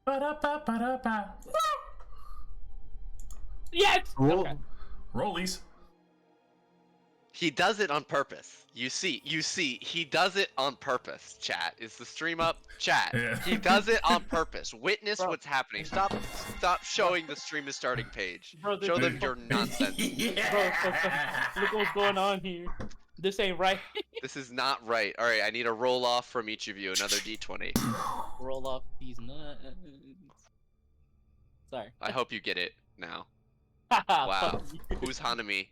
Ba-da-ba-ba-da-ba. Yes! Roll. Okay. Rollies. He does it on purpose. You see, he does it on purpose, chat. Is the stream up? Chat. Yeah. He does it on purpose. Witness Bro. what's happening. Stop showing the stream is starting page. Bro, this Show is them your fucking- nonsense. Bro, look what's going on here. This ain't right. This is not right. Alright, I need a roll off from each of you. Another d20. Roll off these nuts. Sorry. I hope you get it now. Wow. Wow. Who's Hanami?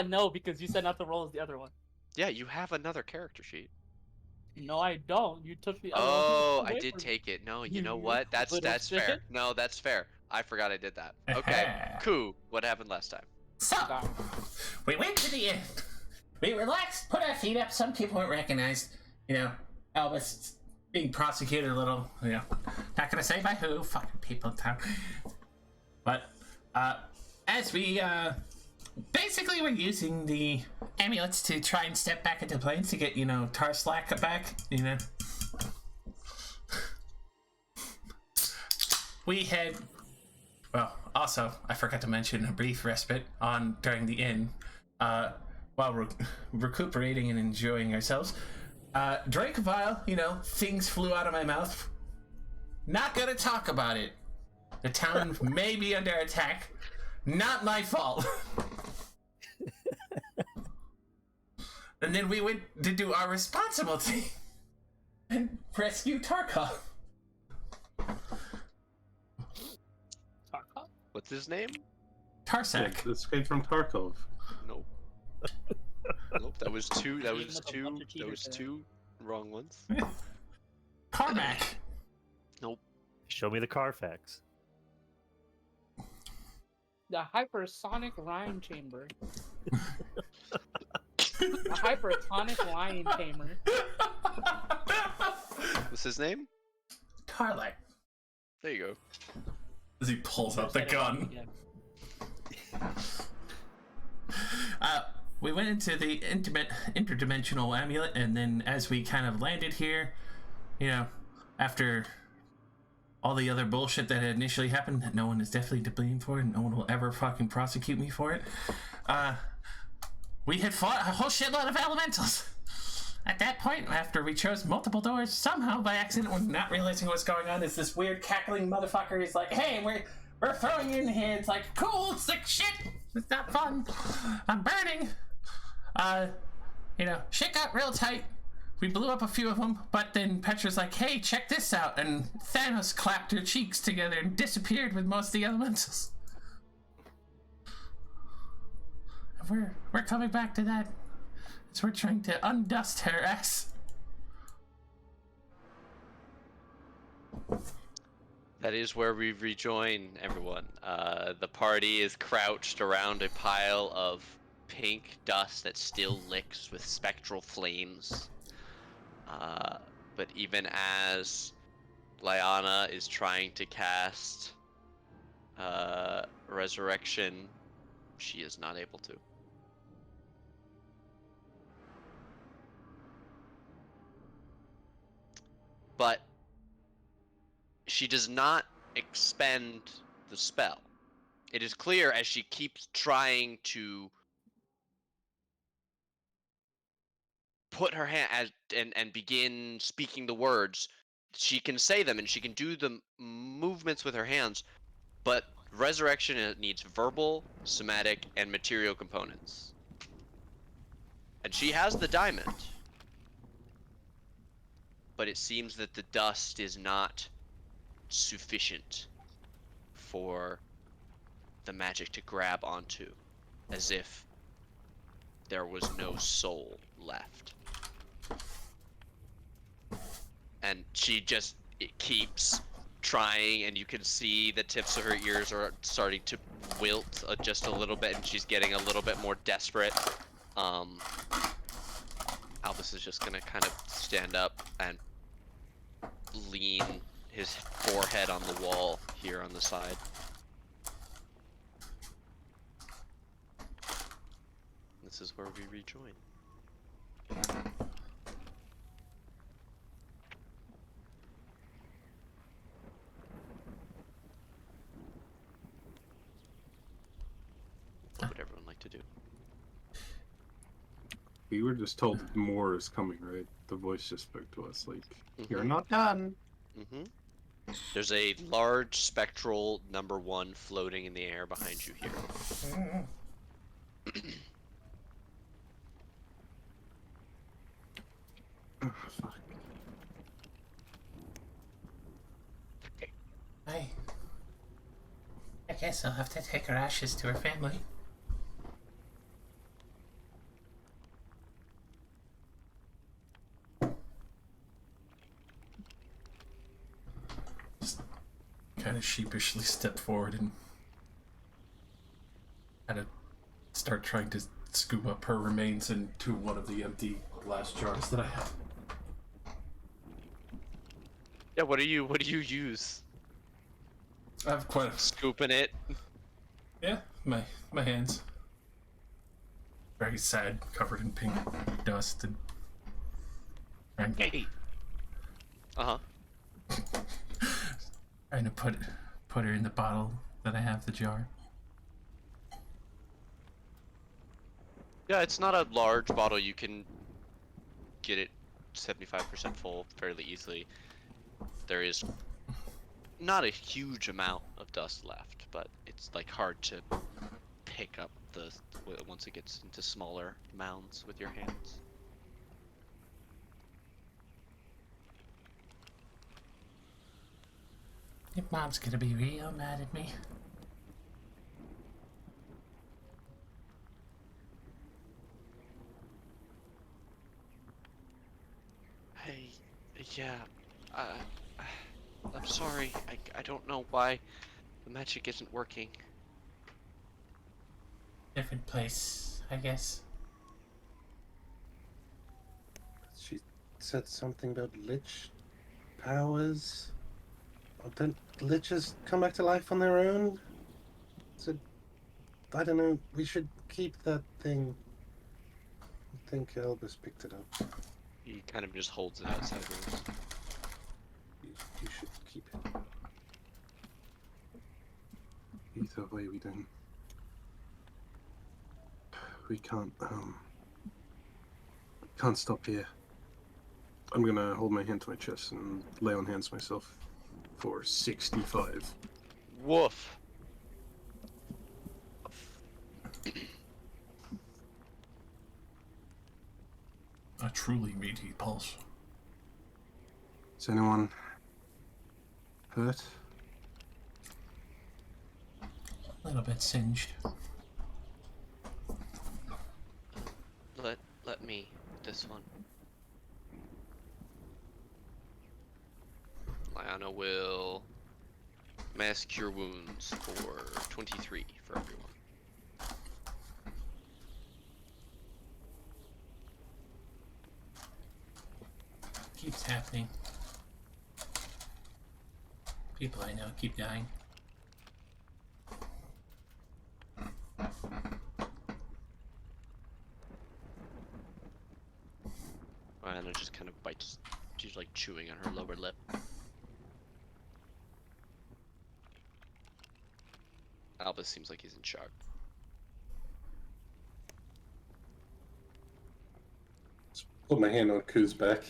No, because you said not to roll as the other one. Yeah, you have another character sheet. No, I don't. You took the other Oh, one. I away did from me. take it. No, you You know what? That's little fair. shit. No, that's fair. I forgot I did that. Okay, cool. What happened last time? So, God. we went to the inn. We relaxed, put our feet up. Some people weren't recognized. You know, Elvis being prosecuted a little. You know, not gonna say by who. Fucking people in town. But as we basically we're using the amulets to try and step back into planes to get Tarslack back. You know, we had. Well, also, I forgot to mention a brief respite during the inn, while recuperating and enjoying ourselves. Drank a vial, things flew out of my mouth. Not gonna talk about it. The town may be under attack. Not my fault. And then we went to do our responsible thing and rescue Tarkov. What's his name? Tarsak. Escape from Tarkov. Nope. Nope. That was two. That Name was of a two. bunch of That cheaters was there. two wrong ones. Carmack. Nope. Show me the Carfax. The hypersonic lion chamber. The hypersonic lion tamer. What's his name? Tarlak. There you go. As he pulls out the Said it wrong gun. again. We went into the interdimensional amulet, and then as we kind of landed here, after all the other bullshit that had initially happened that no one is definitely to blame for and no one will ever fucking prosecute me for it, we had fought a whole shitload of elementals. At that point, after we chose multiple doors, somehow by accident, when not realizing what's going on, is this weird cackling motherfucker. He's like, "Hey, we're throwing you in here." It's like, cool, it's like shit. It's not fun. I'm burning. Shit got real tight. We blew up a few of them, but then Petra's like, "Hey, check this out," and Thanos clapped her cheeks together and disappeared with most of the elementals. We're coming back to that. So we're trying to undust her ass. That is where we rejoin everyone. The party is crouched around a pile of pink dust that still licks with spectral flames. But even as Lyanna is trying to cast Resurrection, she is not able to. But she does not expend the spell. It is clear as she keeps trying to put her hand and begin speaking the words. She can say them and she can do the movements with her hands, but resurrection needs verbal, somatic, and material components. And she has the diamond. But it seems that the dust is not sufficient for the magic to grab onto, as if there was no soul left. And she just keeps trying, and you can see the tips of her ears are starting to wilt just a little bit, and she's getting a little bit more desperate. Albus is just gonna kind of stand up and lean his forehead on the wall here on the side. This is where we rejoin. We were just told that more is coming, right? The voice just spoke to us like, "You're Mhm. not done." Mm-hmm. There's a large spectral number 1 floating in the air behind you here. Oh, fuck. I guess I'll have to take her ashes to her family. Just kind of sheepishly step forward and kind of start trying to scoop up her remains into one of the empty glass jars that I have. Yeah, what do you use? I have quite a Scooping it. yeah, my hands. Very sad, covered in pink dust and Hey. Uh-huh. trying to put her in the bottle that I have, the jar. Yeah, it's not a large bottle. You can get it 75% full fairly easily. There is not a huge amount of dust left, but it's like hard to pick up the once it gets into smaller mounds with your hands. Your mom's gonna be real mad at me. Hey, yeah, uh, I'm sorry. I don't know why the magic isn't working. Different place, I guess. She said something about lich powers. Don't liches come back to life on their own? So, I don't know. We should keep that thing. I think Elvis picked it up. He kind of just holds it outside of yours. You should keep it. Either way, we don't. We can't stop here. I'm gonna hold my hand to my chest and lay on hands myself for 65. Woof. A truly meaty pulse. Is anyone hurt? A little bit singed. Let me this one. Lyanna will mass cure wounds for 23 for everyone. Keeps happening. People I know keep dying. Lyanna just kind of bites. She's like chewing on her lower lip. Albus seems like he's in shock. Put my hand on Koo's back.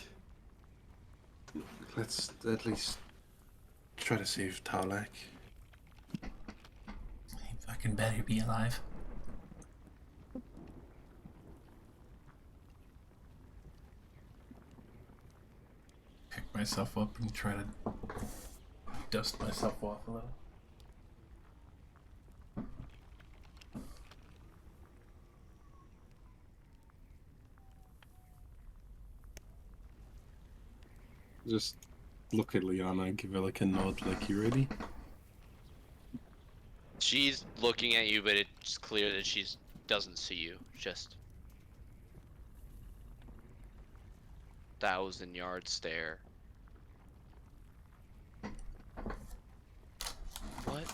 Let's at least try to save Tarlak. He fucking better be alive. Pick myself up and try to dust myself off a little. Just look at Liana, give her like a nod, like you ready? She's looking at you, but it's clear that she doesn't see you. Just 1,000-yard stare. What?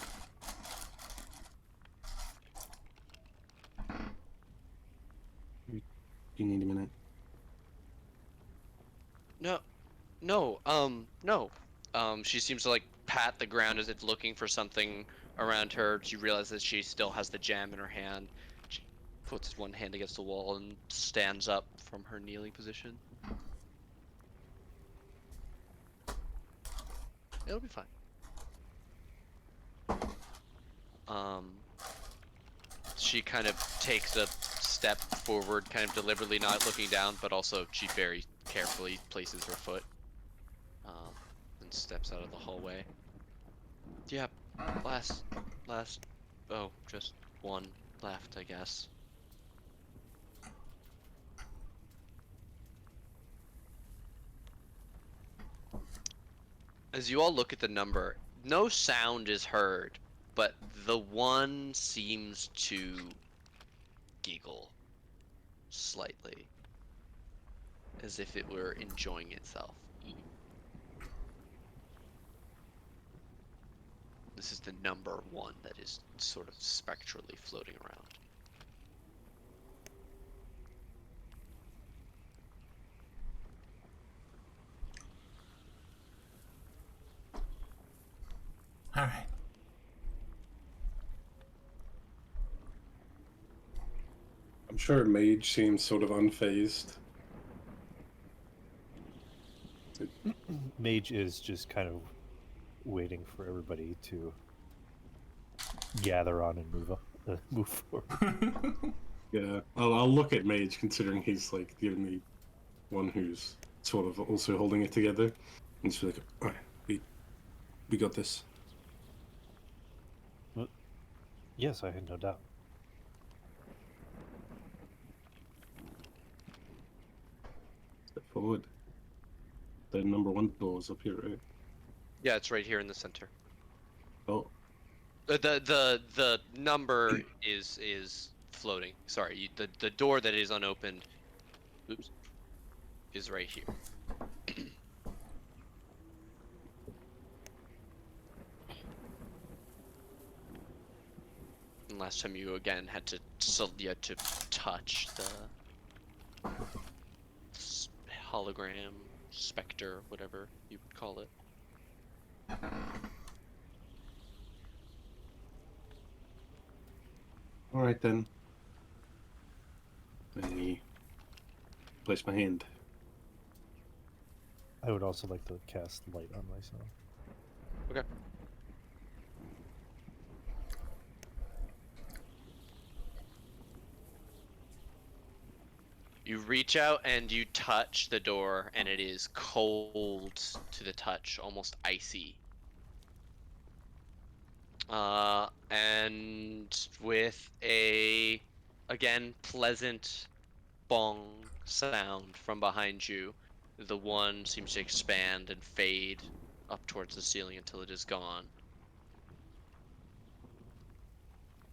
You need a minute. No, no. She seems to like pat the ground as if looking for something around her. She realizes that she still has the gem in her hand. puts one hand against the wall and stands up from her kneeling position. It'll be fine. She kind of takes a step forward, kind of deliberately not looking down, but also she very carefully places her foot, and steps out of the hallway. Yeah, last, oh, just one left, I guess. As you all look at the number, no sound is heard, but the one seems to giggle slightly, as if it were enjoying itself. This is the number one that is sort of spectrally floating around. All right. I'm sure Mage seems sort of unfazed. Mage is just kind of waiting for everybody to gather on and move forward. Yeah, I'll look at Mage, considering he's like the only one who's sort of also holding it together, and just be like, all right, we got this. Yes, I had no doubt. Step forward. The number one door is up here, right? Yeah, it's right here in the center. Oh, The number is floating. Sorry, the door that is unopened, oops, is right here. And last time you again had to touch the hologram, specter, whatever you would call it. all right then. Let me place my hand. I would also like to cast light on myself. Okay. You reach out and you touch the door, and it is cold to the touch, almost icy. And with a, again, pleasant bong sound from behind you, the one seems to expand and fade up towards the ceiling until it is gone.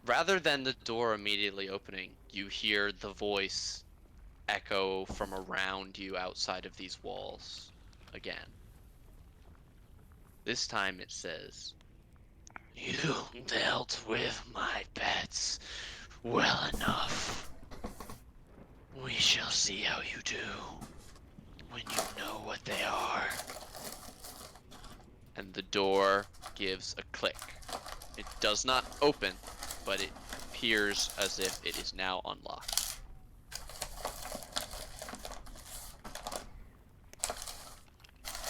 Rather than the door immediately opening, you hear the voice echo from around you outside of these walls again. This time it says, "You dealt with my pets well enough. We shall see how you do when you know what they are." And the door gives a click. It does not open, but it appears as if it is now unlocked.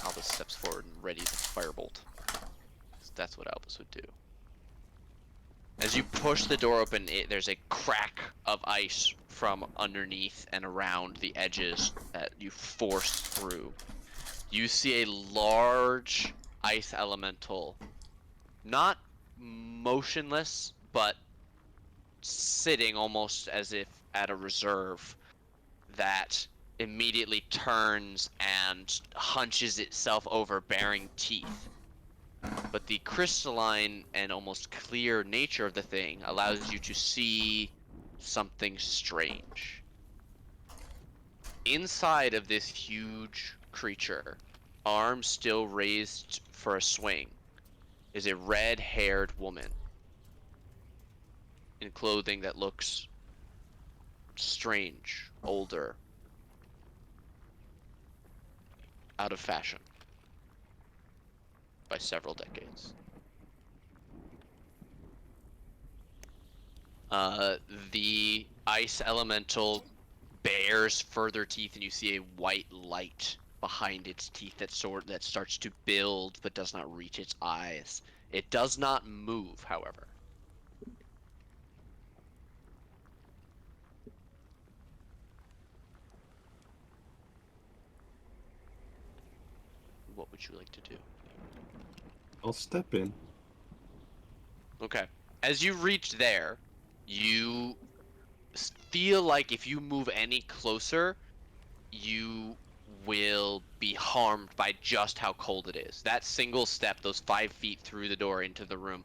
Albus steps forward and readies a firebolt. That's what Albus would do. As you push the door open, there's a crack of ice from underneath and around the edges that you force through. You see a large ice elemental, not motionless, but sitting almost as if at a reserve, that immediately turns and hunches itself over, baring teeth. But the crystalline and almost clear nature of the thing allows you to see something strange. Inside of this huge creature, arms still raised for a swing, is a red-haired woman in clothing that looks strange, older, out of fashion by several decades. The ice elemental bares further teeth, and you see a white light behind its teeth that starts to build but does not reach its eyes. It does not move, however. What would you like to do? I'll step in. Okay. As you reach there, you feel like if you move any closer, you will be harmed by just how cold it is. That single step, those 5 feet through the door into the room,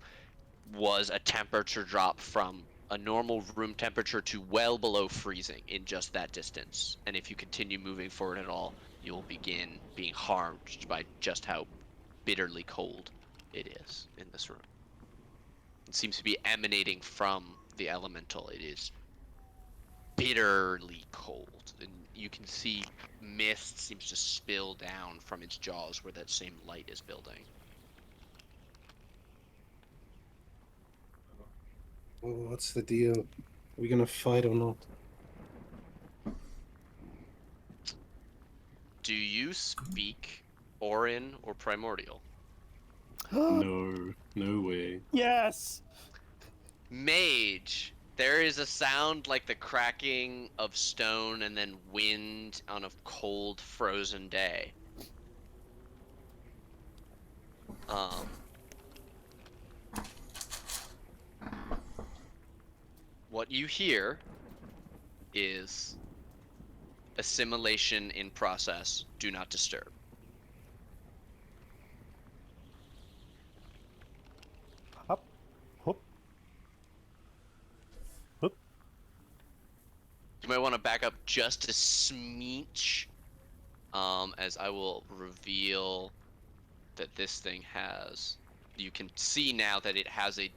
was a temperature drop from a normal room temperature to well below freezing in just that distance. And if you continue moving forward at all, you'll begin being harmed by just how bitterly cold it is in this room. It seems to be emanating from the elemental. It is bitterly cold, and you can see mist seems to spill down from its jaws where that same light is building. What's the deal? Are we gonna fight or not? Do you speak Orin or Primordial? No, no way. Yes. Mage, there is a sound like the cracking of stone and then wind on a cold, frozen day. What you hear is assimilation in process. Do not disturb. Hop, hop, hop. You might want to back up just a smidge, as I will reveal that this thing has. You can see now that it has a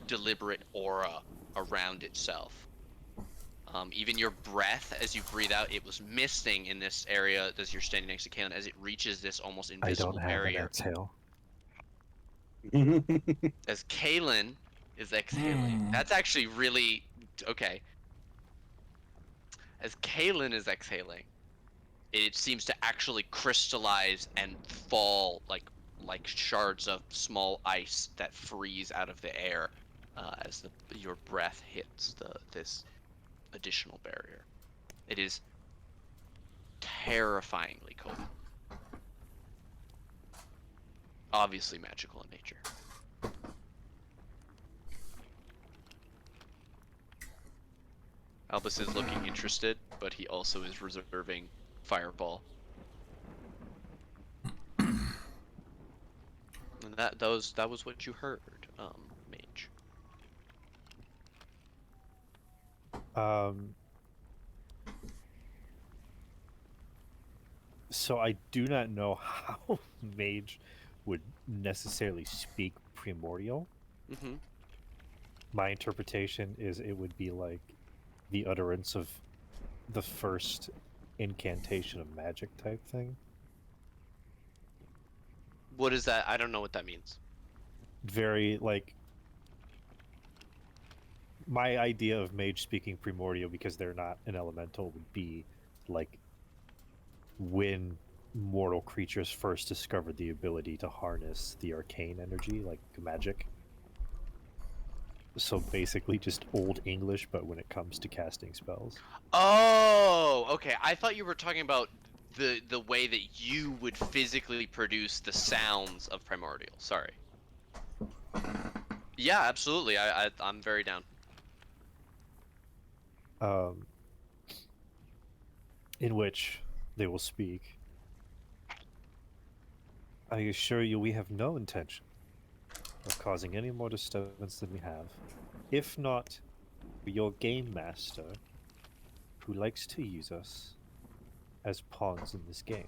deliberate aura around itself. Even your breath, as you breathe out, it was misting in this area as you're standing next to Kalen, as it reaches this almost I invisible don't have an barrier. exhale. As Kalen is exhaling. That's actually really okay. As Kalen is exhaling, it seems to actually crystallize and fall like shards of small ice that freeze out of the air as your breath hits this additional barrier. It is terrifyingly cold. Obviously magical in nature. Albus is looking interested, but he also is reserving Fireball. And that was what you heard, Mage. So I do not know how Mage would necessarily speak Primordial. Mm-hmm. My interpretation is it would be like the utterance of the first incantation of magic type thing. What is that? I don't know what that means. Very like my idea of mage speaking primordial, because they're not an elemental, would be like when mortal creatures first discovered the ability to harness the arcane energy, like magic. So basically just Old English, but when it comes to casting spells. Oh, okay. I thought you were talking about the way that you would physically produce the sounds of Primordial. Sorry. Yeah, absolutely. I'm very down. In which they will speak. I assure you we have no intention of causing any more disturbance than we have. If not for your game master, who likes to use us as pawns in this game.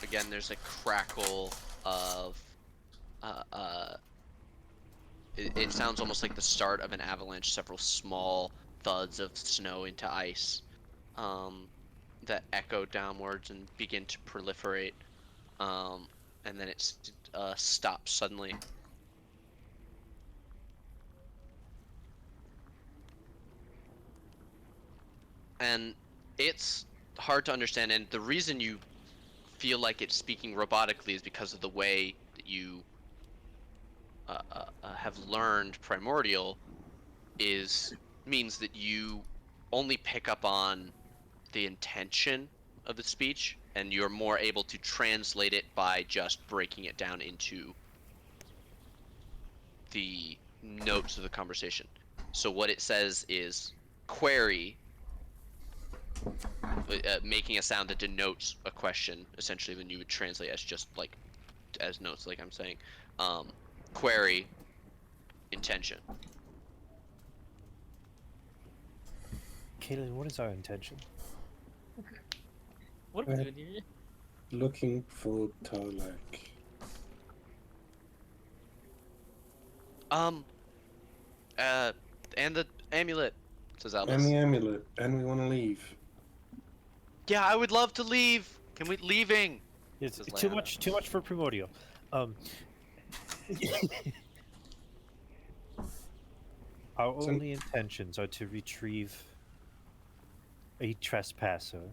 Again, there's a crackle of it sounds almost like the start of an avalanche, several small thuds of snow into ice. that echo downwards and begin to proliferate, and then it stops suddenly. And it's hard to understand, and the reason you feel like it's speaking robotically is because of the way that you have learned Primordial means that you only pick up on the intention of the speech, and you're more able to translate it by just breaking it down into the notes of the conversation. So what it says is query, making a sound that denotes a question, essentially, when you would translate as just like as notes, like I'm saying. Query, intention. Kaylin, what is our intention? What are we doing here? Looking for Tarlac. And the amulet, says Albus. And the amulet, and we want to leave. Yeah, I would love to leave. Can we leaving? It's Says too Leanna. much for Primordial. Our So- only intentions are to retrieve a trespasser,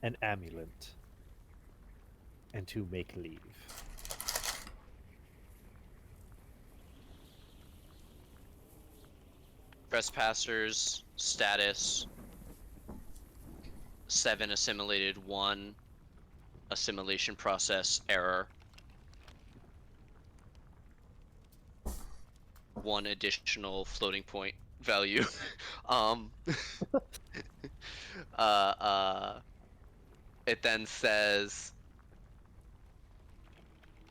an amulet, and to make leave. Trespassers status 7 assimilated, 1 assimilation process error, 1 additional floating point value. It then says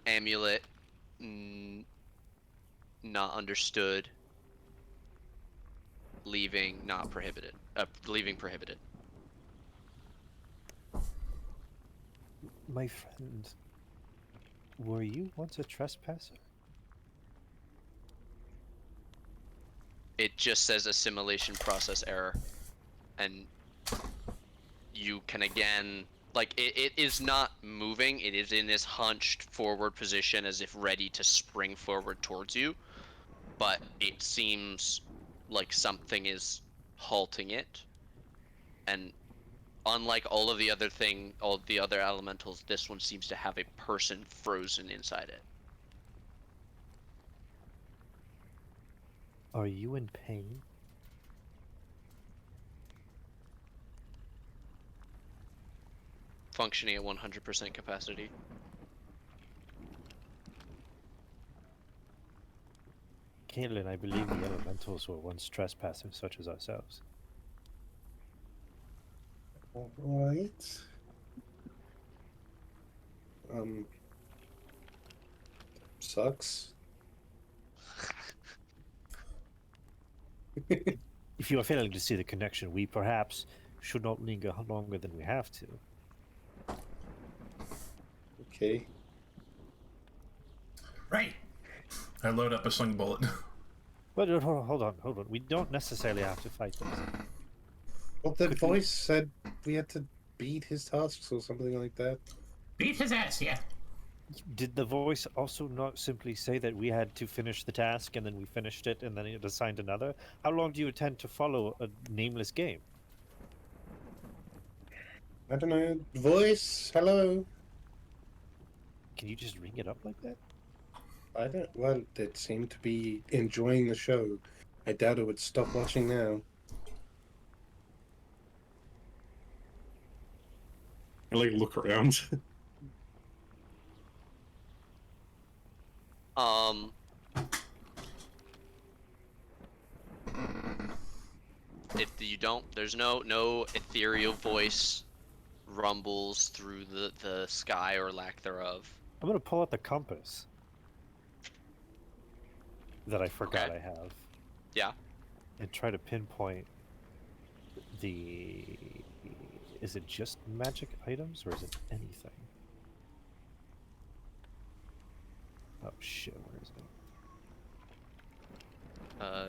amulet not understood, leaving not prohibited. Leaving prohibited. My friend, were you once a trespasser? It just says assimilation process error, and you can again, like, it is not moving. It is in this hunched forward position as if ready to spring forward towards you, but it seems like something is halting it. And unlike all the other elementals, this one seems to have a person frozen inside it. Are you in pain? Functioning at 100% capacity. Kaylin, I believe the elementals were once trespassers such as ourselves. Alright. Sucks. If you are failing to see the connection, we perhaps should not linger longer than we have to. Okay. Right. I load up a sling bullet. But hold on. We don't necessarily have to fight this. Well, the voice said we had to beat his tasks or something like that. Beat his ass, yeah. Did the voice also not simply say that we had to finish the task and then we finished it and then it assigned another? How long do you intend to follow a nameless game? I don't know. Voice, hello. Can you just ring it up like that? I don't. Well, it seemed to be enjoying the show. I doubt it would stop watching now. I like look around. If you don't, there's no ethereal voice rumbles through the sky or lack thereof. I'm gonna pull out the compass that I forgot Okay. I have. Yeah. And try to pinpoint the... Is it just magic items or is it anything? Oh shit, where is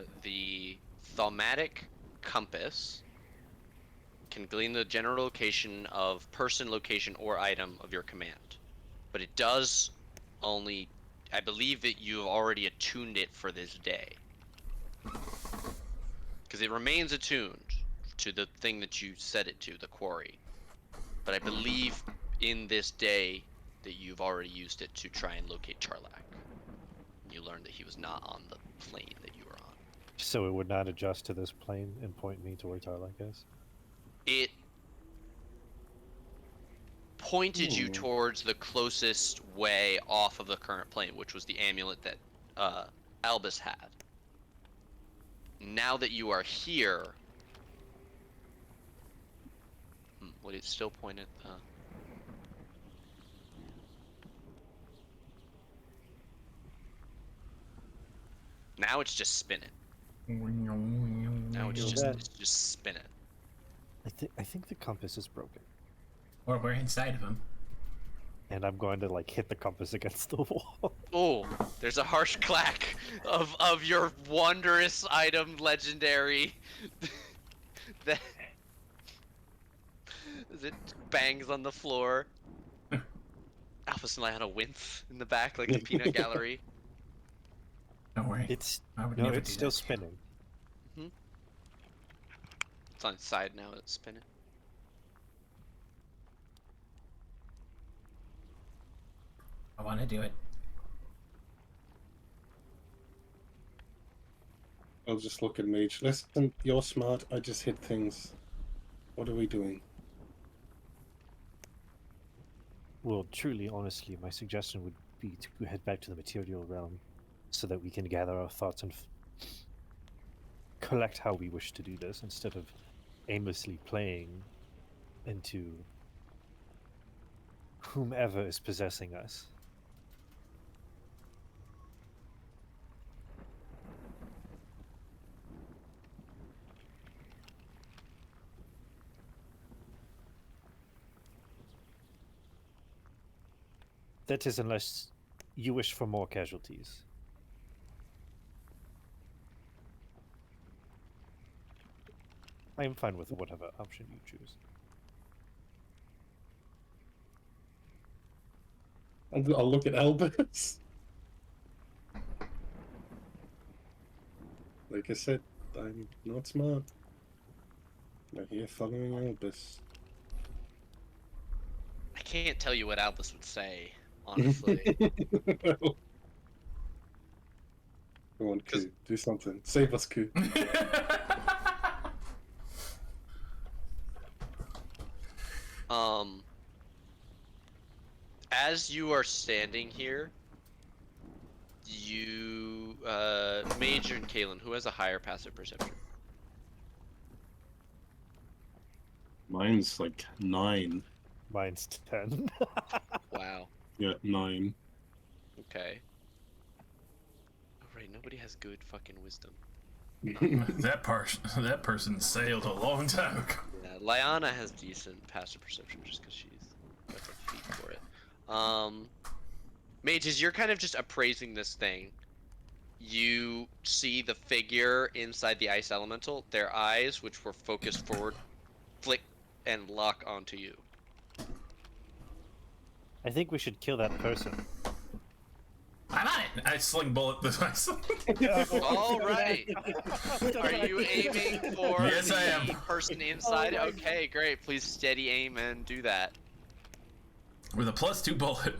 it? The thaumatic compass can glean the general location of person, location, or item of your command. But it does only, I believe that you've already attuned it for this day. Because it remains attuned to the thing that you set it to, the quarry. But I believe in this day that you've already used it to try and locate Charlak. You learned that he was not on the plane that you were on. So it would not adjust to this plane and point me to where Tarlak is? It pointed you towards the closest way off of the current plane, which was the amulet that Albus had. Now that you are here, would it still point at? Now it's just spinning. Now it's just spinning. I think the compass is broken, Or we're inside of him. and I'm going to like hit the compass against the wall. Oh, there's a harsh clack of your wondrous item, legendary. that as it bangs on the floor. Albus and Lyanna wince in the back like the peanut gallery. Don't worry. It's I would no, never it's do still that. spinning. It's on its side now. It's spinning. I want to do it. I'll just look at Mage. Listen, you're smart. I just hit things. What are we doing? Well, truly, honestly, my suggestion would be to head back to the material realm, so that we can gather our thoughts and collect how we wish to do this, instead of aimlessly playing into whomever is possessing us. That is, unless you wish for more casualties. I am fine with whatever option you choose. I'll look at Albus. Like I said, I'm not smart. I'm here following Albus. I can't tell you what Albus would say, honestly. Come on, Ku. Do something. Save us, Ku. As you are standing here, you, Major and Kalen, who has a higher passive perception? Mine's like 9. Mine's 10. Wow. Yeah, 9. Okay. Oh, right, nobody has good fucking wisdom. that person sailed a long time ago. Yeah, Lyanna has decent passive perception just because she's got the feet for it. Mages, you're kind of just appraising this thing. You see the figure inside the ice elemental, their eyes, which were focused forward, flick and lock onto you. I think we should kill that person. I'm on it. I sling bullet this way. All right. Are you aiming for Yes, I am. the person inside? Okay, great. Please steady aim and do that. With a +2 bullet.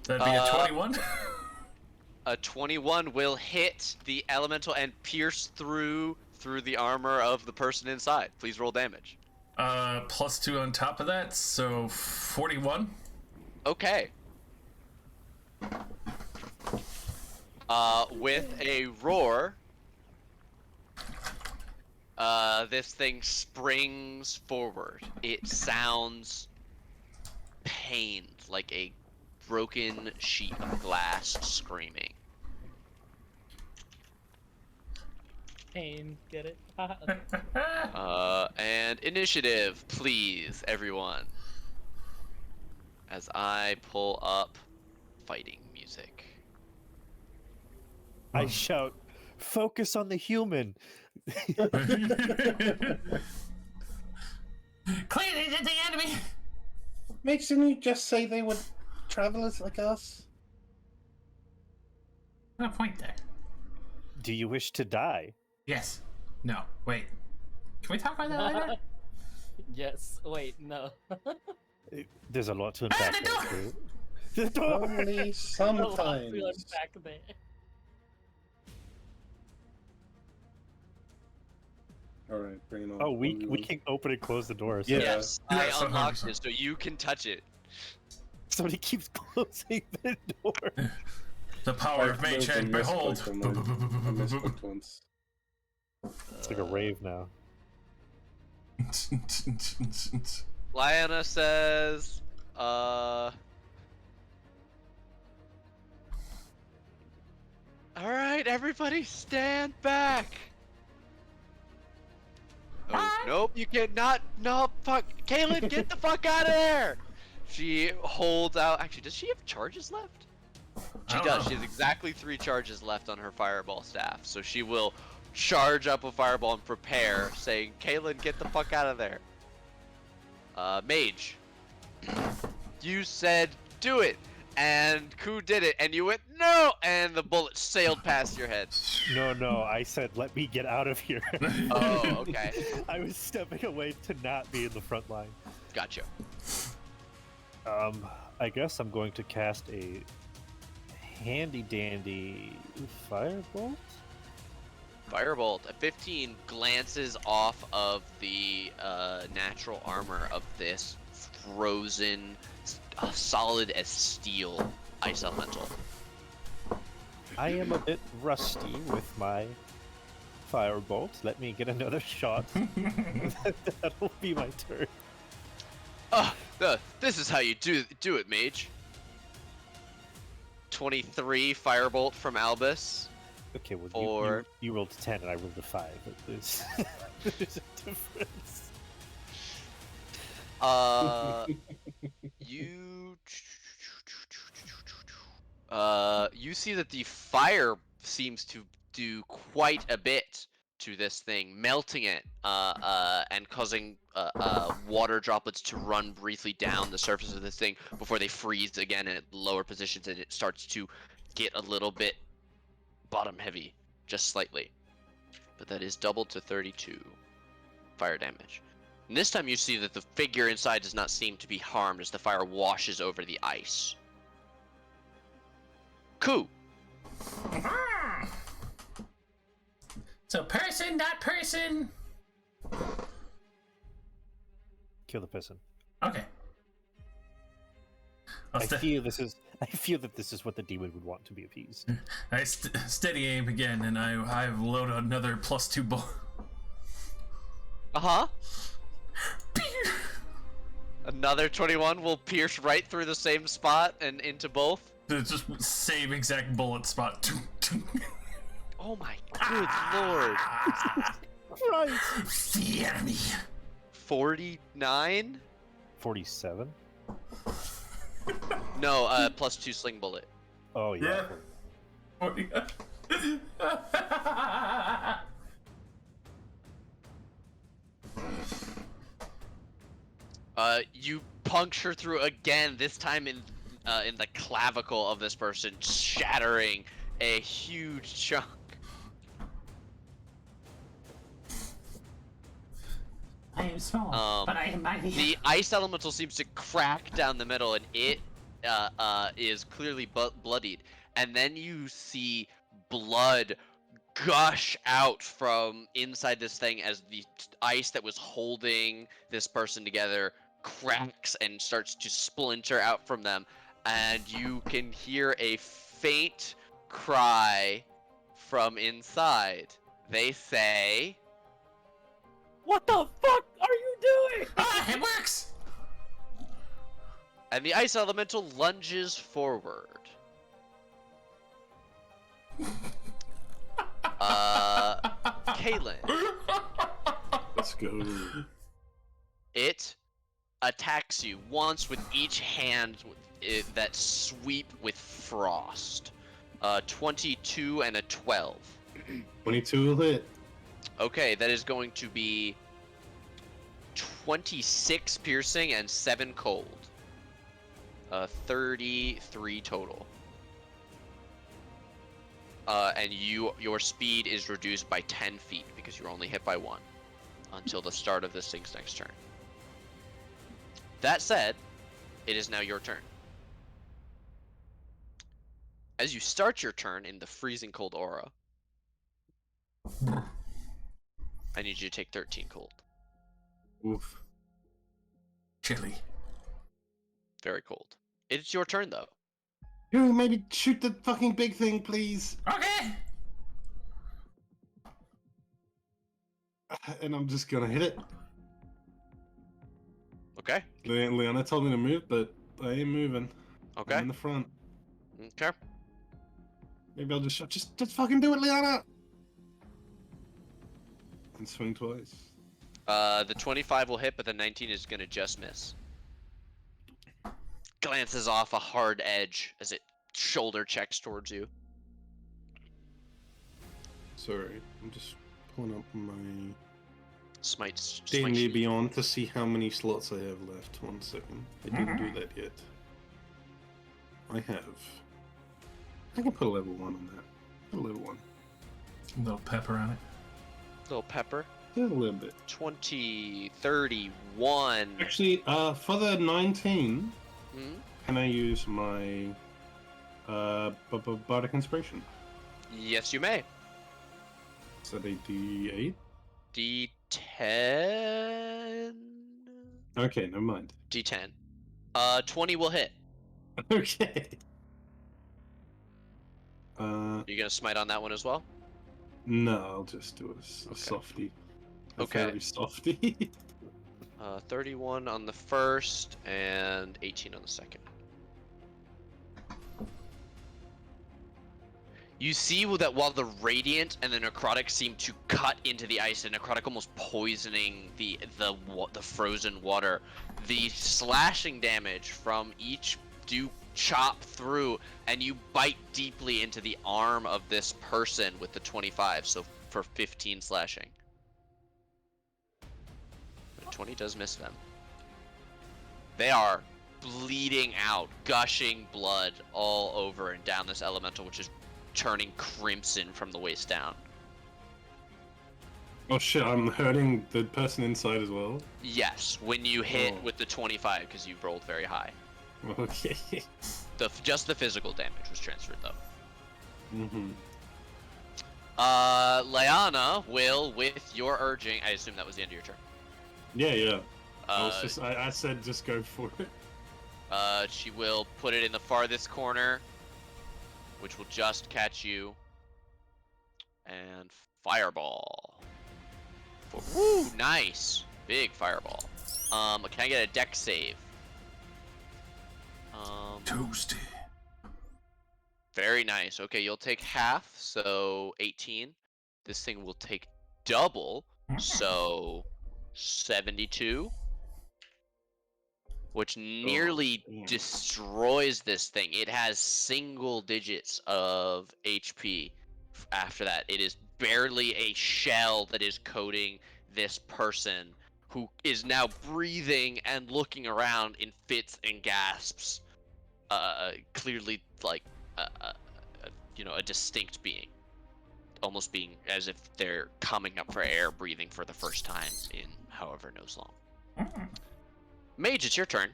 That'd be a 21. A 21 will hit the elemental and pierce through the armor of the person inside. Please roll damage. +2 on top of that, so 41. Okay. With a roar, this thing springs forward. It sounds pained, like a broken sheet of glass screaming. Pain, get it? And initiative, please, everyone. As I pull up fighting music. music. I shout, "Focus on the human!" Clearly, the enemy. Mage, didn't you just say they were travelers like us? No point there. Do you wish to die? Yes. No. Wait. Can we talk about that later? Yes. Wait, no. There's a lot to unpack the there. door! Stu. The door! Only No, I feel sometimes. back there. Alright, bring it on. Oh, we can open and close the doors. Yeah. Yes, I Yes, unlocked 100%. it so you can touch it. Somebody keeps closing the door. The power of Mage Hand, behold! I misclicked once. It's like a rave now. Lyanna says, Alright, everybody stand back! Oh, nope, you cannot. No, fuck. Kaylin, get the fuck out of there! She holds out. Actually, does she have charges left? She I don't does. know. She has exactly 3 charges left on her fireball staff. So she will charge up a fireball and prepare, saying, Kaylin, get the fuck out of there. Mage. You said, do it. And Ku did it. And you went, no! And the bullet sailed past your head. No, I said, let me get out of here. Oh, okay. I was stepping away to not be in the front line. Gotcha. I guess I'm going to cast a handy dandy firebolt. Firebolt, a 15 glances off of the natural armor of this frozen, solid as steel ice elemental. I am a bit rusty with my firebolt. Let me get another shot. That'll be my turn. This is how you do it, mage. 23 firebolt from Albus. Okay, well, Or- you rolled a 10 and I rolled a 5. There's, there's a difference. You see that the fire seems to do quite a bit to this thing, melting it, and causing water droplets to run briefly down the surface of this thing before they freeze again at lower positions, and it starts to get a little bit bottom heavy, just slightly. But that is doubled to 32 fire damage. And this time you see that the figure inside does not seem to be harmed as the fire washes over the ice. Ku! So person, not person. Kill the person. Okay. I feel that this is what the demon would want to be appeased. I steady aim again, and I load another +2 bullet. Uh-huh. Another 21 will pierce right through the same spot and into both. It's just same exact bullet spot. Oh my good lord. Christ! Fear me. 49? 47? No, +2 sling bullet. Oh, yeah. You puncture through again, this time in the clavicle of this person, shattering a huge chunk. I am small, but I am mighty. The ice elemental seems to crack down the middle, and it is clearly bloodied. And then you see blood gush out from inside this thing as the ice that was holding this person together cracks and starts to splinter out from them. And you can hear a faint cry from inside. They say, What the fuck are you doing? Ah, it works. and the ice elemental lunges forward. Kaylin, Let's go. it attacks you once with each hand that sweep with frost. 22 and a 12. 22 will hit. Okay, that is going to be 26 piercing and 7 cold. 33 total. And your speed is reduced by 10 feet because you're only hit by 1 until the start of this thing's next turn. That said, it is now your turn. As you start your turn in the freezing cold aura, I need you to take 13 cold. Oof. Chilly. Very cold. It's your turn though. You maybe shoot the fucking big thing, please. Okay. And I'm just gonna hit it. Okay. Leanna told me to move, but I ain't moving. I'm Okay. in the front. Okay. Maybe I'll just fucking do it, Leanna. And swing twice. The 25 will hit, but the 19 is gonna just miss. Glances off a hard edge as it shoulder checks towards you. Sorry, I'm just pulling up my Smites. D&D Beyond to see how many slots I have left. 1 second. I didn't do that yet. I can put a level 1 on that. Put a level 1. A little pepper on it. Little pepper. Just a little bit. 20, 31. Actually, for the 19, Hmm? can I use my Bardic Inspiration? Yes, you may. Is that a D8? D10. Okay, never mind. D10. 20 will hit. Okay. You gonna smite on that one as well? No, I'll just do a softie. A Okay. very softie. 31 on the first and 18 on the second. You see that while the Radiant and the Necrotic seem to cut into the ice, and Necrotic almost poisoning the frozen water, the slashing damage from each do chop through, and you bite deeply into the arm of this person with the 25, so for 15 slashing. But 20 does miss them. They are bleeding out, gushing blood all over and down this elemental, which is turning crimson from the waist down. Oh shit, I'm hurting the person inside as well. Yes, when you hit Oh. with the 25, because you rolled very high. Okay. Just the physical damage was transferred though. Mm-hmm. Leanna will, with your urging, I assume that was the end of your turn. Yeah. I said just go for it. She will put it in the farthest corner, which will just catch you. And fireball. Woo, nice. Big fireball. Can I get a dex save? Toasty. Very nice. Okay, you'll take half, so 18. This thing will take double, so 72. Which nearly damn. destroys this thing. It has single digits of HP after that. It is barely a shell that is coating this person, who is now breathing and looking around in fits and gasps. Clearly like a distinct being, almost being as if they're coming up for air, breathing for the first time in however knows long. Mage, it's your turn.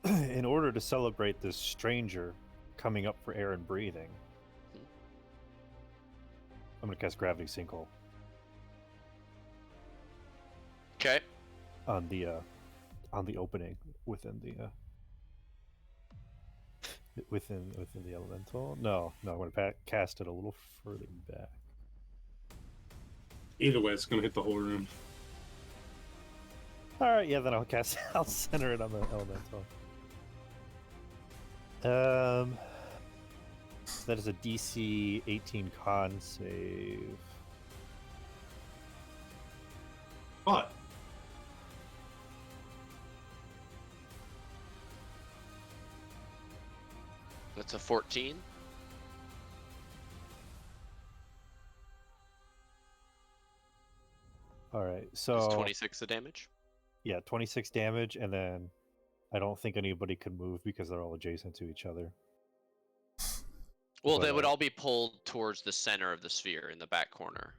In order to celebrate this stranger coming up for air and breathing, I'm gonna cast Gravity Sinkhole Okay. on the opening within the within the elemental. No, I'm gonna cast it a little further back. Either way, it's gonna hit the whole room. All right, yeah, then I'll center it on the elemental. That is a DC 18 con save. But That's a 14. All right, It's so 26 of damage. yeah, 26 damage, and then I don't think anybody could move because they're all adjacent to each other. Well, But, they would all be pulled towards the center of the sphere in the back corner.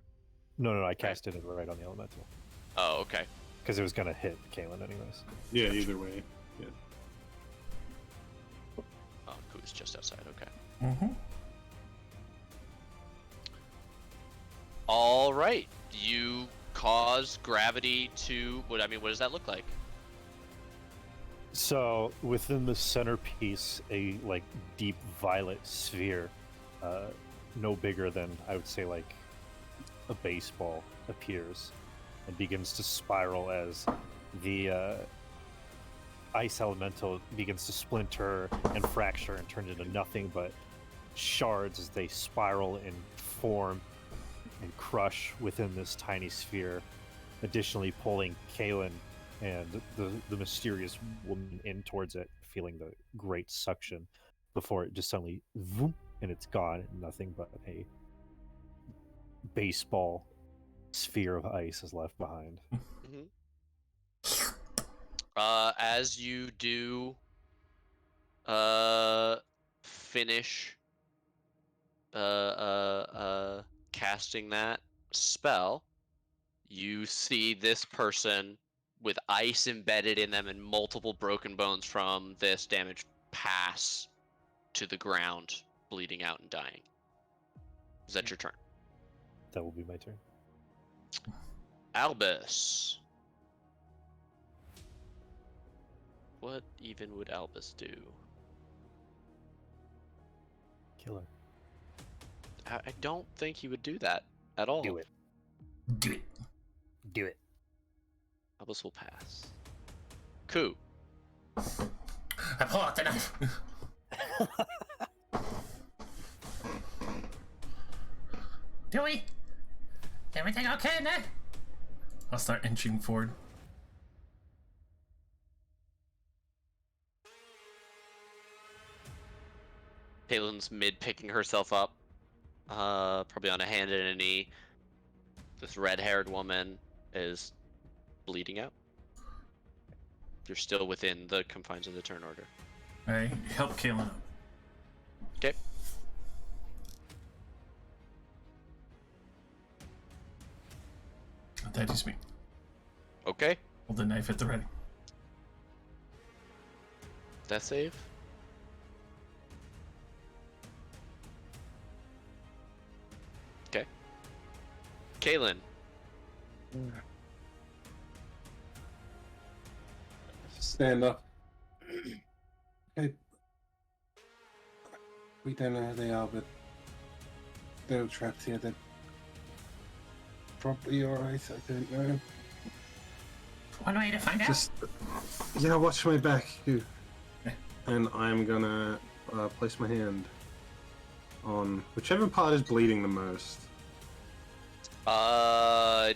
No, I casted it right on the elemental Oh, okay. because it was gonna hit Kalen anyways. Yeah, either way. Yeah. Oh, Ku's just outside. Okay. Mm-hmm. All right. You cause gravity to. What does that look like? So within the centerpiece, a like deep violet sphere, no bigger than I would say like a baseball, appears and begins to spiral as the ice elemental begins to splinter and fracture and turn into nothing but shards as they spiral and form and crush within this tiny sphere, additionally pulling Kalen and the mysterious woman in towards it, feeling the great suction before it just suddenly voom, and it's gone. Nothing but a baseball sphere of ice is left behind. As you do finish casting that spell, you see this person with ice embedded in them and multiple broken bones from this damage pass to the ground, bleeding out and dying. Is that your turn? That will be my turn. Albus. What even would Albus do? Killer. I don't think he would do that at all. Do it. Do it. Do it. Albus will pass. Ku. I pull out the knife. Dewey, everything okay in there? I'll start inching forward. Kalen's mid picking herself up, probably on a hand and a knee. This red-haired woman is bleeding out. You're still within the confines of the turn order. I help Kalen up. Okay. That is me. Okay. Hold the knife at the ready. Death save. Okay. Kalen. Stand up. Okay. We don't know who they are, but they're trapped here. They're probably alright. I don't know. One way to find out. Just, watch my back, you. And I'm gonna place my hand on whichever part is bleeding the most.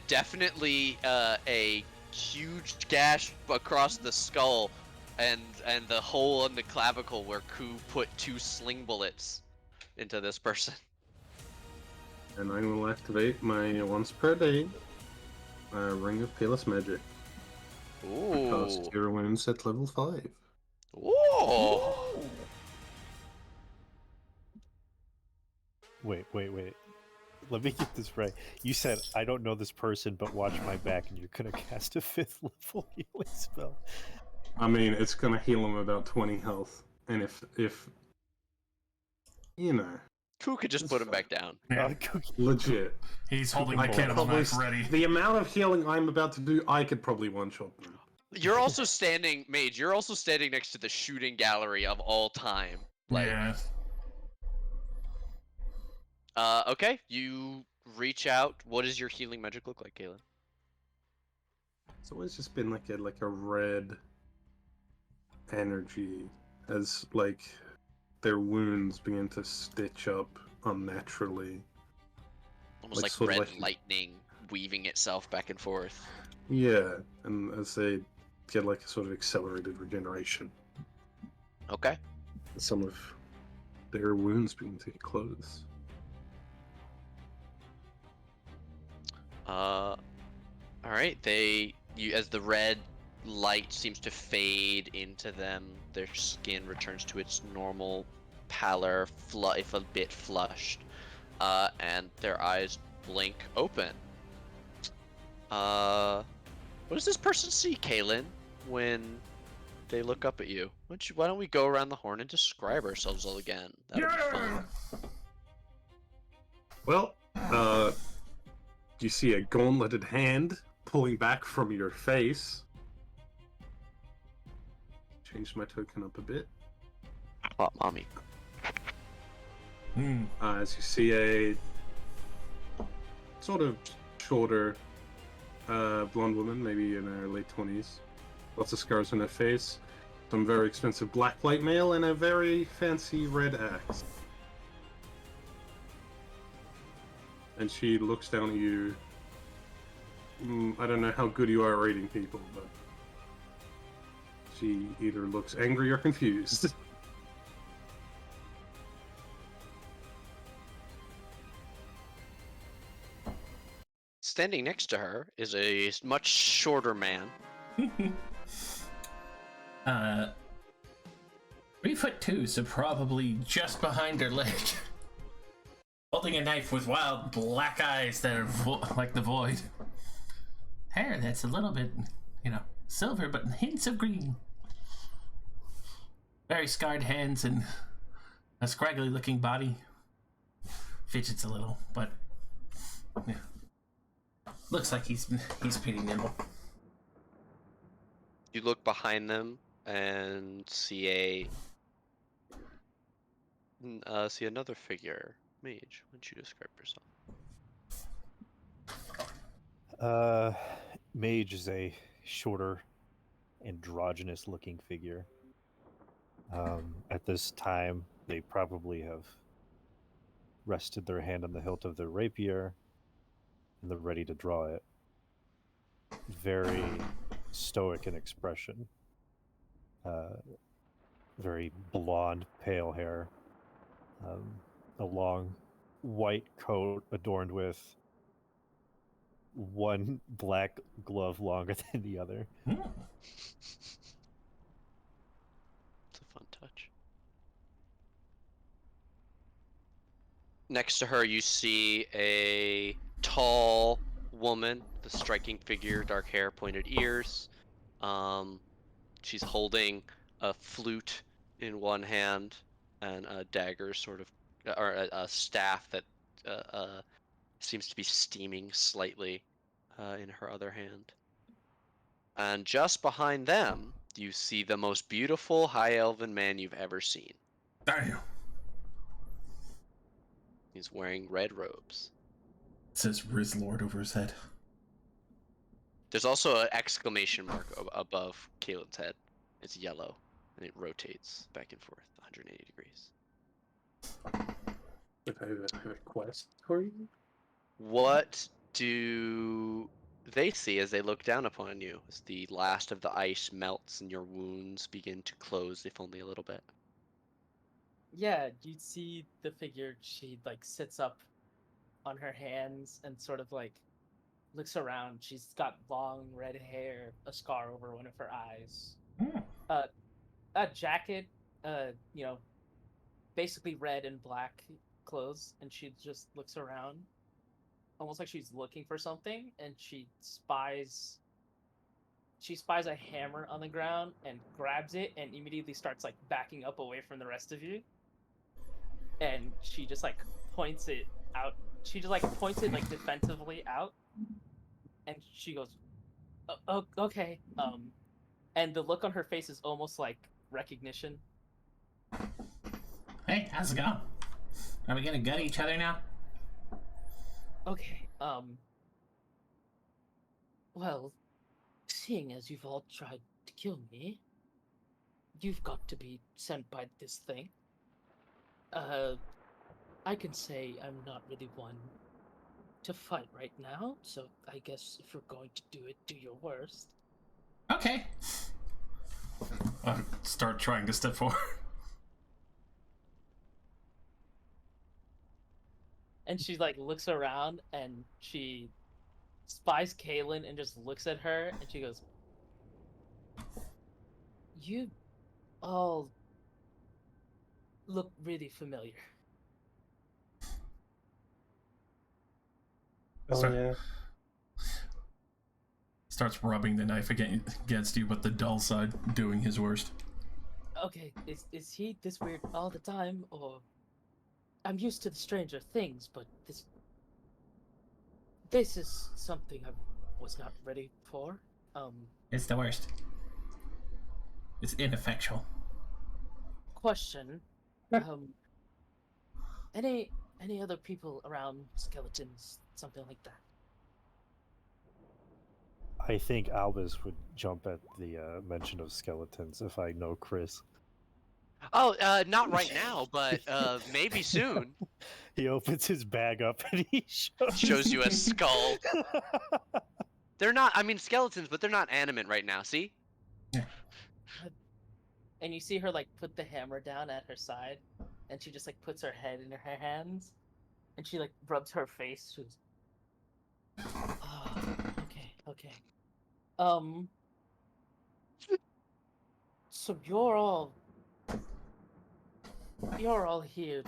Definitely a huge gash across the skull, and the hole in the clavicle where Ku put 2 sling bullets into this person. And I will activate my once per day Ring of Peerless Magic. Ooh. Cast Cure Wounds at level 5. Ooh. Wait. Let me get this right. You said, I don't know this person, but watch my back, and you're going to cast a 5th level healing spell. I mean, it's gonna heal him about 20 health. And if you know, Ku could just put him back down. Yeah. legit. He's holding I the could cannibal probably knife ready. The amount of healing I'm about to do, I could probably one-shot them. You're also standing, Mage, you're also standing next to the shooting gallery of all time. Like, Yeah. Okay, you reach out. What does your healing magic look like, Kalen? It's always just been like a red energy as like their wounds begin to stitch up unnaturally. Almost like sort of red like- lightning weaving itself back and forth. Yeah, and as they get like a sort of accelerated regeneration. Okay. Some of their wounds begin to close. All right. As the red light seems to fade into them, their skin returns to its normal pallor, if a bit flushed, and their eyes blink open. What does this person see, Kaylin, when they look up at you? Why don't we go around the horn and describe ourselves all again? That'll be fun. Well, you see a gauntleted hand pulling back from your face. Changed my token up a bit. Oh, mommy. As you see a sort of shorter blonde woman, maybe in her late 20s. Lots of scars on her face. Some very expensive black plate mail and a very fancy red axe. And she looks down at you. I don't know how good you are at reading people, but she either looks angry or confused. Standing next to her is a much shorter man. 3'2", so probably just behind her leg. Holding a knife with wild black eyes that are like the void. Hair that's a little bit, silver, but hints of green. Very scarred hands and a scraggly looking body. Fidgets a little, but yeah. Looks like he's pretty nimble. You look behind them and see another figure. Mage, why don't you describe yourself? Mage is a shorter, androgynous looking figure. At this time, they probably have rested their hand on the hilt of their rapier, and they're ready to draw it. Very stoic in expression. Very blonde, pale hair. A long white coat adorned with one black glove longer than the other. It's a fun touch. Next to her, you see a tall woman, the striking figure, dark hair, pointed ears. She's holding a flute in one hand and a dagger, or a staff that seems to be steaming slightly in her other hand. And just behind them, you see the most beautiful high elven man you've ever seen. Damn. He's wearing red robes. It says Riz Lord over his head. There's also an exclamation mark above Caelin's head. It's yellow, and it rotates back and forth 180 degrees. If I have a quest for you? What do they see as they look down upon you as the last of the ice melts and your wounds begin to close, if only a little bit? Yeah, you'd see the figure. She sits up on her hands and sort of looks around. She's got long red hair, a scar over one of her eyes, a jacket, basically red and black clothes, and she just looks around, almost like she's looking for something, and she spies a hammer on the ground and grabs it and immediately starts backing up away from the rest of you. And she just points it out. She just points it defensively out, and she goes, "Oh, okay." And the look on her face is almost like recognition. Hey, how's it going? Are we gonna gut each other now? Okay. Well, seeing as you've all tried to kill me, you've got to be sent by this thing. I can say I'm not really one to fight right now, so I guess if you're going to do it, do your worst. Okay. Start trying to step forward. And she like looks around and she spies Kaylin and just looks at her and she goes, "You all look really familiar." Oh Sorry. yeah. Starts rubbing the knife against you, but the dull side doing his worst. Okay, is he this weird all the time, or I'm used to the Stranger Things, but this is something I was not ready for. It's the worst. It's ineffectual. Question. Any other people around skeletons, something like that? I think Albus would jump at the mention of skeletons if I know Chris. Oh, not right now, but maybe soon. He opens his bag up and he Shows you a skull. They're not, I mean, skeletons, but they're not animate right now, see? And you see her like put the hammer down at her side, and she just like puts her head in her hands, and she like rubs her face. She goes, "Oh, okay. So you're all here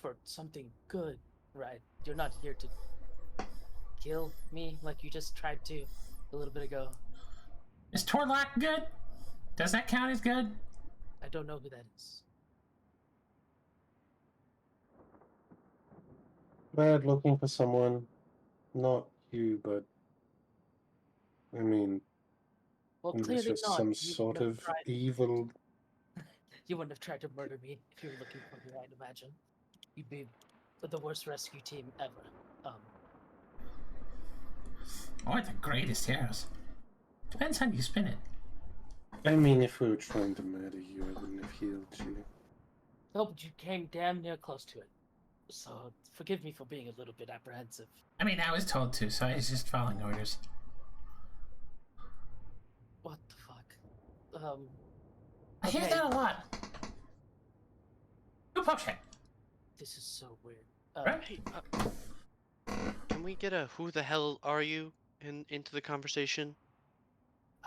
for something good, right? You're not here to kill me like you just tried to a little bit ago. Is Torlock good? Does that count as good? I don't know who that is." Bad looking for someone, not you, but I mean, Well, unless clearly you're not. some You sort wouldn't have of tried- evil. You wouldn't have tried to murder me if you were looking for me, I'd imagine. You'd be the worst rescue team ever. Or the greatest heroes. Depends how you spin it. I mean, if we were trying to murder you, I wouldn't have healed you. No, but you came damn near close to it. So forgive me for being a little bit apprehensive. I mean, I was told to, so I was just following orders. What the fuck? I hear Okay. that a lot. Who poke check? This is so weird. Right? Hey, can we get a who the hell are you into the conversation?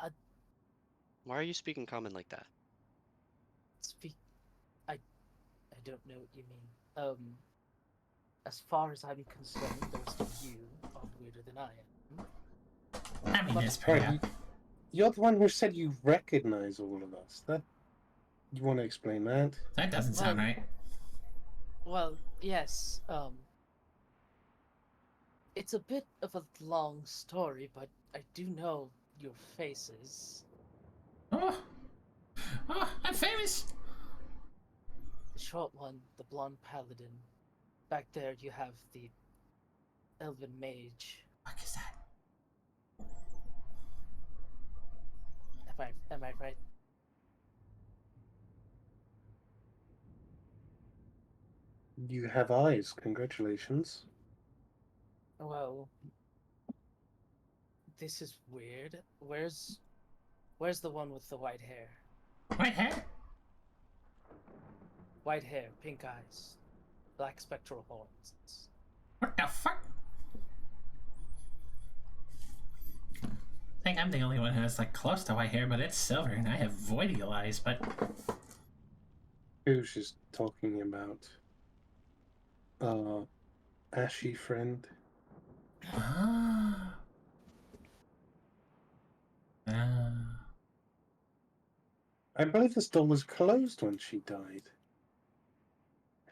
Uh, Why are you speaking common like that? I don't know what you mean. As far as I'm concerned, the rest of you are weirder than I am. I mean, But- it's pretty. Right, you're the one who said you recognize all of us. That you want to explain that? That doesn't sound right. Well, yes, it's a bit of a long story, but I do know your faces. Oh, I'm famous. The short one, the blonde paladin. Back there you have the elven mage. What is that? Am I right? You have eyes. Congratulations. Well, this is weird. Where's the one with the white hair? White hair? White hair, pink eyes, black spectral horns. What the fuck? I think I'm the only one who has like close to white hair, but it's silver, and I have voidial eyes. But Who's just talking about? Ashy friend. ah, I believe this door was closed when she died.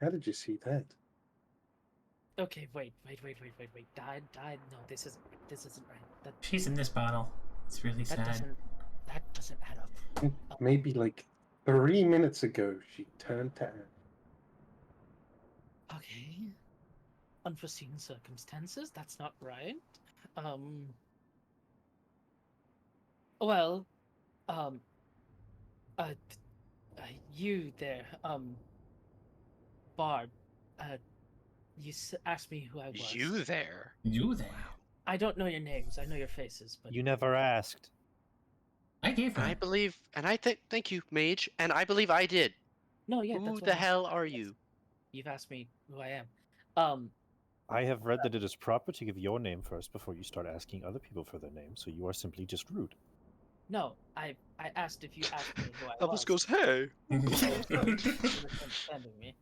How did you see that? Okay, wait. Died? No, this isn't right. she's in this bottle. It's really sad. That doesn't add up. Maybe like 3 minutes ago, she turned to ash. Okay. Unforeseen circumstances, that's not right. Well, you there, Bard, you asked me who I was. You there? You there? I don't know your names, I know your faces, but... You never asked. I gave her. I believe, and I thank you, Mage, and I believe I did. No, yeah, Who that's the what hell are you? You've asked me who I am. I have read that it is proper to give your name first before you start asking other people for their names, so you are simply just rude. No, I asked if you asked me who I Elvis was. goes, hey. You're misunderstanding me.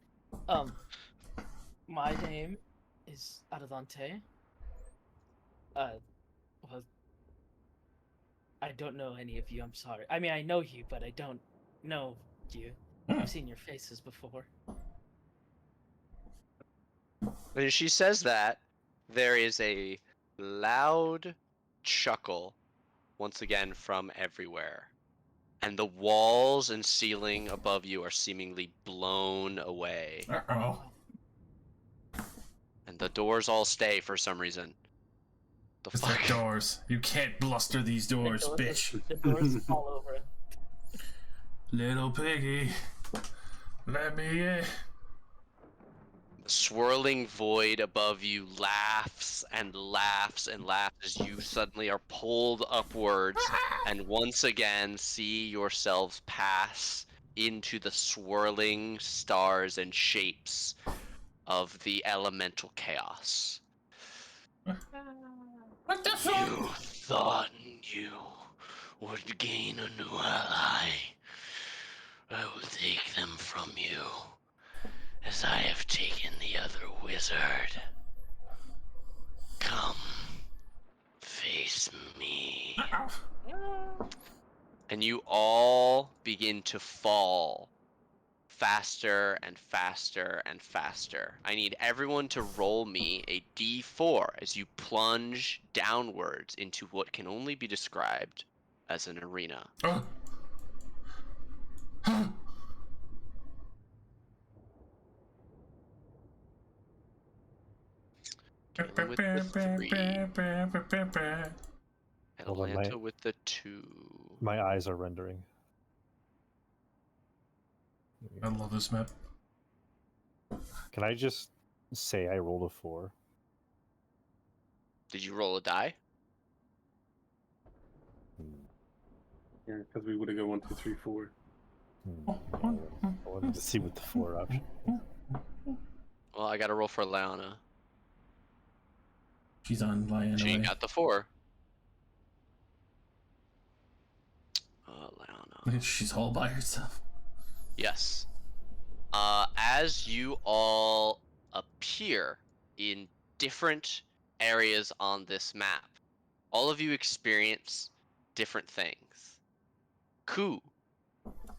My name is Adelante. Well, I don't know any of you. I'm sorry. I mean, I know you, but I don't know you. I've seen your faces before. When she says that, there is a loud chuckle once again from everywhere. And the walls and ceiling above you are seemingly blown away. Uh-oh. And the doors all stay for some reason. The It's fuck? the doors. You can't bluster these doors, bitch. The doors fall over. Little piggy, let me in. The swirling void above you laughs and laughs and laughs as you suddenly are pulled upwards and once again see yourselves pass into the swirling stars and shapes of the elemental chaos. What the fuck? You thought you would gain a new ally. I will take them from you, as I have taken the other wizard. Come, face me. Uh-oh. And you all begin to fall faster and faster and faster. I need everyone to roll me a d4 as you plunge downwards into what can only be described as an arena. Oh. Galen with the 3, Hold on, Atlanta with the 2. My eyes are rendering. I love this map. Can I just say I rolled a 4? Did you roll a die? Yeah, because we would have got 1, 2, 3, 4. I wanted to see what the 4 option is. Well, I gotta roll for Leona. She's on Lion She away. got the 4. Leona. She's all by herself. Yes. As you all appear in different areas on this map, all of you experience different things. Ku,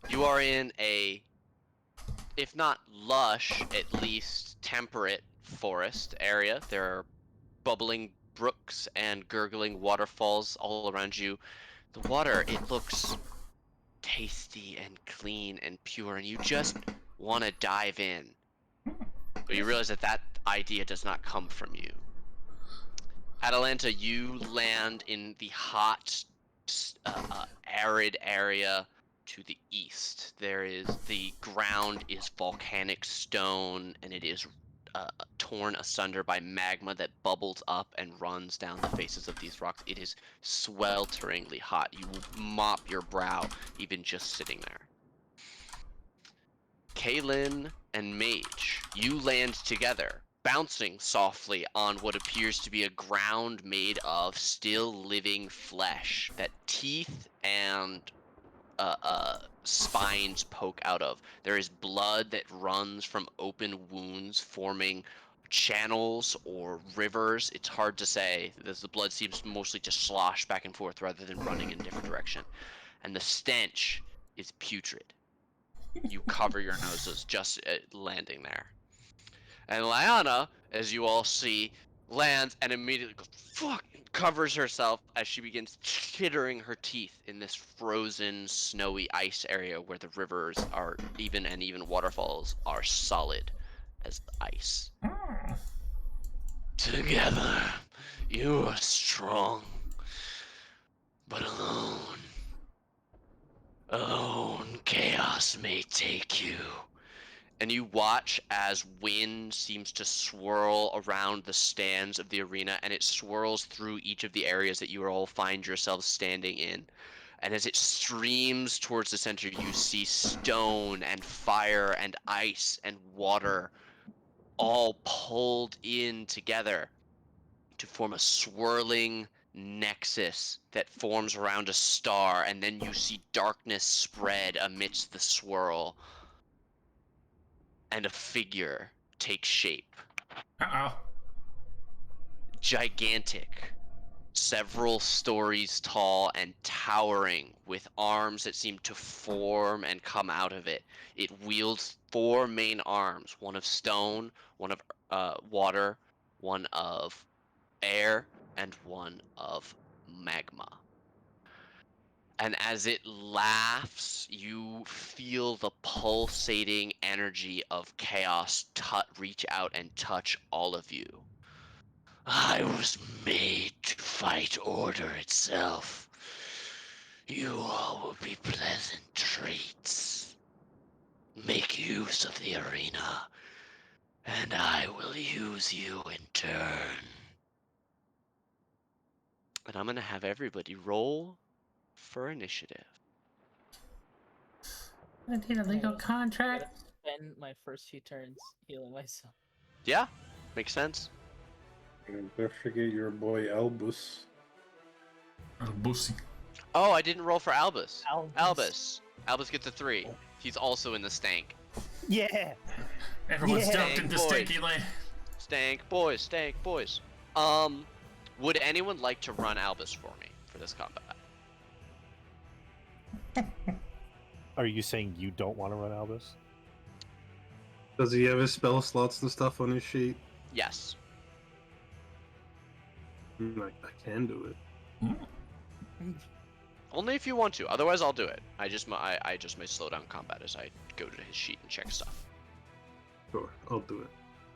you are in a, if not lush, at least temperate forest area. There are bubbling brooks and gurgling waterfalls all around you. The water, it looks tasty and clean and pure, and you just want to dive in. But you realize that that idea does not come from you. Atalanta, you land in the hot, arid area to the east. The ground is volcanic stone, and it is torn asunder by magma that bubbles up and runs down the faces of these rocks. It is swelteringly hot. You mop your brow even just sitting there. Kaylin and Mage, you land together, bouncing softly on what appears to be a ground made of still living flesh that teeth and spines poke out of. There is blood that runs from open wounds, forming channels or rivers. It's hard to say, as the blood seems mostly to slosh back and forth rather than running in a different direction. And the stench is putrid. You cover your noses just landing there. And Lyanna, as you all see, lands and immediately goes, fuck, covers herself as she begins chittering her teeth in this frozen, snowy ice area where the rivers are even waterfalls are solid as ice. Together, you are strong, but alone. Alone, chaos may take you. And you watch as wind seems to swirl around the stands of the arena, and it swirls through each of the areas that you all find yourselves standing in. And as it streams towards the center, you see stone and fire and ice and water all pulled in together to form a swirling nexus that forms around a star, and then you see darkness spread amidst the swirl, and a figure takes shape. Uh-oh. Gigantic, several stories tall and towering, with arms that seem to form and come out of it. It wields 4 main arms, one of stone, one of water, one of air, and one of magma. And as it laughs, you feel the pulsating energy of chaos reach out and touch all of you. I was made to fight order itself. You all will be pleasant treats. Make use of the arena, and I will use you in turn. And I'm gonna have everybody roll for initiative. I need a legal contract. Spend my first few turns healing myself. Yeah, makes sense. And don't forget your boy Albus. Oh, Bussy. Oh, I didn't roll for Albus. Albus. Albus gets a 3. He's also in the stank. Yeah. Everyone's Yeah. dumped into Boys. stinky lane. Stank boys, stank boys. Would anyone like to run Albus for me for this combat? Are you saying you don't want to run Albus? Does he have his spell slots and stuff on his sheet? Yes. I can do it. Only if you want to. Otherwise, I'll do it. I just may slow down combat as I go to his sheet and check stuff. Sure, I'll do it.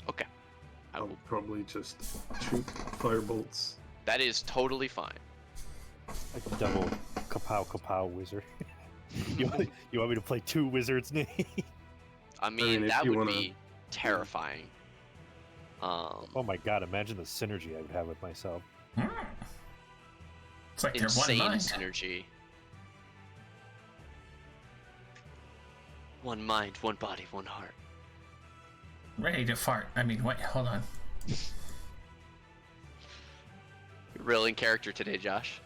Okay. I I'll will. probably just shoot firebolts. That is totally fine. Like a double kapow wizard. you want me to play 2 wizards, Nate? I mean, if that you would wanna- be terrifying. Oh my god, imagine the synergy I would have with myself. It's like they're one Insane mind. synergy. One mind, one body, one heart. Ready to fart. I mean, wait, hold on. You're real in character today, Josh.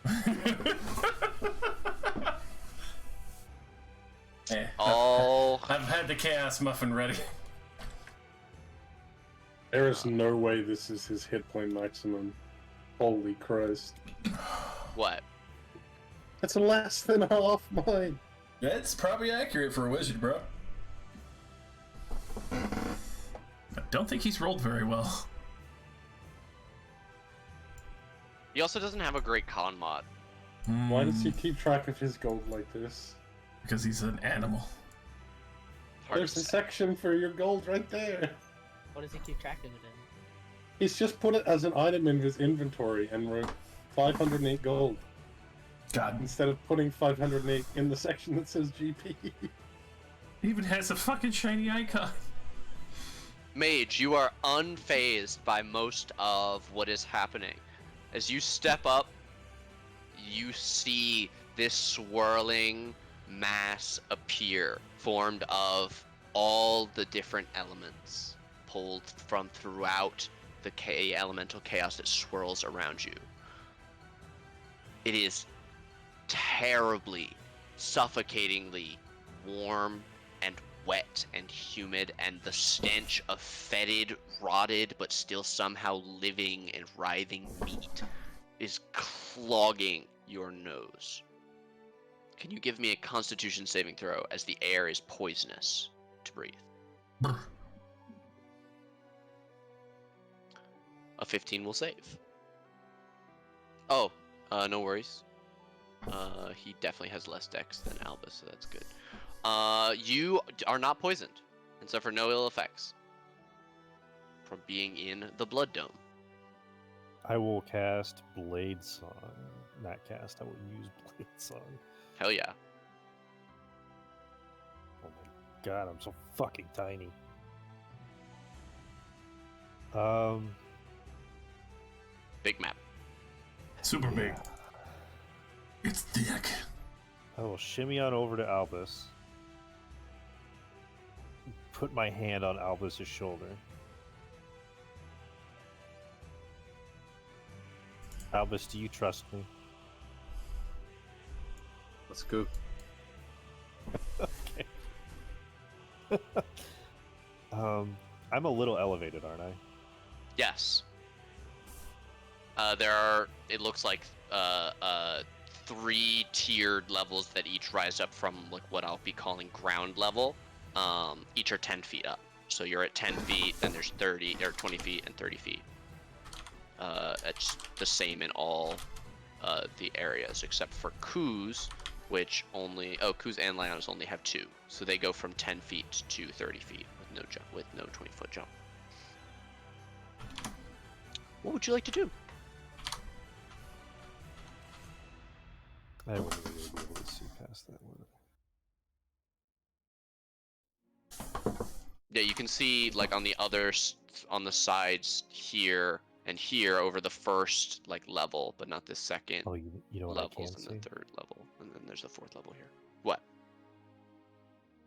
Eh, Oh, I've had the chaos muffin ready. There is no way this is his hit point maximum. Holy Christ. what? That's less than half mine. That's probably accurate for a wizard, bro. I don't think he's rolled very well. He also doesn't have a great con mod. Why does he keep track of his gold like this? Because he's an animal. Hard There's to a say. section for your gold right there. What does he keep track of it in? He's just put it as an item in his inventory and wrote 508 gold God, instead of putting 508 in the section that says GP. He even has a fucking shiny icon. Mage, you are unfazed by most of what is happening. As you step up, you see this swirling mass appear, formed of all the different elements pulled from throughout the elemental chaos that swirls around you. It is terribly, suffocatingly warm and wet and humid, and the stench of fetid, rotted, but still somehow living and writhing meat is clogging your nose. Can you give me a Constitution saving throw, as the air is poisonous to breathe? Brr. A 15 will save. Oh, no worries. He definitely has less dex than Albus, so that's good. You are not poisoned, and suffer no ill effects from being in the Blood Dome. I will cast Blade Song. Not cast, I will use Blade Song. Hell yeah. Oh my god, I'm so fucking tiny. Big map. Super big. yeah. It's thick. I will shimmy on over to Albus. Put my hand on Albus's shoulder. Albus, do you trust me? Let's go. Okay. I'm a little elevated, aren't I? Yes. There are, it looks like, 3 tiered levels that each rise up from like what I'll be calling ground level. Each are 10 feet up. So you're at 10 feet, then there's 30 or 20 feet and 30 feet. It's the same in all the areas except for Kuz, which only Kuz and Lionis only have 2, so they go from 10 feet to 30 feet with no jump, with no 20-foot jump. What would you like to do? I wouldn't really be able to see past that one. Yeah, you can see like on the on the sides here and here over the first like level, but not the second Oh, you know what I levels can and see the 3rd level, and then there's a 4th level here. What?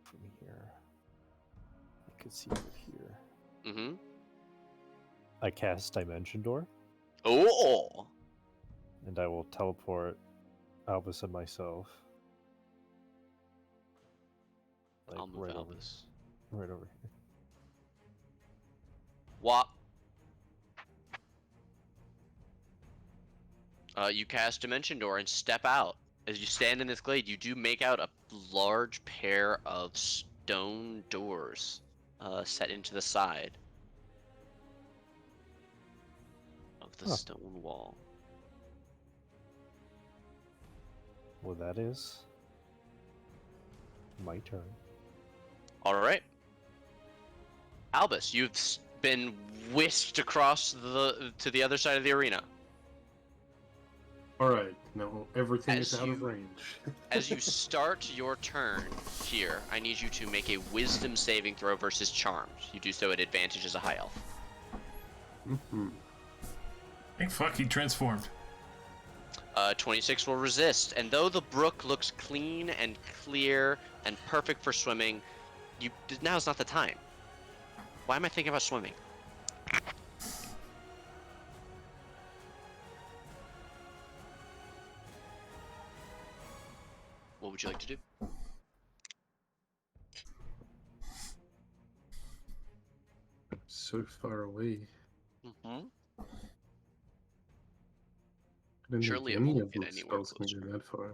from here. I could see over here. Mm-hmm. I cast Dimension Door, Oh! and I will teleport Albus and myself. Like I'll move right Albus. over here. What? You cast Dimension Door and step out. As you stand in this glade, you do make out a large pair of stone doors set into the side of the Huh. stone wall. Well, that is my turn. All right. Albus, you've been whisked across to the other side of the arena. Alright, now everything As is out of you- range. As you start your turn here, I need you to make a Wisdom saving throw versus Charmed. You do so at advantage as a high elf. Mm-hmm. Thank fuck he transformed. 26 will resist, and though the brook looks clean and clear and perfect for swimming, now's not the time. Why am I thinking about swimming? What would you like to do? So far away. Mm-hmm. I didn't Surely think it any won't of get those anywhere spells can go that far.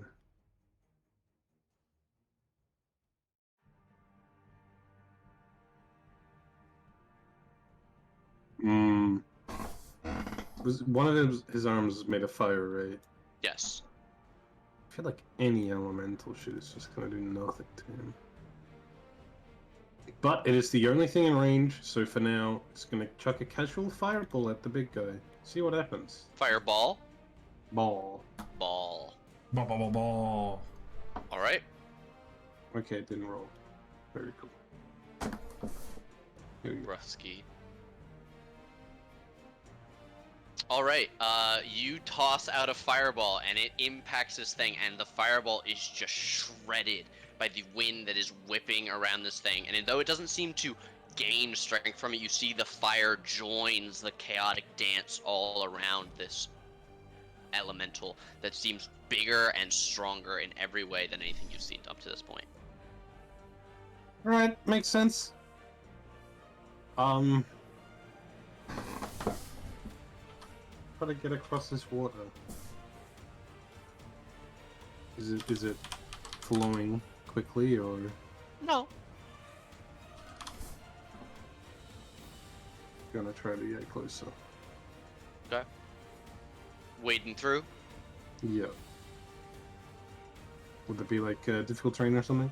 Hmm. Was one of his arms made of fire, right? Yes. I feel like any elemental shit is just gonna do nothing to him. But it is the only thing in range, so for now, it's gonna chuck a casual fireball at the big guy. See what happens. Fireball. Ball. Ball. Ball, ball, ball, ball. All right. Okay, it didn't roll. Very cool. Here we go. Brusky. All right. You toss out a fireball, and it impacts this thing, and the fireball is just shredded by the wind that is whipping around this thing. And though it doesn't seem to gain strength from it, you see the fire joins the chaotic dance all around this elemental that seems bigger and stronger in every way than anything you've seen up to this point. Alright, makes sense. Try to get across this water. Is it flowing quickly or? No. Gonna try to get closer. Okay. Wading through. Yeah. Would it be like difficult terrain or something?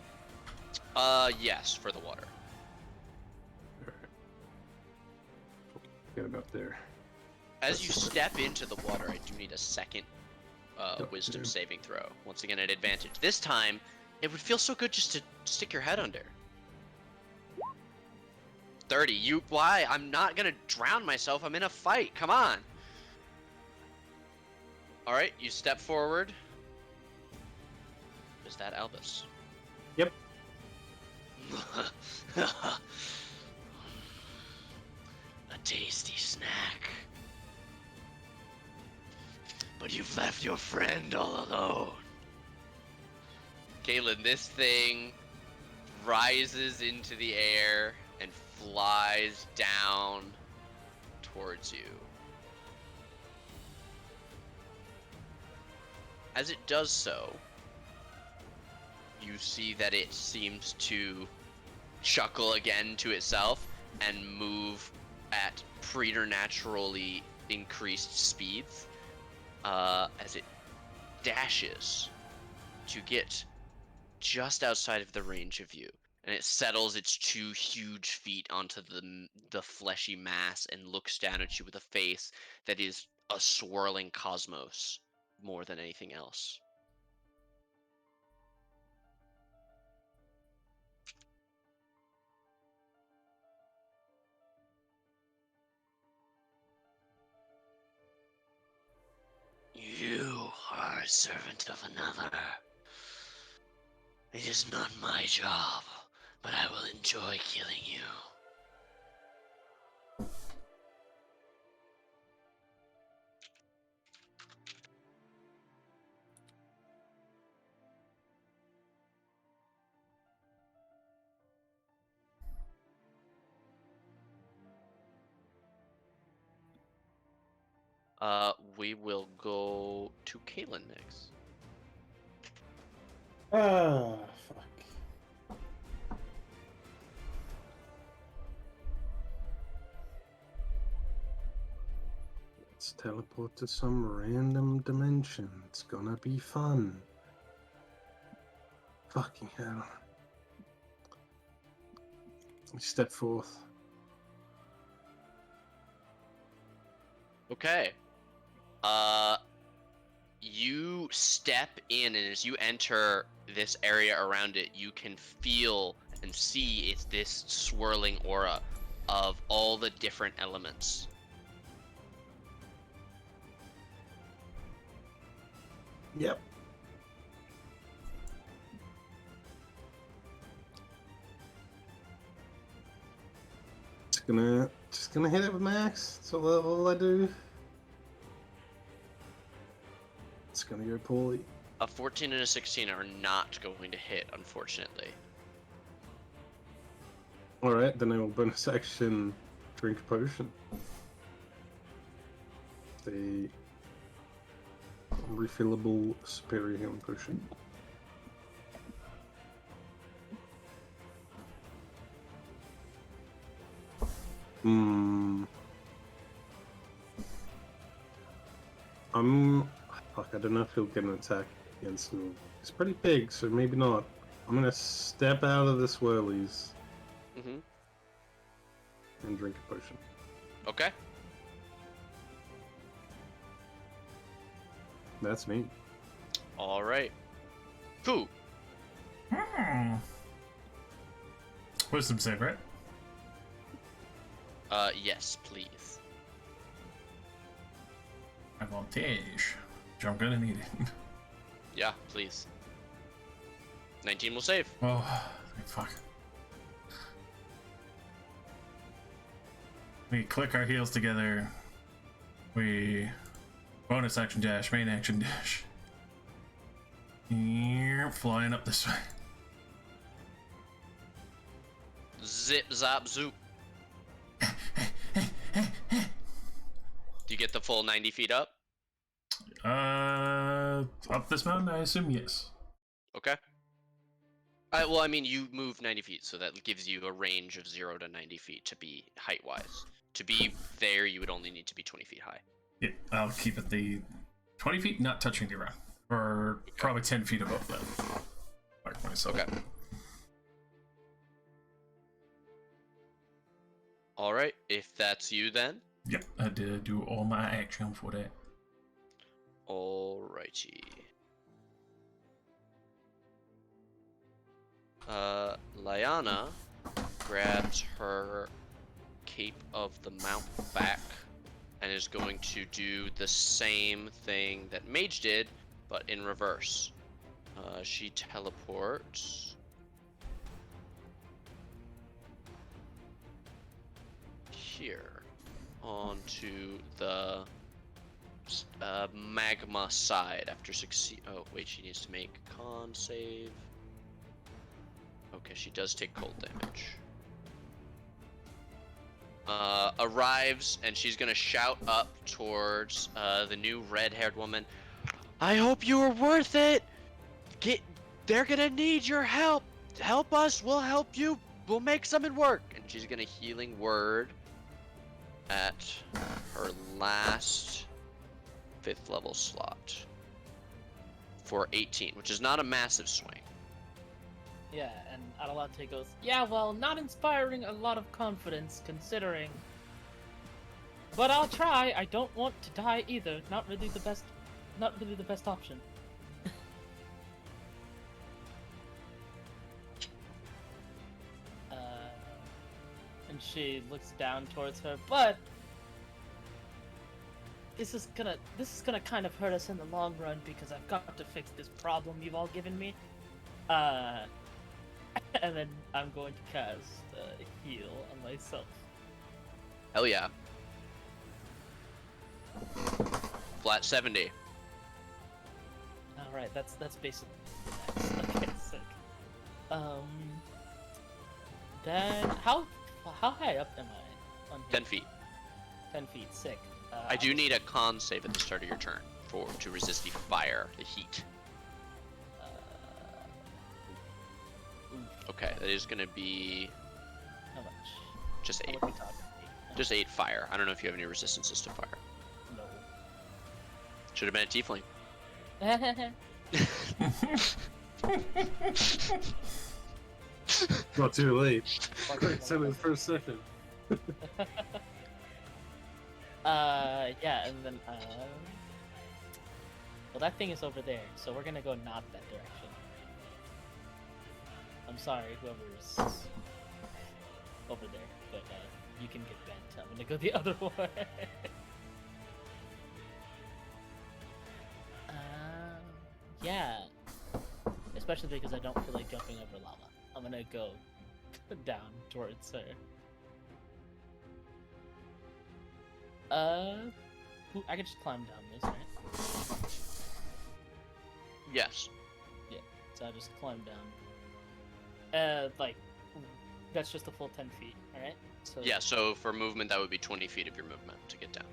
Yes, for the water. Alright. Get about there. As you step into the water, I do need a second wisdom yeah. saving throw. Once again, at advantage. This time, it would feel so good just to stick your head under. 30. Why? I'm not gonna drown myself. I'm in a fight. Come on. All right, you step forward. Is that Albus? Yep. A tasty snack. but you've left your friend all alone. Caitlin, this thing rises into the air and flies down towards you. As it does so, you see that it seems to chuckle again to itself and move at preternaturally increased speeds as it dashes to get just outside of the range of you, and it settles its 2 huge feet onto the fleshy mass and looks down at you with a face that is a swirling cosmos more than anything else. You are a servant of another. It is not my job, but I will enjoy killing you. We will go to Caitlin next. Ah, fuck. Let's teleport to some random dimension. It's gonna be fun. Fucking hell. We step forth. Okay. You step in, and as you enter this area around it, you can feel and see it's this swirling aura of all the different elements. Yep. Just gonna hit it with my axe. That's all I do. It's gonna go poorly. A 14 and a 16 are not going to hit, unfortunately. Alright, then I will bonus action drink a potion. The refillable superior healing potion. Fuck, I don't know if he'll get an attack against me. It's pretty big, so maybe not. I'm gonna step out of the swirlies Mm-hmm. and drink a potion. Okay. That's me. All right. Foo. Wisdom save, right? Yes, please. Advantage. Which I'm gonna need it. Yeah, please. 19 will save. Oh, fuck. We click our heels together. We bonus action dash, main action dash. Flying up this way. Zip, zap, zoop. Do you get the full 90 feet up? Up this mountain, I assume, yes. Okay. Well, I mean, you move 90 feet, so that gives you a range of 0 to 90 feet to be height-wise. To be there, you would only need to be 20 feet high. Yeah, I'll keep it the 20 feet, not touching the ground. Or probably 10 feet above that. Like myself. Okay. Alright, if that's you then. Yep, I did do all my action for that. Alrighty. Lyanna grabs her Cape of the Mount back and is going to do the same thing that Mage did, but in reverse. She teleports here onto the magma side after succeed. Oh wait, she needs to make con save. Okay, she does take cold damage. Arrives and she's gonna shout up towards the new red-haired woman. I hope you were worth it. They're gonna need your help. Help us. We'll help you. We'll make something work. And she's gonna healing word at her last 5th level slot for 18, which is not a massive swing. Yeah, and Adelante goes, yeah, well, not inspiring a lot of confidence considering. But I'll try. I don't want to die either. Not really the best option. And she looks down towards her, but this is gonna kind of hurt us in the long run because I've got to fix this problem you've all given me. And then I'm going to cast heal on myself. Hell yeah. Flat 70. All right, that's basically nice. Okay, sick. Then how high up am I? On 10 feet. 10 feet, sick. I do need a con save at the start of your turn to resist the fire, the heat. Okay, that is gonna be How much? just 8. What are we talking? Just 8 fire. I don't know if you have any resistances to fire. No. Should have been a tiefling. Not too late. Quick, said it for a second. Yeah, and then well, that thing is over there, so we're gonna go not that direction. I'm sorry, whoever's over there, but you can get bent. I'm gonna go the other way. Yeah, especially because I don't feel like jumping over lava. I'm gonna go down towards her. I can just climb down this, right? Yes. Yeah, so I just climb down. Like, that's just a full 10 feet, alright? So Yeah, so for movement, that would be 20 feet of your movement to get down.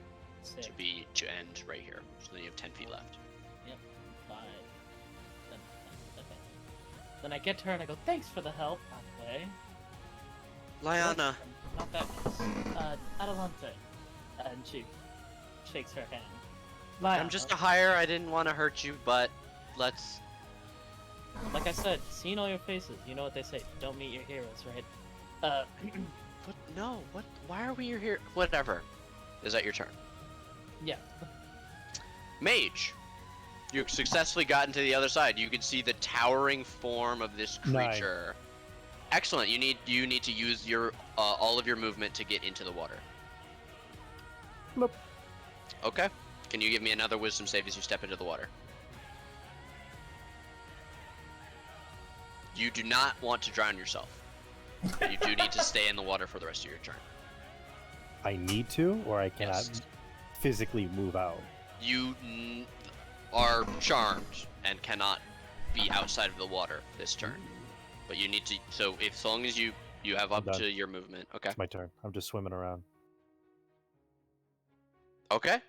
sick. To end right here. So then you have 10 feet left. Yep, 5, 10, okay. Then I get to her and I go, thanks for the help, by the way. Lyanna. Not that nice. Adelante. And she shakes her hand. I'm just a hire. I didn't want to hurt you, but let's. Like I said, seeing all your faces, you know what they say, don't meet your heroes, right? What? No. What? Why are we here? Whatever. Is that your turn? Yeah. Mage. You've successfully gotten to the other side. You can see the towering form of this creature. Excellent. You need to use your all of your movement to get into the water. Nope. Okay. Can you give me another wisdom save as you step into the water? You do not want to drown yourself. You do need to stay in the water for the rest of your turn. I need to, or I cannot Yes. physically move out. You are charmed and cannot be outside of the water this turn. But you need to. So as long as you have up done. to your movement. Okay. It's my turn. I'm just swimming around. Okay.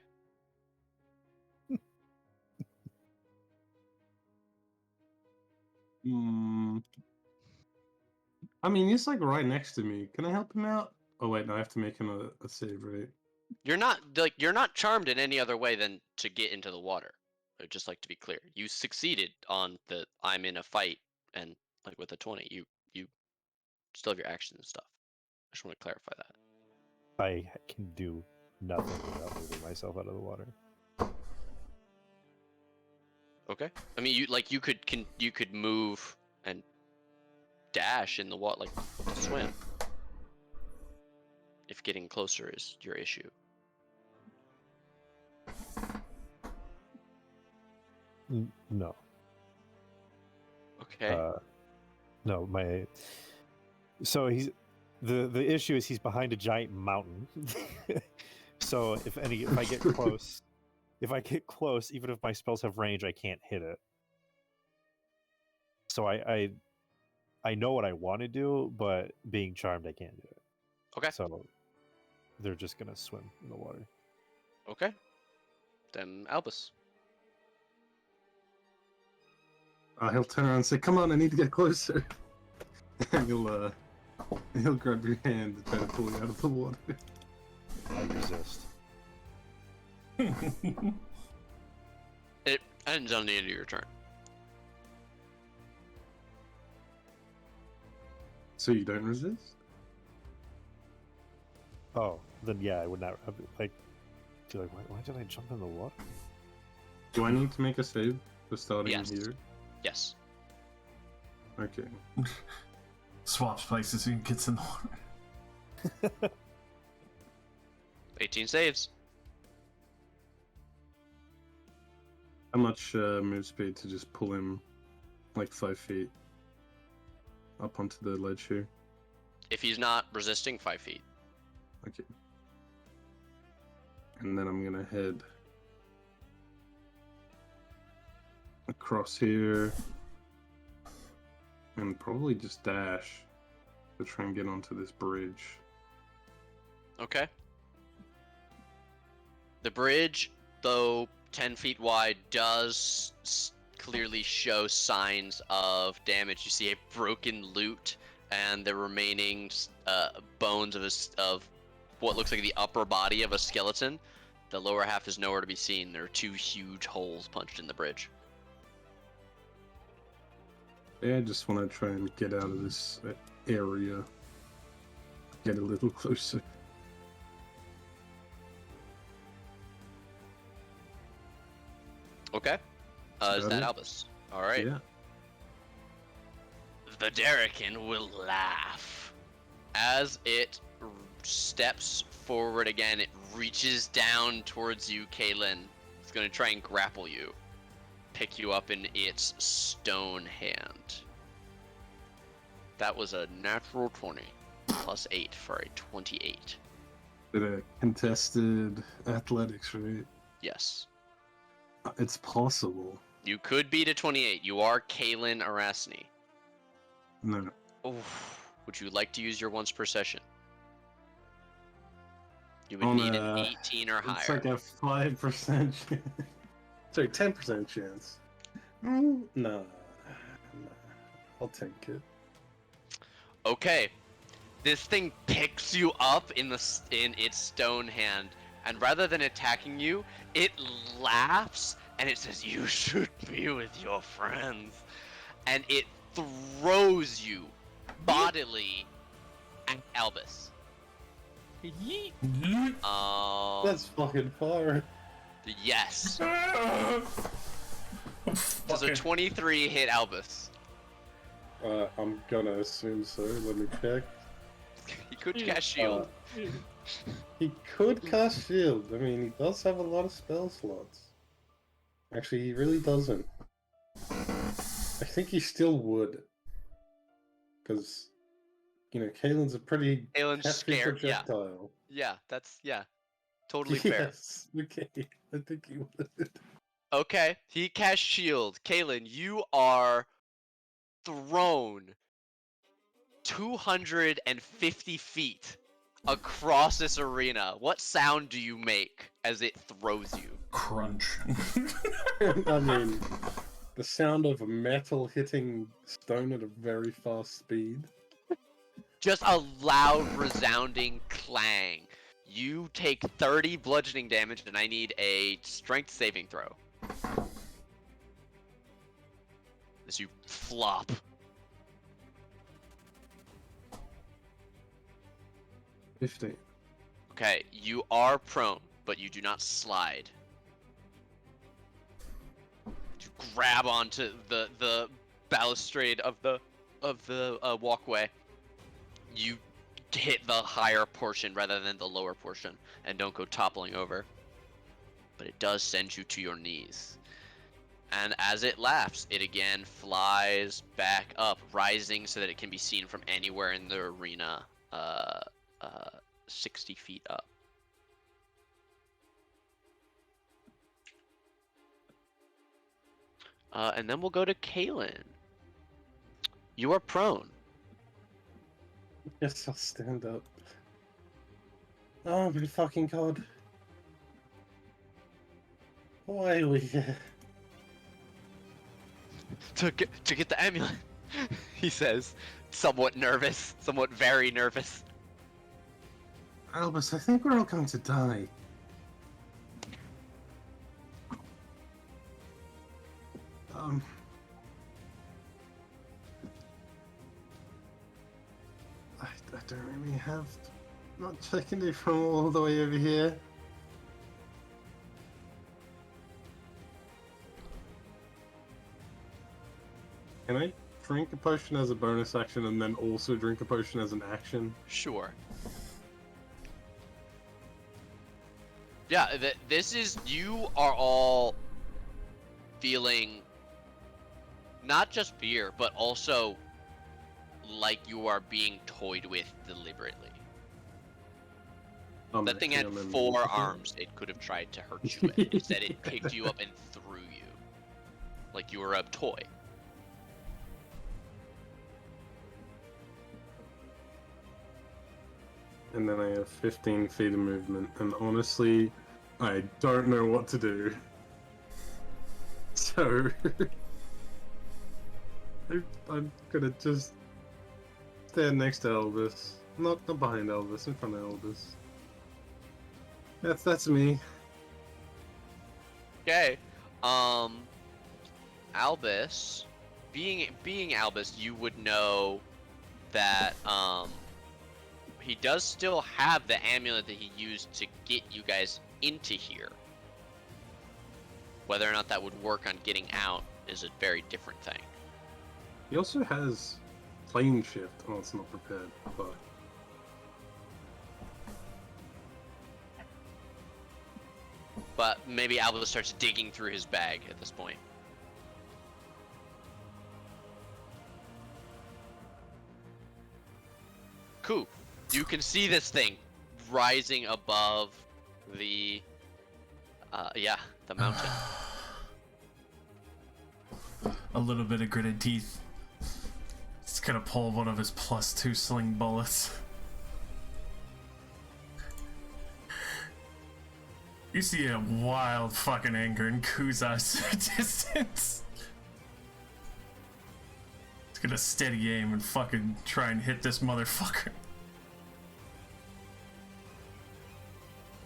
I mean, he's like right next to me. Can I help him out? Oh wait, no, I have to make him a save, right? You're not charmed in any other way than to get into the water. I'd just like to be clear. You succeeded on the I'm in a fight and like with a 20. You still have your actions and stuff. I just want to clarify that. I can do nothing without moving myself out of the water. Okay. I mean, you could move and dash in the water, like swim. If getting closer is your issue. No. Okay. No, my. So he's the issue is he's behind a giant mountain. So if I get close, if I get close, even if my spells have range, I can't hit it. So I know what I want to do, but being charmed, I can't do it. Okay. So they're just gonna swim in the water. Okay. Then Albus. He'll turn around and say, "Come on, I need to get closer." And he'll grab your hand and try to pull you out of the water. I resist. It ends on the end of your turn. So you don't resist? Oh, then yeah, I would not like. Be like, why did I jump in the water? Do I need to make a save for starting Yes. here? Yes. Okay. Swaps places and gets in the water. 18 saves. How much move speed to just pull him like 5 feet up onto the ledge here? If he's not resisting, 5 feet. Okay. And then I'm gonna head across here and probably just dash to try and get onto this bridge. Okay. The bridge, though 10 feet wide, does clearly show signs of damage. You see a broken lute and the remaining bones of what looks like the upper body of a skeleton. The lower half is nowhere to be seen. There are 2 huge holes punched in the bridge. Yeah, I just want to try and get out of this area. Get a little closer. Okay. Is Got that it. Albus? Alright. Yeah. The Derrican will laugh. As it steps forward again, it reaches down towards you, Kaylin. It's going to try and grapple you. Pick you up in its stone hand. That was a natural 20. Plus 8 for a 28. Did a contested athletics, right? Yes. It's possible. You could beat a 28. You are Kaylin Arasni. No. Oof. Would you like to use your once per session? You would On need an a- 18 or It's higher. like a 5% chance. Sorry, 10% chance. No. I'll take it. Okay, this thing picks you up in its stone hand, and rather than attacking you, it laughs and it says, "You should be with your friends," and it throws you bodily at Albus. Yeet. That's fucking far. Yes. Does a 23 hit Albus? I'm gonna assume so. Let me check. He could cast shield. He could cast shield. I mean, he does have a lot of spell slots. Actually, he really doesn't. I think he still would. Because, Kaylin's a pretty Kalen's hefty scared. Yeah, projectile. yeah, totally fair. Yes, okay. I think he would. Okay, he cast shield. Kaylin, you are thrown 250 feet across this arena. What sound do you make as it throws you? Crunch. I mean, the sound of metal hitting stone at a very fast speed. Just a loud, resounding clang. You take 30 bludgeoning damage, and I need a strength saving throw. As you flop. $15. Okay, you are prone, but you do not slide. You grab onto the balustrade of the walkway. You hit the higher portion rather than the lower portion, and don't go toppling over. But it does send you to your knees. And as it laughs, it again flies back up, rising so that it can be seen from anywhere in the arena. 60 feet up. And then we'll go to Kaylin. You are prone. Yes, I'll stand up. Oh my fucking god. Why are we here? To get the amulet, he says, somewhat nervous, somewhat very nervous. Albus, I think we're all going to die. I don't really have much I can do from all the way over here. Can I drink a potion as a bonus action and then also drink a potion as an action? Sure. Yeah, this is, you are all feeling not just fear, but also like you are being toyed with deliberately. That thing had 4 arms. It could have tried to hurt you with. Instead, it picked you up and threw you. Like you were a toy. And then I have 15 feet of movement, and honestly, I don't know what to do. So, I'm gonna just stand next to Elvis. Not behind Elvis, in front of Elvis. That's me. Okay. Albus, being Albus, you would know that he does still have the amulet that he used to get you guys into here. Whether or not that would work on getting out is a very different thing. He also has plane shift. Oh, it's not prepared, but But maybe Albus starts digging through his bag at this point. Cool. You can see this thing rising above the, the mountain. A little bit of gritted teeth. He's gonna pull one of his +2 sling bullets. You see a wild fucking anger in Kuza's distance. He's gonna steady aim and fucking try and hit this motherfucker.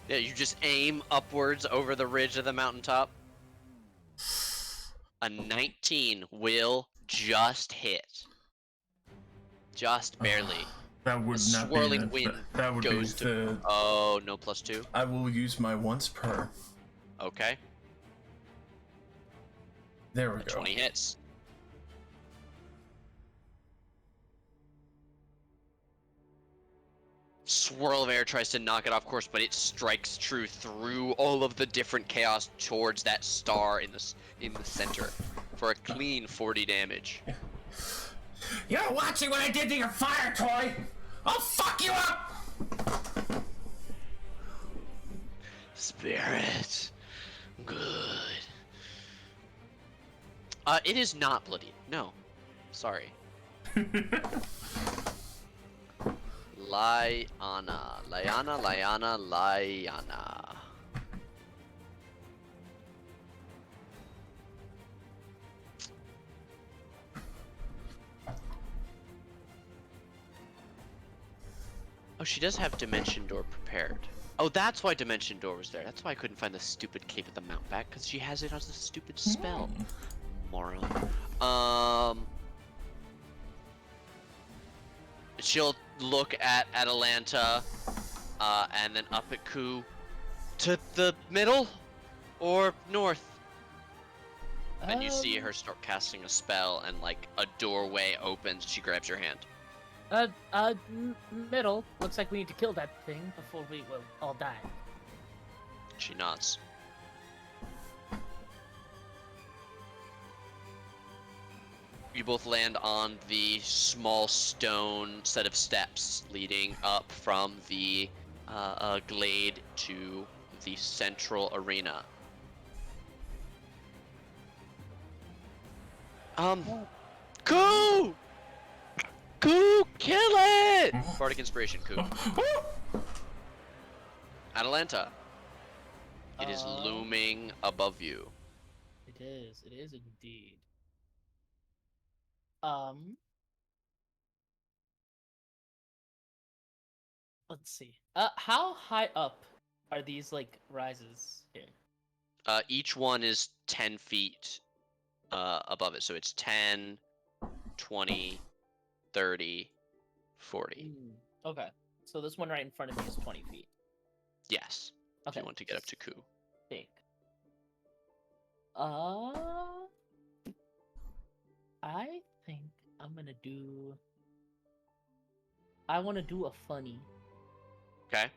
Yeah, you just aim upwards over the ridge of the mountaintop. A 19 will just hit. Just barely. That would A not swirling be wind that would goes be to. the. Oh, no +2. I will use my once per. Okay. There we go. 20 hits. Swirl of air tries to knock it off course, but it strikes true through all of the different chaos towards that star in the center for a clean 40 damage. You're watching what I did to your fire toy! I'll fuck you up! Spirit. Good. It is not bloodied. No. Sorry. Liana. Oh, she does have Dimension Door prepared. Oh, that's why Dimension Door was there. That's why I couldn't find the stupid Cape of the Mountebank, because she has it as a stupid spell. Moron. She'll look at Atalanta, and then up at Ku. To the middle? Or north? And you see her start casting a spell, and like a doorway opens. She grabs your hand. Middle. Looks like we need to kill that thing before we will all die. She nods. You both land on the small stone set of steps leading up from the glade to the central arena. Koo! Koo, kill it! Bardic Inspiration, Koo. Atalanta. It is looming above you. It is indeed. Let's see. How high up are these like rises here? Each one is 10 feet above it. So it's 10, 20, 30, 40. Okay. So this one right in front of me is 20 feet. Yes. If Okay. you want to get up to Koo. Think. I think I'm gonna do. I want to do a funny. Okay.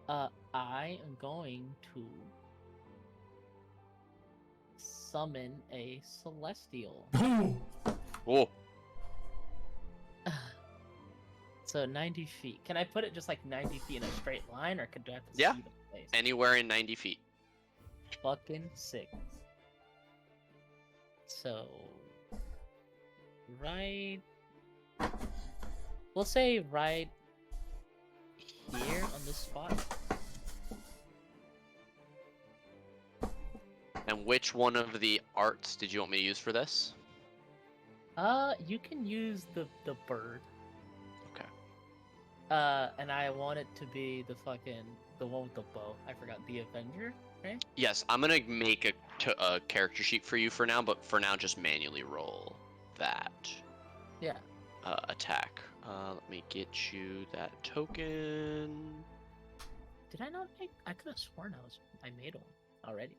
I am going to summon a celestial. Oh. So 90 feet. Can I put it just like 90 feet in a straight line, or do I have to Yeah. see the place? Anywhere in 90 feet. Fucking sick. So, right. We'll say right here on this spot. And which one of the arts did you want me to use for this? You can use the bird. Okay. And I want it to be the one with the bow. I forgot, the Avenger, right? Yes, I'm gonna make a character sheet for you for now, but for now just manually roll that Yeah. attack. Let me get you that token. Did I not make? I could have sworn I made one already.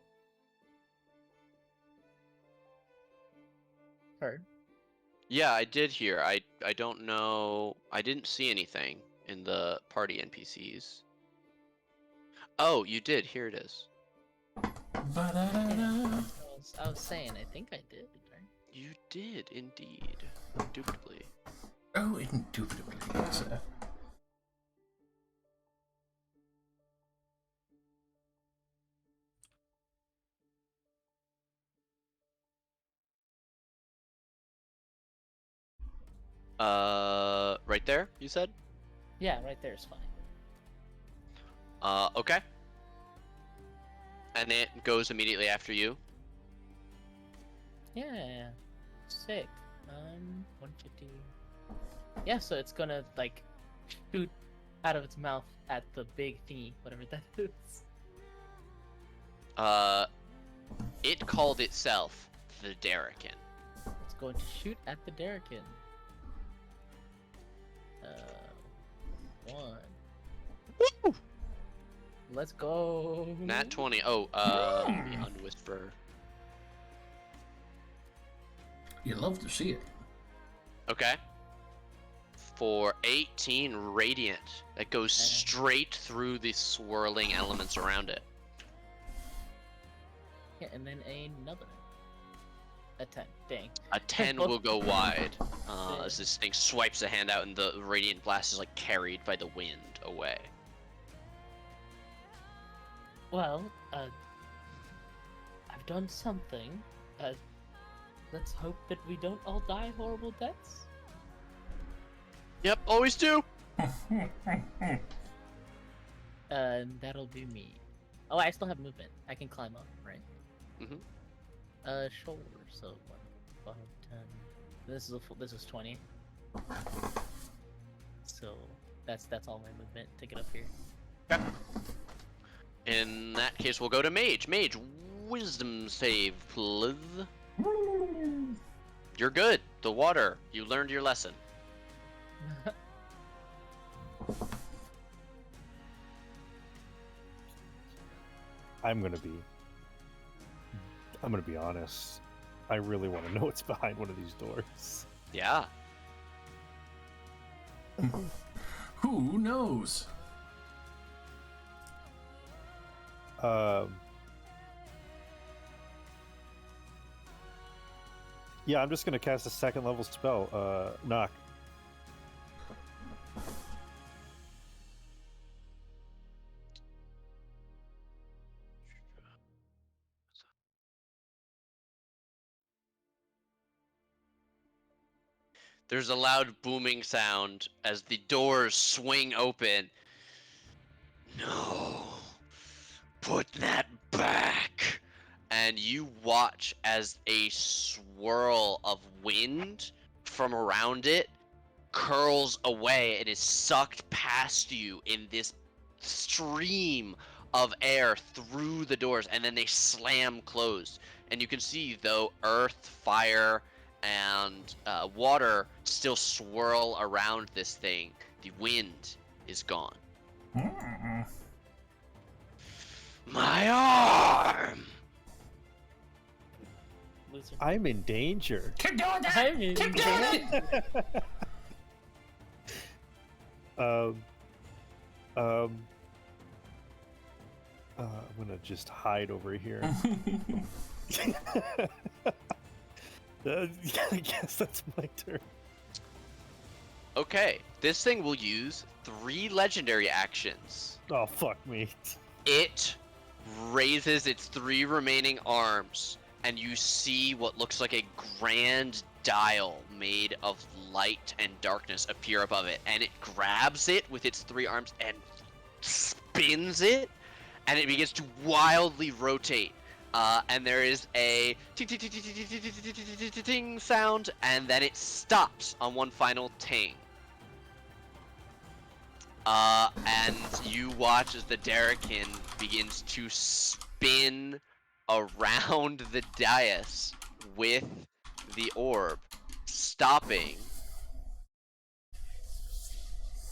Heard. Yeah, I did hear. I don't know. I didn't see anything in the party NPCs. Oh, you did. Here it is. Yeah, I was saying, I think I did, right? You did indeed. Indubitably. Oh, indubitably, sir. Right there, you said? Yeah, right there is fine. Okay. And it goes immediately after you. Yeah, sick. 150. Yeah, so it's gonna like shoot out of its mouth at the big thingy, whatever that is. It called itself the Darrican. It's going to shoot at the Darrican. One. Woo! Let's go. Nat 20. Oh, let me unwhisper. You love to see it. Okay. For 18 radiant. That goes straight through the swirling elements around it. Yeah, and then another. A 10. Dang. A 10 will go wide. As this thing swipes a hand out and the radiant blast is like carried by the wind away. Well, I've done something. Let's hope that we don't all die horrible deaths. Yep, always do. And that'll be me. Oh, I still have movement. I can climb up, right? Mhm. Sure. So 1, 5, 10. This is 20. So that's all my movement to get up here. Okay. In that case, we'll go to Mage. Mage, wisdom save, please. You're good. The water. You learned your lesson. I'm gonna be honest. I really want to know what's behind one of these doors. Yeah. Who knows? Yeah, I'm just gonna cast a second level spell. Knock. there's a loud booming sound as the doors swing open. No, put that back. And you watch as a swirl of wind from around it curls away and is sucked past you in this stream of air through the doors, and then they slam closed. And you can see, though, earth, fire, and water still swirl around this thing, the wind is gone. My arm! Loser. I'm in danger. Keep doing that! I'm in Keep doing it! I'm gonna just hide over here. I guess that's my turn. Okay, this thing will use 3 legendary actions. Oh, fuck me. It raises its 3 remaining arms, and you see what looks like a grand dial made of light and darkness appear above it, and it grabs it with its 3 arms and spins it, and it begins to wildly rotate. And there is a ting sound, and then it stops on one final ting. And you watch as the Darrikin begins to spin around the dais with the orb, stopping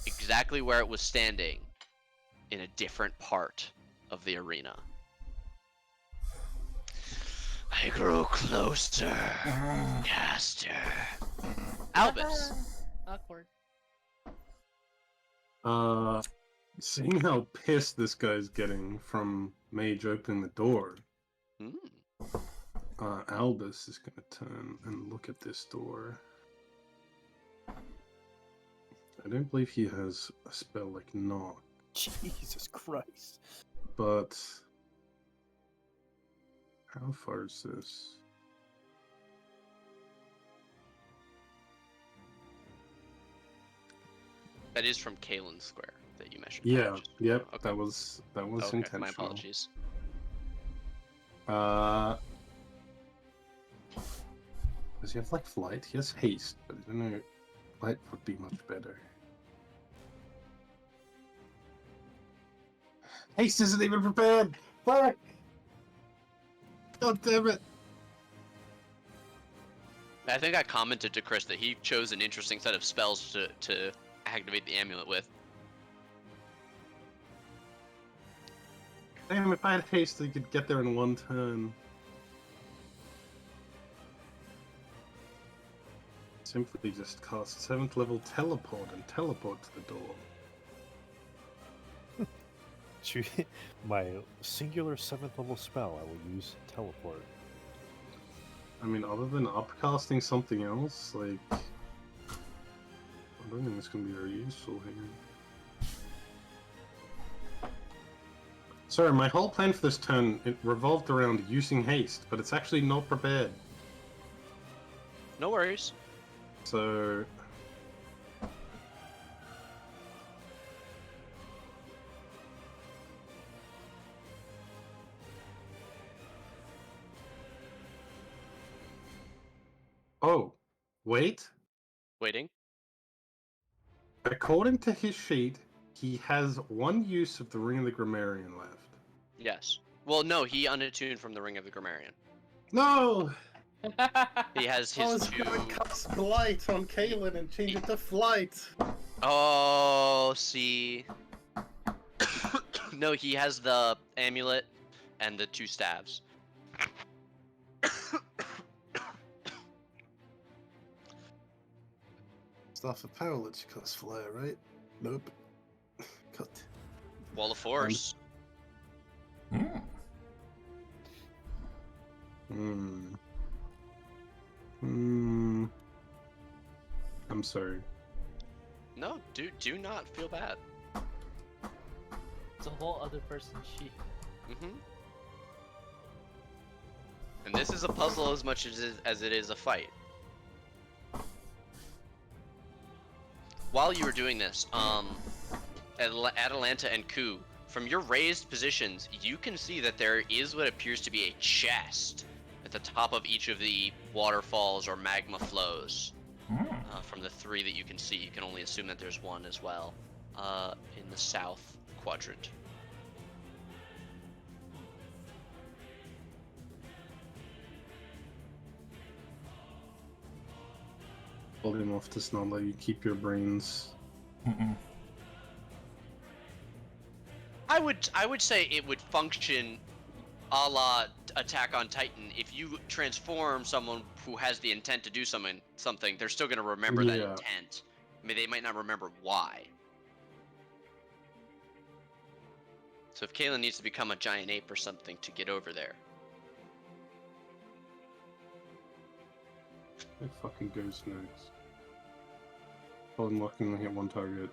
exactly where it was standing in a different part of the arena. I grow closer, caster. Albus. Awkward. Seeing how pissed this guy's getting from Mage opening the door, Albus is gonna turn and look at this door. I don't believe he has a spell like Knock, Jesus Christ. but how far is this? That is from Kalen Square that you mentioned. Yeah, Just- yep, okay. that was Okay, intentional. my apologies. Does he have like flight? He has haste, but I don't know. Flight would be much better. Haste isn't even prepared. Fuck! God damn it! I think I commented to Chris that he chose an interesting set of spells to activate the amulet with. Damn, if I had haste, I could get there in one turn. Simply just cast 7th level teleport and teleport to the door. My singular 7th level spell, I will use teleport. I mean, other than upcasting something else, like, I don't think it's gonna be very useful here. Sorry, my whole plan for this turn, it revolved around using haste, but it's actually not prepared. No worries. So... Oh, wait. Waiting. According to his sheet, he has 1 use of the Ring of the Grammarian left. Yes. Well, no, he unattuned from the Ring of the Grammarian. No! He has I his was 2. gonna cast Blight on Kaelin and change it to Flight. Oh, see. No, he has the amulet and the 2 staves. Staff of Power lets you cast Flare, right? Nope. Cut. Wall of Force. I'm sorry. No, do not feel bad. It's a whole other person's sheet. And this is a puzzle as much as it is a fight. while you were doing this, Atalanta and Ku, from your raised positions, you can see that there is what appears to be a chest at the top of each of the waterfalls or magma flows. From the 3 that you can see, you can only assume that there's one as well, in the south quadrant. Hold him off to not let you keep your brains. Mm-mm. I would say it would function a la Attack on Titan. If you transform someone who has the intent to do something, they're still going to remember that Yeah. intent. I mean, they might not remember why. So if Kaylin needs to become a giant ape or something to get over there. It fucking goes next. Hold him locking and hit one target.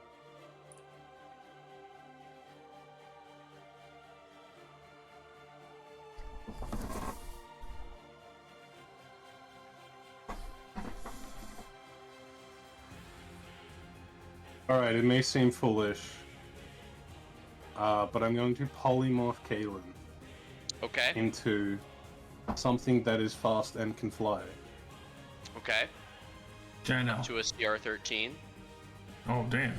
Alright, it may seem foolish, but I'm going to polymorph Kaylin Okay. into something that is fast and can fly. Okay. Jano. To a CR13. Oh damn.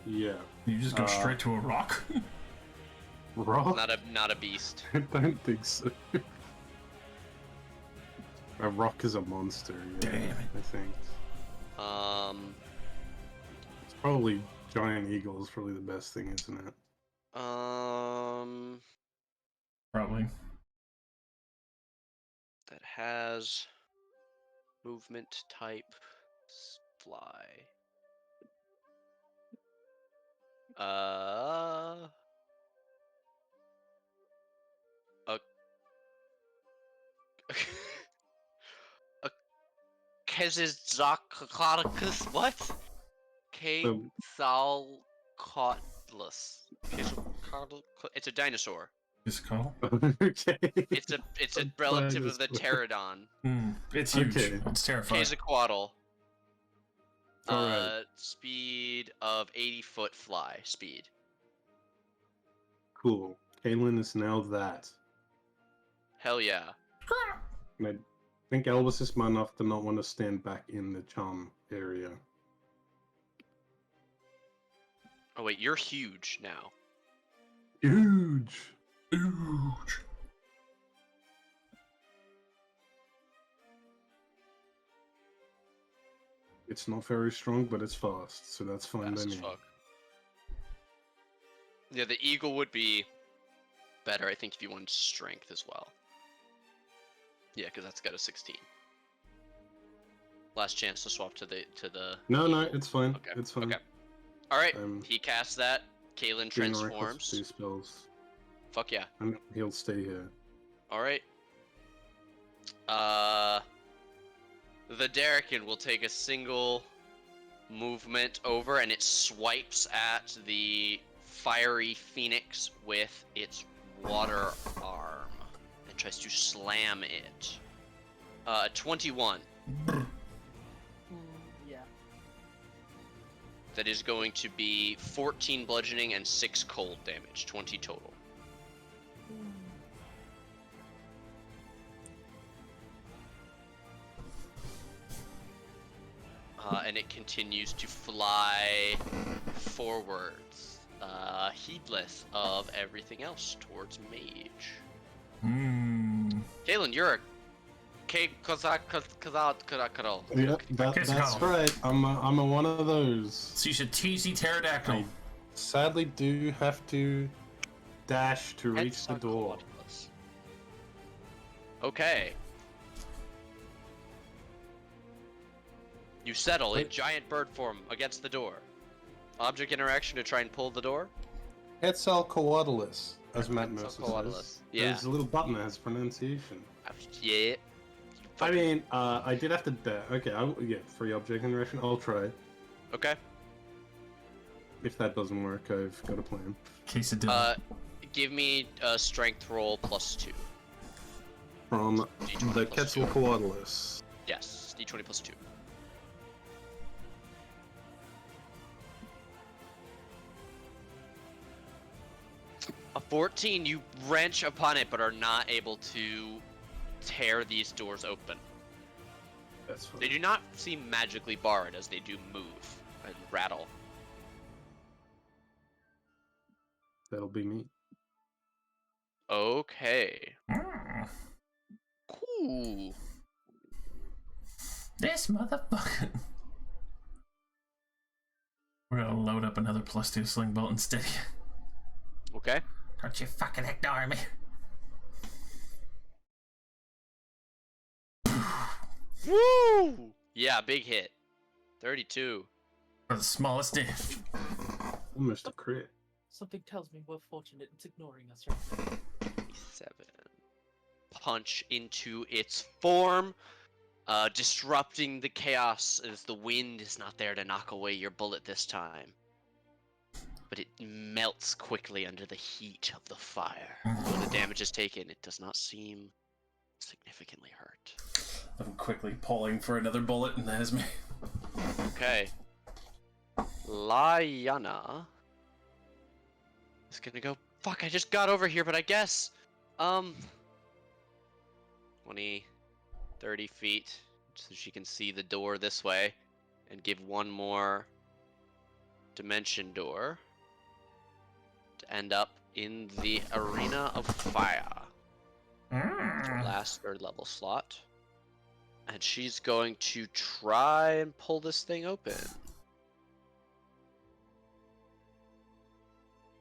Yeah. You just go straight to a rock? Rock? Not a beast. I don't think so. A rock is a monster, yeah, Damn it. I think. It's probably giant eagle is probably the best thing, isn't it? Probably. That has movement type fly. A Quetzalcoatlus. What? Quetzalcoatlus. It's a dinosaur. It's called. Okay. It's a relative of the pterodon. It's huge. Okay. It's terrifying. Quetzalcoatl. Alright. Speed of 80-foot fly speed. Cool. Kaylin is now that. Hell yeah. And I think Elvis is smart enough to not want to stand back in the charm area. Oh wait, you're huge now. Huge! Huge. It's not very strong, but it's fast, so that's fine by Fast as me. fuck. Yeah, the eagle would be better, I think, if you wanted strength as well. Yeah, because that's got a 16. Last chance to swap to the No, eagle. it's fine. Okay. It's fine. Okay. All right. Um, He casts that. Kaylin Being reckless, transforms. 2 spells. Fuck yeah. And he'll stay here. All right. The Derrican will take a single movement over, and it swipes at the fiery phoenix with its water arm and tries to slam it. 21. Yeah. That is going to be 14 bludgeoning and 6 cold damage. 20 total. And it continues to fly forwards, heedless of everything else towards Mage. Kaylin, you're a Kazakal. Yeah, that's Quetzalcoatl. right. I'm a one of those. So you should TC Pterodactyl. Sadly, do have to dash to reach the door. Okay. You settle in Wait. giant bird form against the door. Object interaction to try and pull the door. Quetzalcoatlus, as Matt Mercer Quetzalcoatlus. says. Yeah. There's a little button that has pronunciation. Yeah. I mean, I did have to okay, yeah, free object interaction. I'll try. Okay. If that doesn't work, I've got a plan. Quesadilla. Give me a strength roll +2. From D20 the plus 2. Quetzalcoatlus. Yes, d20 +2. A 14, you wrench upon it, but are not able to tear these doors open. That's They do not seem magically barred, as they do move and rattle. That'll be me. Okay. Mm. Cool. This motherfucker. We're gonna load up another +2 sling bolt instead. Okay. Don't you fucking ignore me. Woo! Yeah, big hit. 32. For the smallest damage. Almost a crit. Something tells me we're fortunate it's ignoring us right now. 7. Punch into its form, disrupting the chaos as the wind is not there to knock away your bullet this time. But it melts quickly under the heat of the fire. Though the damage is taken, it does not seem significantly hurt. I'm quickly pulling for another bullet, and that is me. Okay. Liana is gonna go. Fuck, I just got over here, but I guess 20, 30 feet, so she can see the door this way, and give one more dimension door to end up in the Arena of Fire. Her last 3rd level slot. And she's going to try and pull this thing open.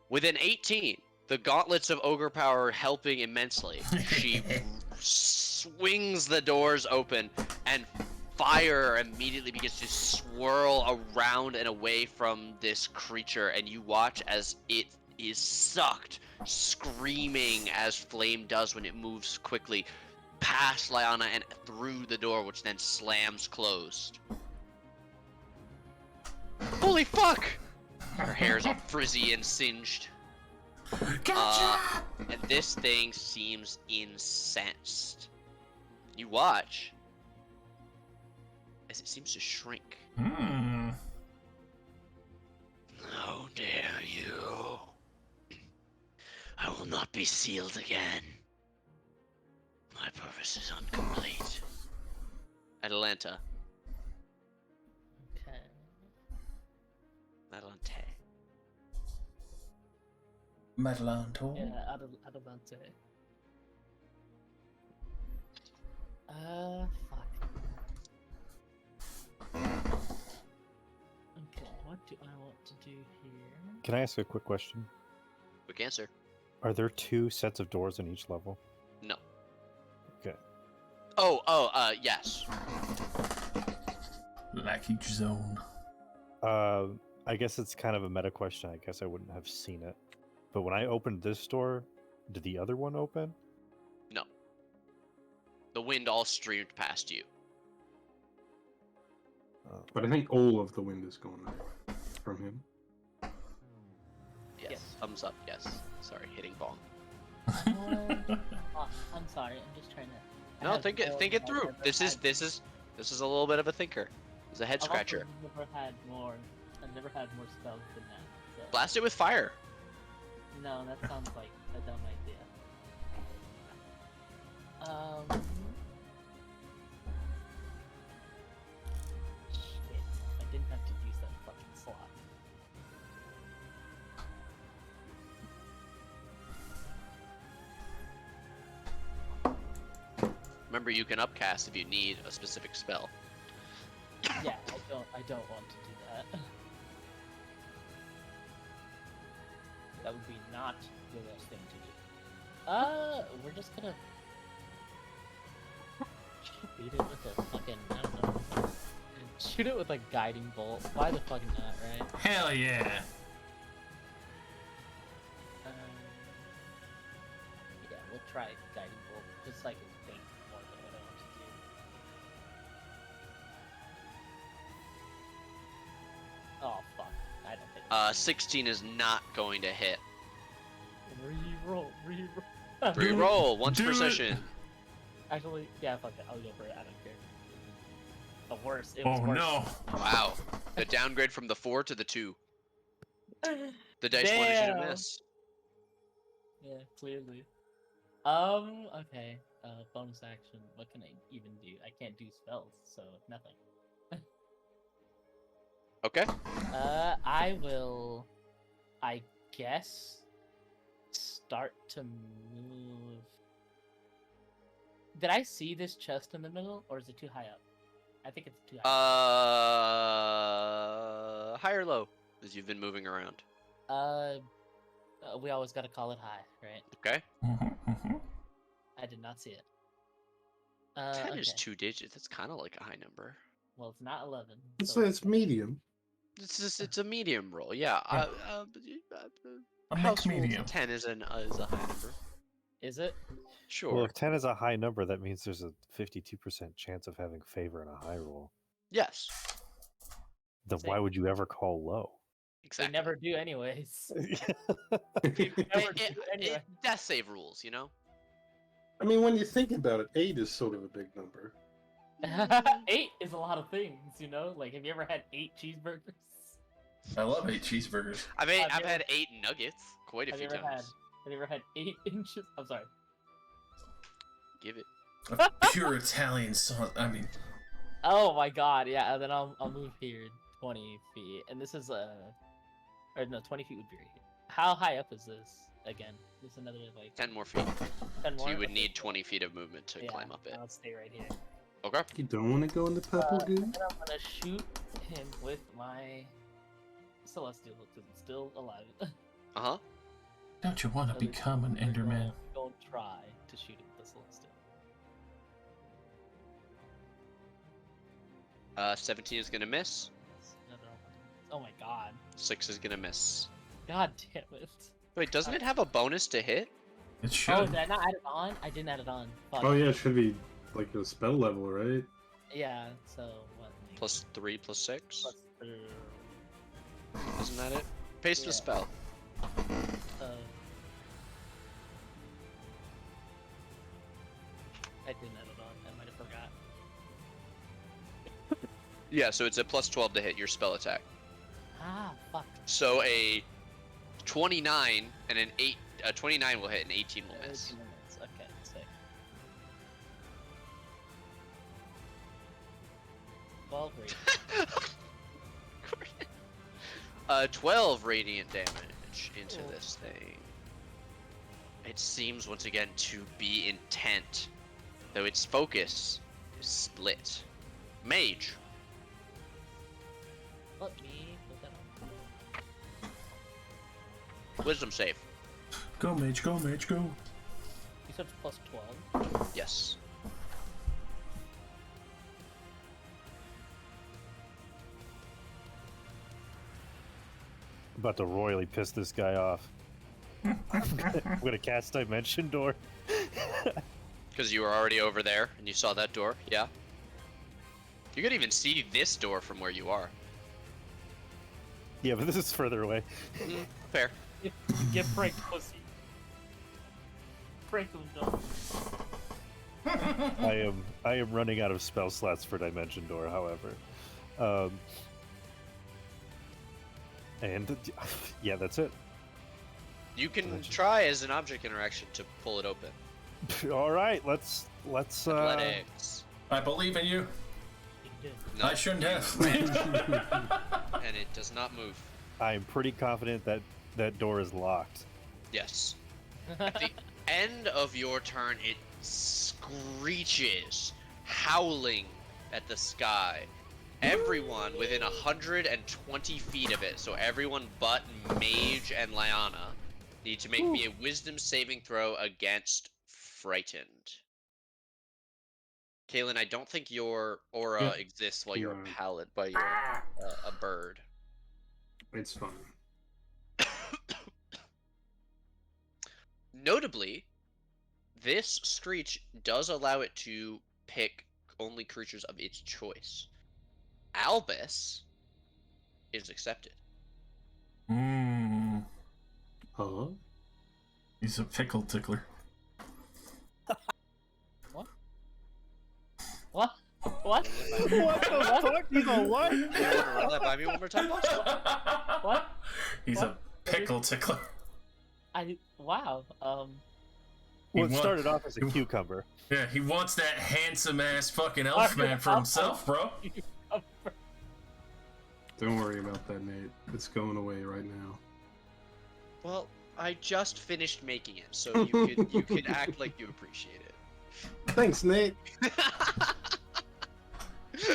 With an 18, the gauntlets of ogre power helping immensely. She swings the doors open, and fire immediately begins to swirl around and away from this creature, and you watch as it is sucked, screaming as flame does when it moves quickly, past Liana and through the door, which then slams closed. Holy fuck! Her hair's all frizzy and singed. Gotcha! And this thing seems incensed. You watch as it seems to shrink. Hmm. How dare you! I will not be sealed again. My purpose is incomplete. Atalanta. Okay. Atalante. Metallantor. Yeah, Adelante. Fuck. Okay, what do I want to do here? Can I ask a quick question? Quick answer. Are there 2 sets of doors in each level? No. Okay. Yes. Like each zone. I guess it's kind of a meta question. I guess I wouldn't have seen it. But when I opened this door, did the other one open? No. The wind all streamed past you. But I think all of the wind is gone now from him. Yes. Yes. Thumbs up, yes. Sorry, hitting bong. I'm sorry, I'm just trying to. I No, have think it more- I've through. never This is a little bit of a thinker. It's a head I've scratcher. also never had more. I've never had more spells than that. So. Blast it with fire. No, that sounds like a dumb idea. Shit, I didn't have to use that fucking slot. Remember, you can upcast if you need a specific spell. Yeah, I don't want to do that. That would be not the best thing to do. We're just gonna beat it with a fucking, I don't know. Shoot it with a guiding bolt. Why the fuck not, right? Hell yeah. Yeah, we'll try guiding bolt. Just like a think more than what I want to do. Oh fuck! I don't think. 16 is not going to hit. Reroll. Reroll once per Do it. session. Actually, yeah, fuck it. I'll go for it. I don't care. The worst. It was Oh worse. no. Wow. The downgrade from the 4 to the 2. The dice wanted you to Damn. miss. Yeah, clearly. Okay. Bonus action. What can I even do? I can't do spells, so nothing. Okay. I will, I guess, start to move. Did I see this chest in the middle, or is it too high up? I think it's too high High or low? As you've been moving around. up. We always gotta call it high, right? Okay. I did not see it. 10 is okay. 2 digits. That's kind of like a high number. Well, it's not 11. Let's so say it's medium. It's a medium roll. Yeah. A House mixed rules medium. 10 is a high number. Is it? Sure. Well, if 10 is a high number, that means there's a 52% chance of having favor in a high roll. Yes. Then Same. why would you ever call low? They Exactly. never do, anyways. Death save rules, you know? I mean, when you think about it, 8 is sort of a big number. 8 is a lot of things, you know? Like, have you ever had 8 cheeseburgers? I love 8 cheeseburgers. I've Have you had 8 nuggets quite a Have few you ever times. Have you ever had 8 inches? I'm sorry. Give it. A pure Italian sauce. I mean, Oh my god, yeah, and then I'll move here 20 feet. And this is or no, 20 feet would be right here. How high up is this? Again, this is another, like, 10 more feet. 10 So more? you would Okay, need 20 feet of movement to yeah, climb up it. I'll stay right here. Okay. You don't want to go in the purple goo? And I'm gonna shoot him with my Celestial, because it's still alive. Uh-huh. don't you want to become an Enderman? Don't try to shoot him with the Celestial. 17 is gonna miss. Oh my god. 6 is gonna miss. God damn it. Wait, doesn't it have a bonus to hit? It Oh, should. did I not add it on? I didn't add it on. Fuck. Oh yeah, it should be like a spell level, right? Yeah, so what? Like, Plus 3 plus 6? plus Isn't that it? Paste Yeah. the spell. I didn't add it on. I might have forgot. Yeah, so it's a plus 12 to hit your spell attack. Ah, fuck. So a 29 and an 8, 29 will hit and 18 will miss. 18 minutes. Okay, sick. 12 rate. 12 radiant damage into this thing. It seems once again to be intent, though its focus is split. Mage. Let me put that on. Wisdom save. Go, mage, go, mage, go. You said it's plus 12. Yes. I'm about to royally piss this guy off. I'm gonna cast Dimension Door. Because you were already over there and you saw that door, yeah? You could even see this door from where you are. Yeah, but this is further away. Fair. Get pranked, pussy. Prank him, dog. I am running out of spell slots for Dimension Door, however. And yeah, that's it. You can try as an object interaction to pull it open. All right, let's Athletics. I believe in you. You can do it. No, I shouldn't have. and it does not move. I am pretty confident that that door is locked. Yes. At the end of your turn, it screeches, howling at the sky. Everyone within 120 feet of it, so everyone but Mage and Lyanna, need to make me a wisdom saving throw against Frightened. Kaylin, I don't think your aura Yeah. exists while you're a No. pallet, but you're a bird. It's fine. Notably, this Screech does allow it to pick only creatures of its choice. Albus is accepted. Mmm. Huh? He's a pickle tickler. What? What? What the fuck? You know what? You want to run that by me one more time, boss? What? He's What? a pickle tickler. Wow. Well, He it wa- started off as a he- cucumber. Yeah, he wants that handsome ass fucking elf man for himself, bro. Don't worry about that, Nate. It's going away right now. Well, I just finished making it, so you could act like you appreciate it. Thanks, Nate.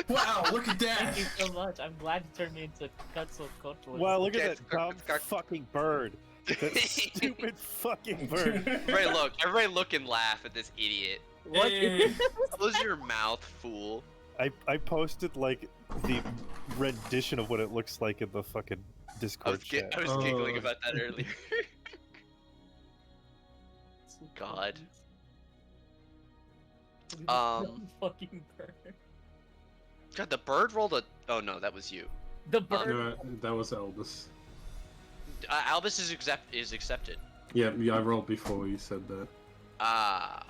Wow, look at Thank you that. so much. I'm glad you turned me into Quetzalcoatl. Wow, look at Get that dumb fucking bird. That stupid fucking bird. Everybody look and laugh at this idiot. What? Eh. Close your mouth, fool. I posted like the rendition of what it looks like in the fucking Discord chat. I was giggling Oh. about that earlier. God. Fucking bird. God, the bird rolled a. Oh no, that was you. The bird. No, that was Albus. Albus is accepted. Yeah, I rolled before you said that. Ah,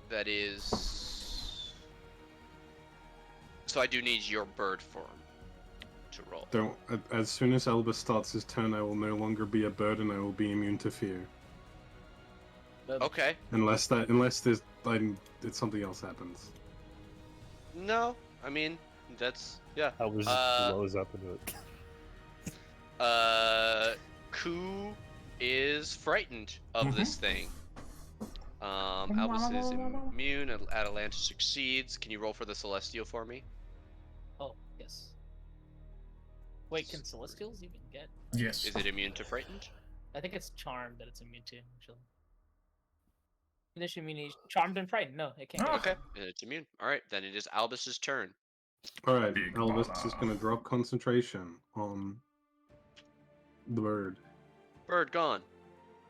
that is. So I do need your bird form to roll. Don't. As soon as Albus starts his turn, I will no longer be a bird, and I will be immune to fear. Okay. Unless something else happens. No, I mean that's yeah. I was just blows up into it. Ku is frightened of this thing. Albus is immune. Atalanta succeeds. Can you roll for the Celestial for me? Oh, yes. Wait, can Celestials even get? Yes. Is it immune to frightened? I think it's Charmed that it's immune to, actually. Condition immunity, Charmed and Frightened. No, it can't. Oh. Okay, it's immune. All right, then it is Albus's turn. All right, Big Albus Baba. is going to drop concentration on the bird. Bird gone.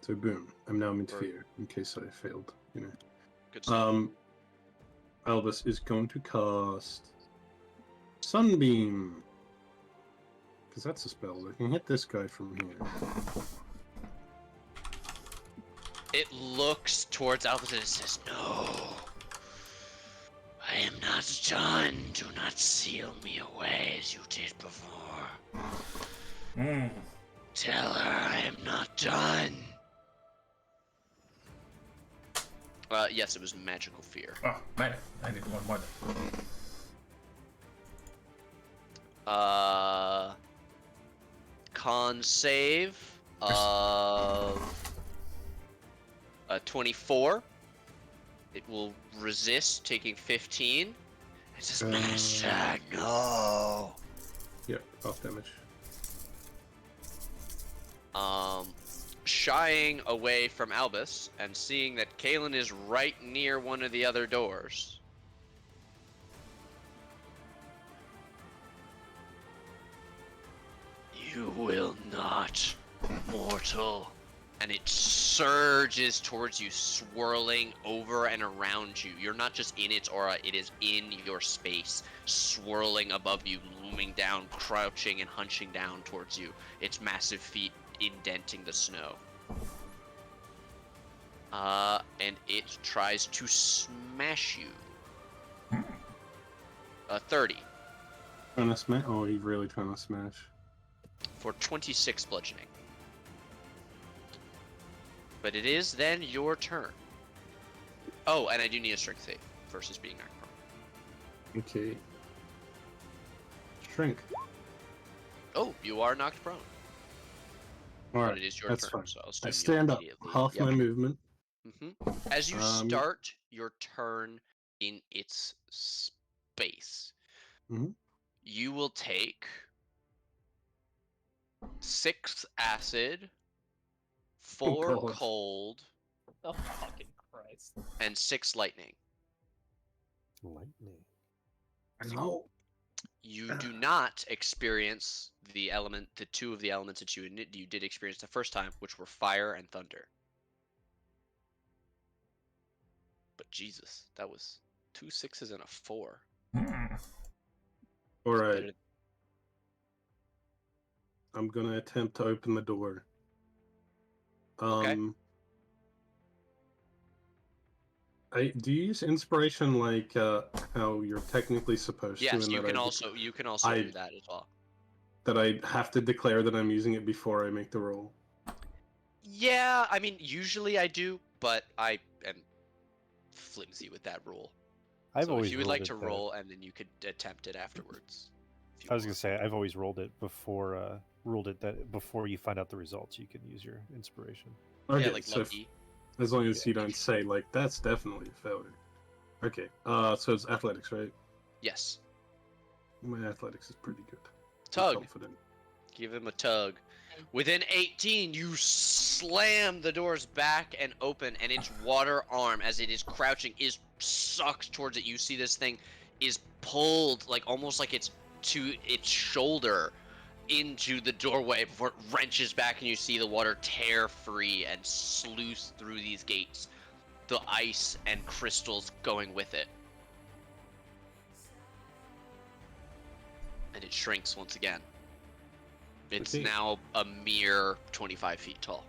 So boom, I'm now immune to Bird. fear. In case I failed, you know. Good stuff. Albus is going to cast Sunbeam. Because that's a spell. I can hit this guy from here. It looks towards Albus and it says, "No, I am not done. Do not seal me away as you did before. Mm. Tell her I am not done." Yes, it was magical fear. Oh, man, I need one more. Con save of 24. It will resist, taking 15. It says, "Master, no." Yep, half damage. Shying away from Albus and seeing that Kalen is right near one of the other doors. "You will not, mortal." And it surges towards you, swirling over and around you. You're not just in its aura, it is in your space, swirling above you, looming down, crouching and hunching down towards you, its massive feet indenting the snow. And it tries to smash you. 30 Trying to smash? Oh, he's really trying to smash. for 26 bludgeoning. But it is then your turn. Oh, and I do need a strength save versus being knocked prone. Okay. Shrink. Oh, you are knocked prone. But Alright, it is your that's turn, fine. so I'll I assume stand you'll up, immediately- half my movement. As you Um, start your turn in its space, Mhm. you will take 6 acid, 4 God. cold, Oh, fucking Christ. and 6 lightning. Lightning. No. You do not experience the two of the elements that you did experience the first time, which were fire and thunder. But Jesus, that was 2 6s and a 4. Mm. Alright, Better- I'm gonna attempt to open the door. Okay. Do you use inspiration like how you're technically supposed to? Yes, and you that can I- also I- do that as well. that I have to declare that I'm using it before I make the roll. Yeah, I mean, usually I do, but I am flimsy with that rule. I've So always if you would rolled like it to that- roll, and then you could attempt it afterwards. if you I was gonna want. say I've always rolled it that before you find out the results, you can use your inspiration. Okay, Yeah, like so lucky. as long as you don't say like that's definitely a failure. Okay, so it's athletics, right? Yes. My athletics is pretty good. I'm Tug. confident. Give him a tug. Within 18, you slam the doors back and open, and its water arm, as it is crouching, is sucked towards it. You see this thing is pulled, like almost like it's to its shoulder into the doorway before it wrenches back, and you see the water tear free and sluice through these gates. The ice and crystals going with it. And it shrinks once again. It's Okay. now a mere 25 feet tall.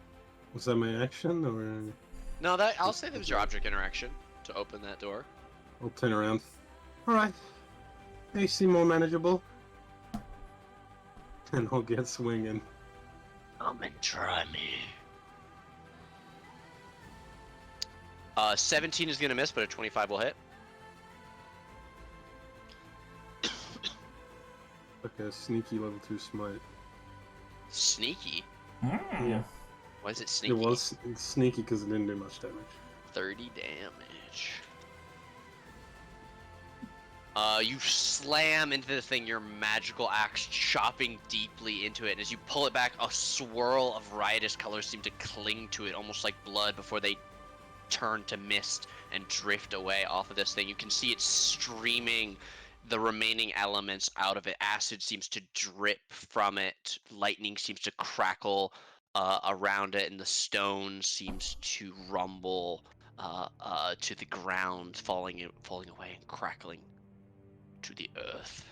Was that my action, or No, I'll say that was your object interaction to open that door. I'll turn around? All right, they seem more manageable, and I'll get swinging. Come and try me. 17 is gonna miss, but a 25 will hit. Like a sneaky level 2 smite. Sneaky. Yeah, Why is it sneaky? it was sneaky because it didn't do much damage. 30 damage. You slam into the thing, your magical axe chopping deeply into it, and as you pull it back, a swirl of riotous colors seem to cling to it, almost like blood, before they turn to mist and drift away off of this thing. You can see it streaming the remaining elements out of it. Acid seems to drip from it, lightning seems to crackle around it, and the stone seems to rumble to the ground, falling away and crackling to the earth.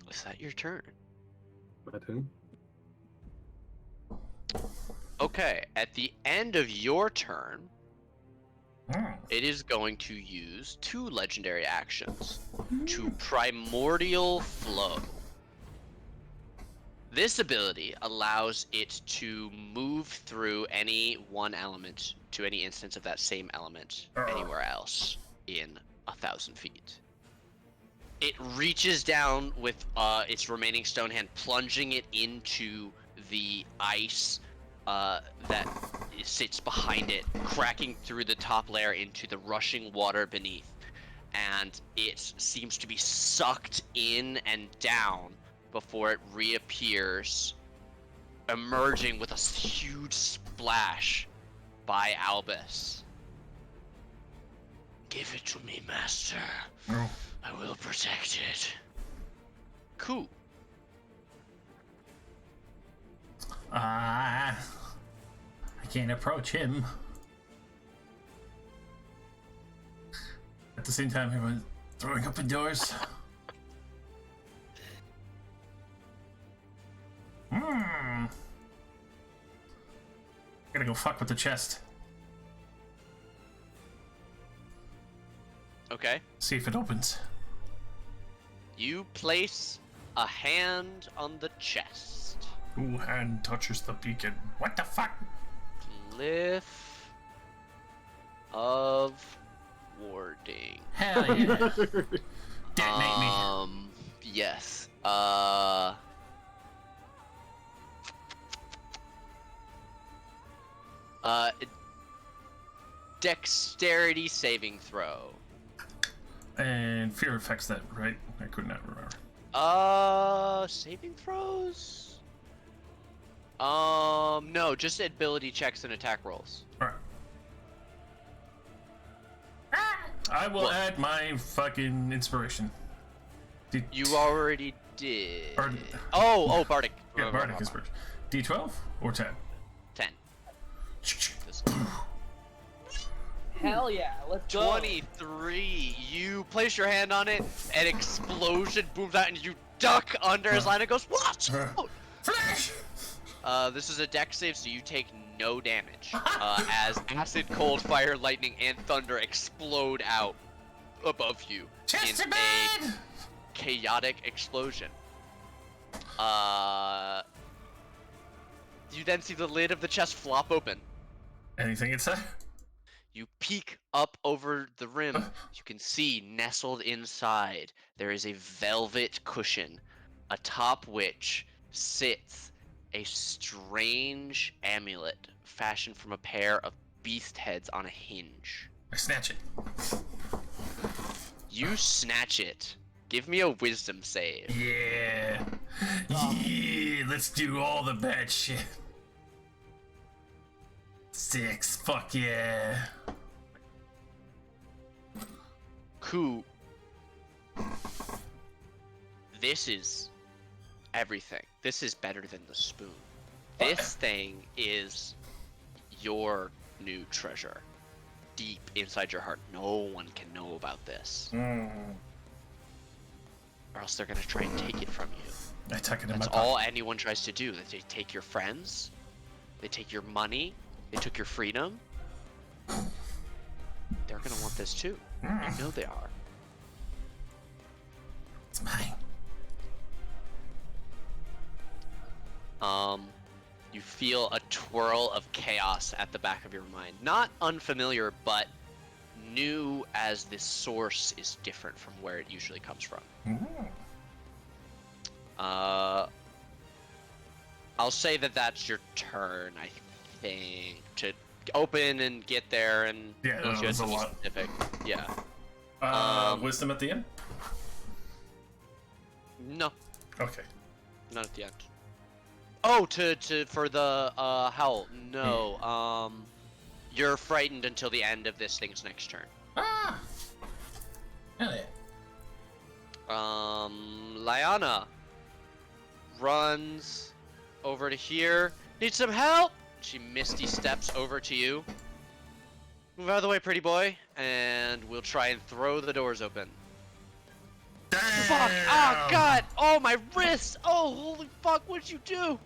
Is that your turn? My turn. Okay, at the end of your turn, it is going to use 2 legendary actions to Primordial Flow. This ability allows it to move through any one element to any instance of that same element anywhere else in 1,000 feet. It reaches down with its remaining stone hand, plunging it into the ice that sits behind it, cracking through the top layer into the rushing water beneath, and it seems to be sucked in and down before it reappears, emerging with a huge splash by Albus. Give it to me, master. Oh. I will protect it. Cool. I can't approach him. At the same time, everyone's throwing open doors. Gotta go fuck with the chest. Okay. See if it opens. You place a hand on the chest. Who hand touches the beacon? What the fuck? Glyph of warding. Hell yeah. Detonate me. Yes. Dexterity saving throw. And fear affects that, right? I could not remember. Saving throws? No, just ability checks and attack rolls. Alright. I will What? add my fucking inspiration. You already did. Or- Oh, Bardic. Yeah, Bardic inspiration. D12 or 10? 10. This Hell yeah, let's go. 23. You place your hand on it, an explosion booms out, and you duck under his line and goes, "What?" Flash! This is a dex save, so you take no damage. As acid, cold, fire, lightning, and thunder explode out above you Chest in to a bed! chaotic explosion. You then see the lid of the chest flop open. Anything inside? You peek up over the rim. You can see nestled inside there is a velvet cushion, atop which sits a strange amulet fashioned from a pair of beast heads on a hinge. I snatch it. You snatch it. Give me a wisdom save. Yeah. Yeah, let's do all the bad shit. 6. Fuck yeah. Ku. This is everything. This is better than the spoon. This thing is your new treasure. Deep inside your heart. No one can know about this. Or else they're gonna try and take it from you. I tuck it in That's my pocket. all anyone tries to do. They take your friends. They take your money. They took your freedom. They're gonna want this too. You know they are. It's mine. You feel a twirl of chaos at the back of your mind. Not unfamiliar, but new, as this source is different from where it usually comes from. I'll say that that's your turn, I think, to open and get there and Yeah, unless you that was had a something lot. specific. Yeah. Wisdom at the end? No, Okay. not at the end. Oh, for the howl. No. You're frightened until the end of this thing's next turn. Ah! Hell yeah. Lyanna runs over to here. Need some help? She misty steps over to you. Move out of the way, pretty boy, and we'll try and throw the doors open. Fuck! Oh god! Oh my wrist! Oh holy fuck! What'd you do?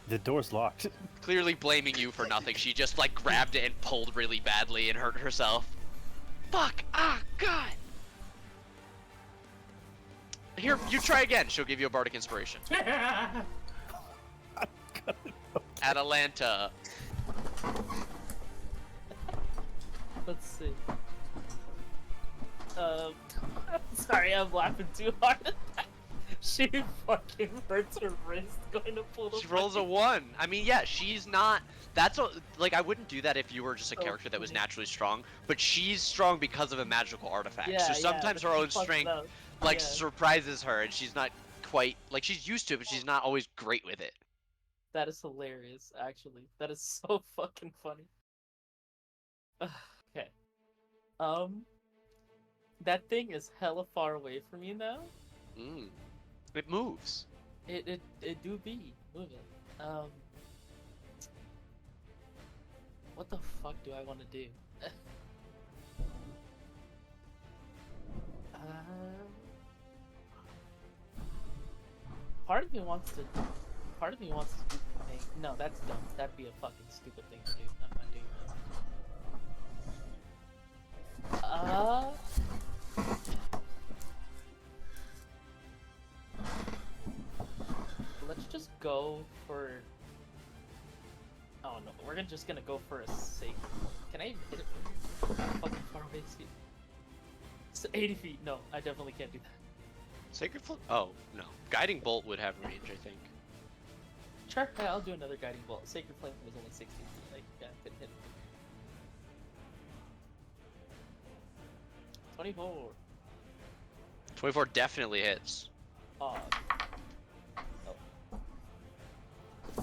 The door's locked. Clearly blaming you for nothing. She just like grabbed it and pulled really badly and hurt herself. Fuck! Ah god! Here, you try again. She'll give you a bardic inspiration. Atalanta. Let's see. Sorry, I'm laughing too hard. She fucking hurts her wrist going to pull the She rolls a 1. I mean, yeah, she's not. That's a, like I wouldn't do that if you were just a So character that was funny. naturally strong. But she's strong because of a magical artifact. Yeah, So yeah, sometimes but her she own fucked it strength up. like Yeah. surprises her, and she's not quite like she's used to it, but she's not always great with it. That is hilarious, actually. That is so fucking funny. Okay. That thing is hella far away from you now. It moves. It do be moving. What the fuck do I want to do? Part of me wants to do the thing. No, that's dumb. That'd be a fucking stupid thing to do. I'm not doing that. Let's just go for. Oh no, we're just gonna go for a safe. Can I even hit it from fucking far away? It's 80 feet. No, I definitely can't do that. Sacred Flame? Oh, no. Guiding Bolt would have range, I think. Sure, yeah, I'll do another guiding bolt. Sacred Flame was only 60 feet. Like, yeah, I couldn't hit it. 24. 24 definitely hits. Oh. Oh. There's a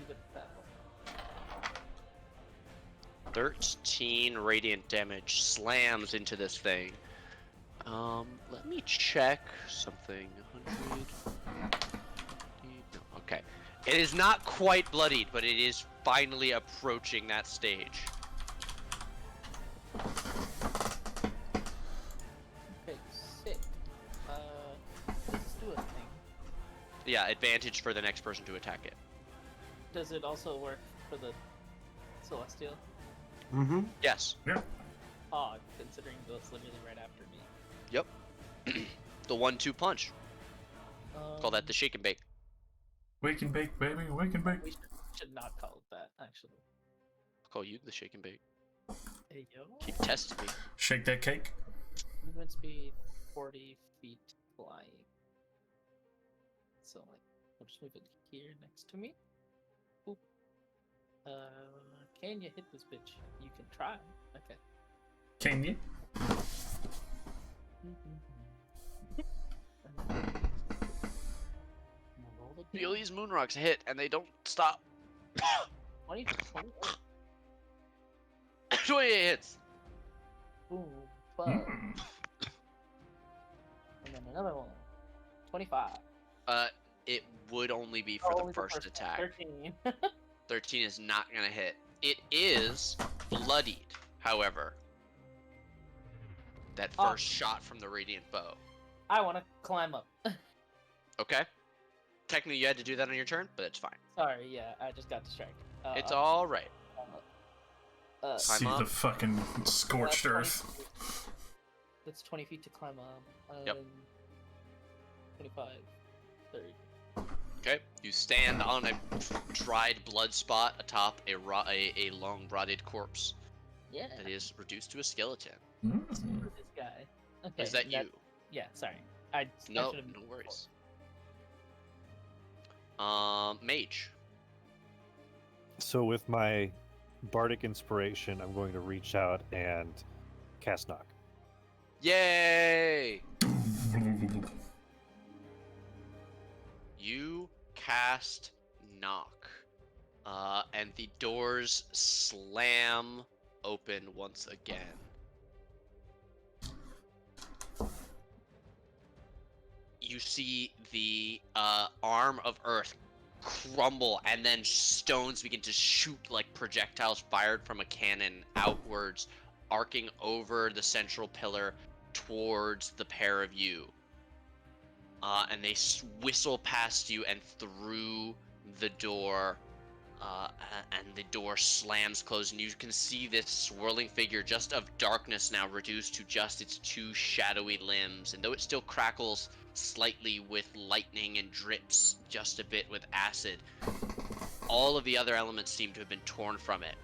bit of that one. 13 radiant damage slams into this thing. Let me check something. 100. No, okay. It is not quite bloodied, but it is finally approaching that stage. Okay, sick. Let's do a thing. Yeah, advantage for the next person to attack it. Does it also work for the Celestial? Mm-hmm. Yes. Odd, considering that's literally right after me. Yep. The 1-2 punch. Call that the shake and bake. Wake and bake, baby. Wake and bake. We should not call it that, actually. I'll call you the shake and bake. Hey, yo. Keep testing me. Shake that cake. Movement speed, 40 feet flying. So, like, I'll just move it here next to me. Boop. Can you hit this bitch? You can try. Okay. Can you? Feel these moon rocks hit, and they don't stop. 20, 20, 28 hits. boom, 12. And then another one. 25. It would only be for only the first attack. 13. 13 is not gonna hit. It is bloodied, however. That Oh. first shot from the radiant bow. I want to climb up. Okay. Technically, you had to do that on your turn, but it's fine. Sorry, yeah, I just got distracted. It's all right. See Climb the up. fucking scorched That's 20 earth. feet. That's 20 feet to climb up. Yep. 25, 30. Okay. You stand on a dried blood spot atop a long rotted corpse Yeah. that is reduced to a skeleton. This guy. Okay. Is that you? Yeah, sorry. I No, should've- no worries. Mage. So with my bardic inspiration, I'm going to reach out and cast knock. Yay! You cast knock, and the doors slam open once again. You see the arm of Earth crumble, and then stones begin to shoot like projectiles fired from a cannon outwards, arcing over the central pillar towards the pair of you. And they whistle past you and through the door, and the door slams closed, and you can see this swirling figure just of darkness now reduced to just its two shadowy limbs, and though it still crackles slightly with lightning and drips just a bit with acid, all of the other elements seem to have been torn from it.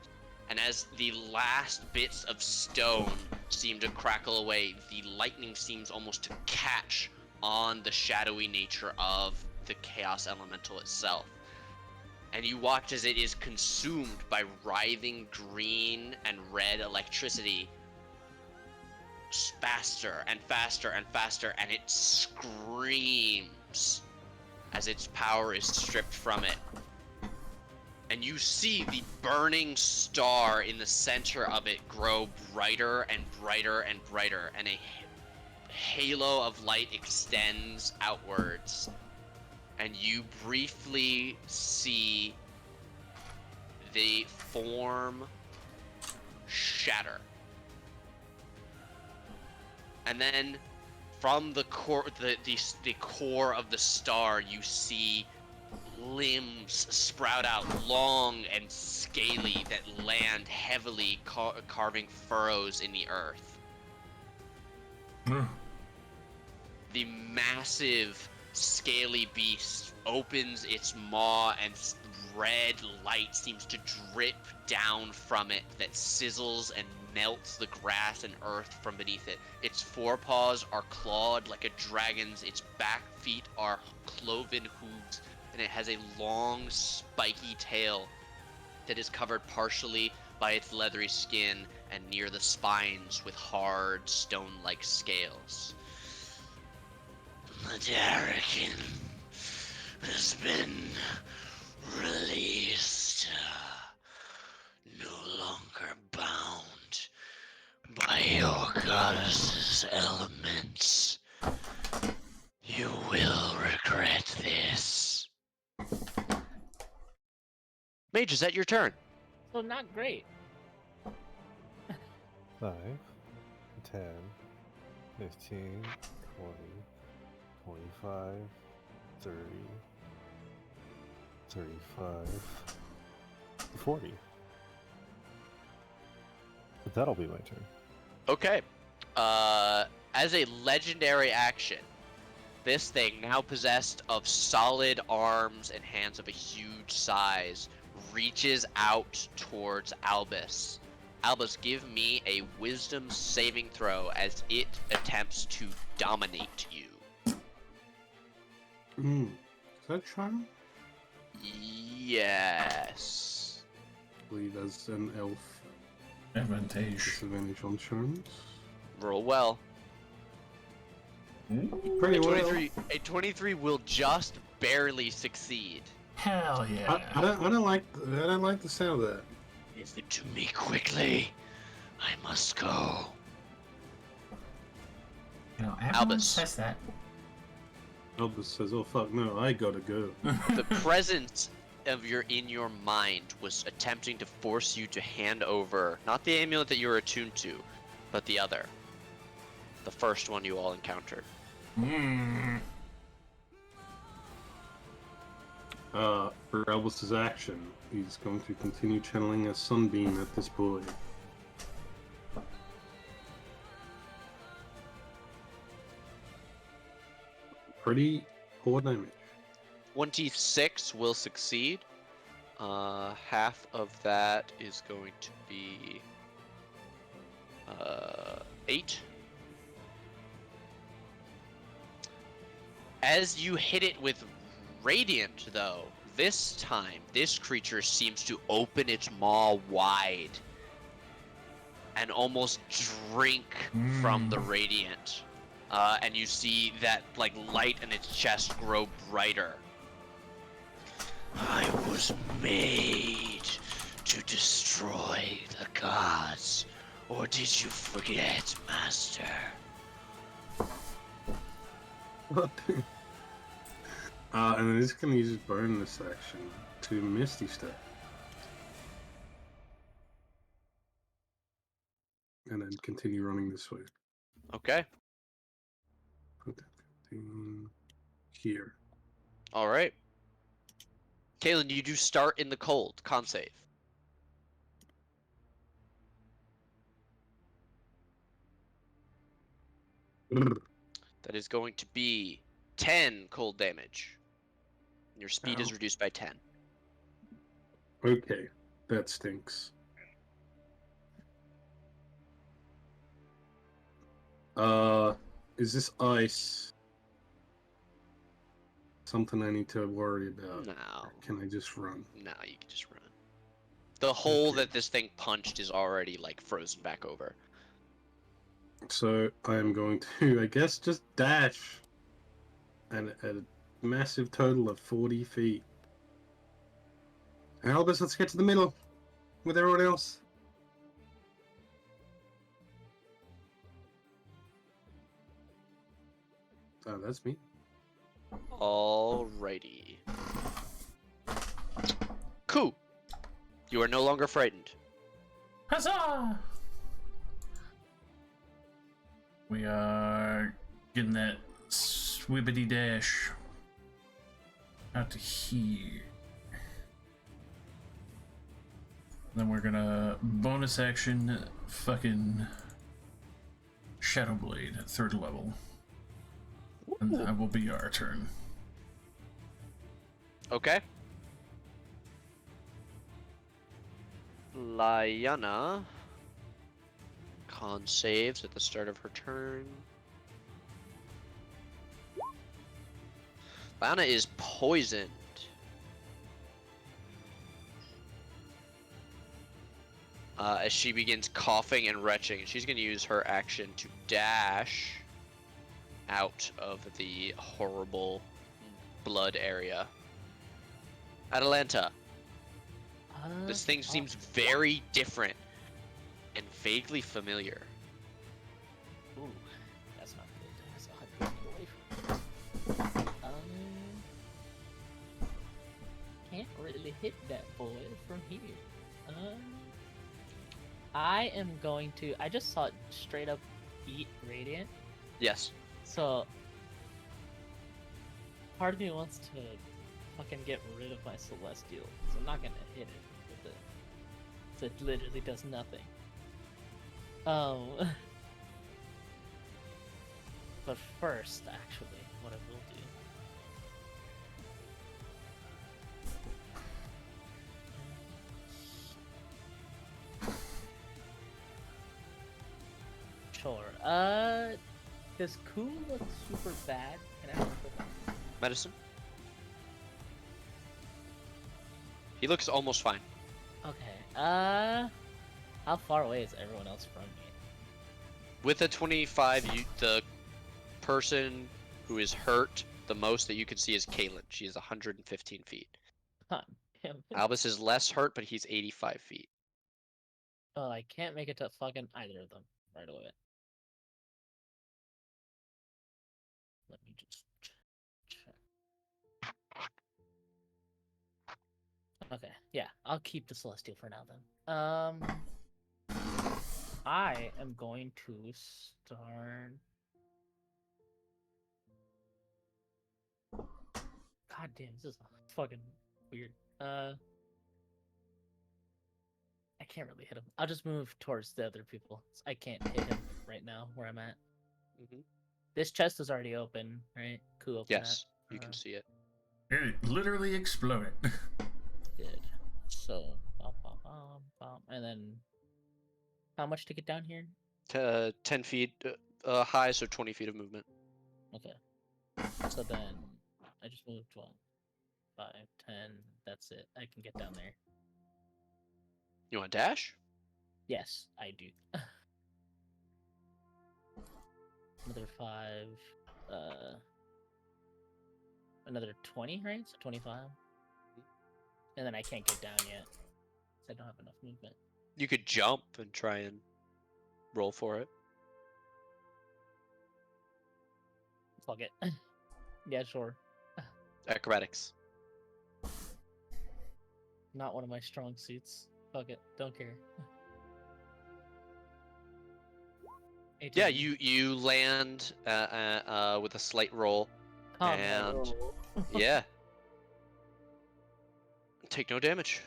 And as the last bits of stone seem to crackle away, the lightning seems almost to catch on the shadowy nature of the Chaos Elemental itself. And you watch as it is consumed by writhing green and red electricity, faster and faster and faster, and it screams as its power is stripped from it. And you see the burning star in the center of it grow brighter and brighter and brighter, and a halo of light extends outwards. And you briefly see the form shatter. And then from the core, the core of the star, you see limbs sprout out, long and scaly, that land heavily, carving furrows in the earth. The massive, scaly beast opens its maw, and red light seems to drip down from it that sizzles and melts the grass and earth from beneath it. Its forepaws are clawed like a dragon's, its back feet are cloven hooves, and it has a long, spiky tail that is covered partially by its leathery skin and near the spines with hard, stone-like scales. The Darrican has been released, no longer bound by your goddess's elements. You will regret this. Mage, is that your turn? So not great. 5, 10, 15, 20, 25, 30, 35, 40. But that'll be my turn. Okay. As a legendary action, This thing, now possessed of solid arms and hands of a huge size, reaches out towards Albus. Albus, give me a wisdom saving throw as it attempts to dominate you. Is that charm? Yes. I believe as an elf. Advantage. Disadvantage on charms. Roll well. Pretty well. A 23 will just barely succeed. Hell yeah. I don't like the sound of that. Give it to me quickly. I must go. You know, everyone Albus. says that. Albus says, "Oh fuck no, I gotta go." The presence of in your mind was attempting to force you to hand over not the amulet that you were attuned to, but the other. The first one you all encountered. For Albus's action, he's going to continue channeling a sunbeam at this boy. Pretty poor damage. 26 will succeed. Half of that is going to be 8. As you hit it with Radiant, though, this time, this creature seems to open its maw wide and almost drink from the Radiant. And you see that, like, light in its chest grow brighter. I was made to destroy the gods. Or did you forget, Master? What? And then he's gonna use his bonus action to Misty Step. And then continue running this way. Okay. Put that thing here. Alright. Kaylin, you do start in the cold. Con save. That is going to be 10 cold damage. Your speed is Ow. reduced by 10. Okay, that stinks. Is this ice something I need to worry about? No. Or can I just run? No, you can just run. The hole Okay. that this thing punched is already, like, frozen back over. So I am going to, I guess, just dash at a massive total of 40 feet. Albus, let's get to the middle with everyone else. Oh, that's me. Alrighty. Cool. You are no longer frightened. Huzzah! We are getting that swibbity dash out to here. Then we're gonna bonus action fucking Shadow Blade at 3rd level. And that will be our turn. Okay. Lyanna. Con saves at the start of her turn. Lyanna is poisoned. As she begins coughing and retching, she's going to use her action to dash out of the horrible blood area. Atalanta, this thing seems very different and vaguely familiar. Ooh, that's not good. That's 100 feet away from can't really hit that boy from here. I am going to. I just saw it straight up eat Radiant. Yes. So, part of me wants to fucking get rid of my Celestial, so I'm not gonna hit it with it. So it literally does nothing. But first, actually, what I will do. Sure. Does Koo look super bad? Can I work with him? Medicine. He looks almost fine. Okay. How far away is everyone else from me? With a 25, the person who is hurt the most that you can see is Kaylin. She is 115 feet. God damn it. Albus is less hurt, but he's 85 feet. Oh, I can't make it to fucking either of them right away. Let me just check. Okay, yeah, I'll keep the Celestial for now then. I am going to start. God damn, this is fucking weird. I can't really hit him. I'll just move towards the other people. I can't hit him right now where I'm at. Mm-hmm. This chest is already open, right? Cool. Open Yes, that. you can see it. It literally exploded. Good. So, and then how much to get down here? 10 feet high, so 20 feet of movement. Okay. So then I just moved 12, 5, 10. That's it. I can get down there. You want to dash? Yes, I do. Another 5. Another 20, right? So 25. And then I can't get down yet. 'Cause I don't have enough movement. You could jump and try and roll for it. Fuck it. Yeah, sure. Acrobatics. Not one of my strong suits. Fuck it. Don't care. 18. Yeah, you land with a slight roll. Combat and- roll. Yeah. Take no damage.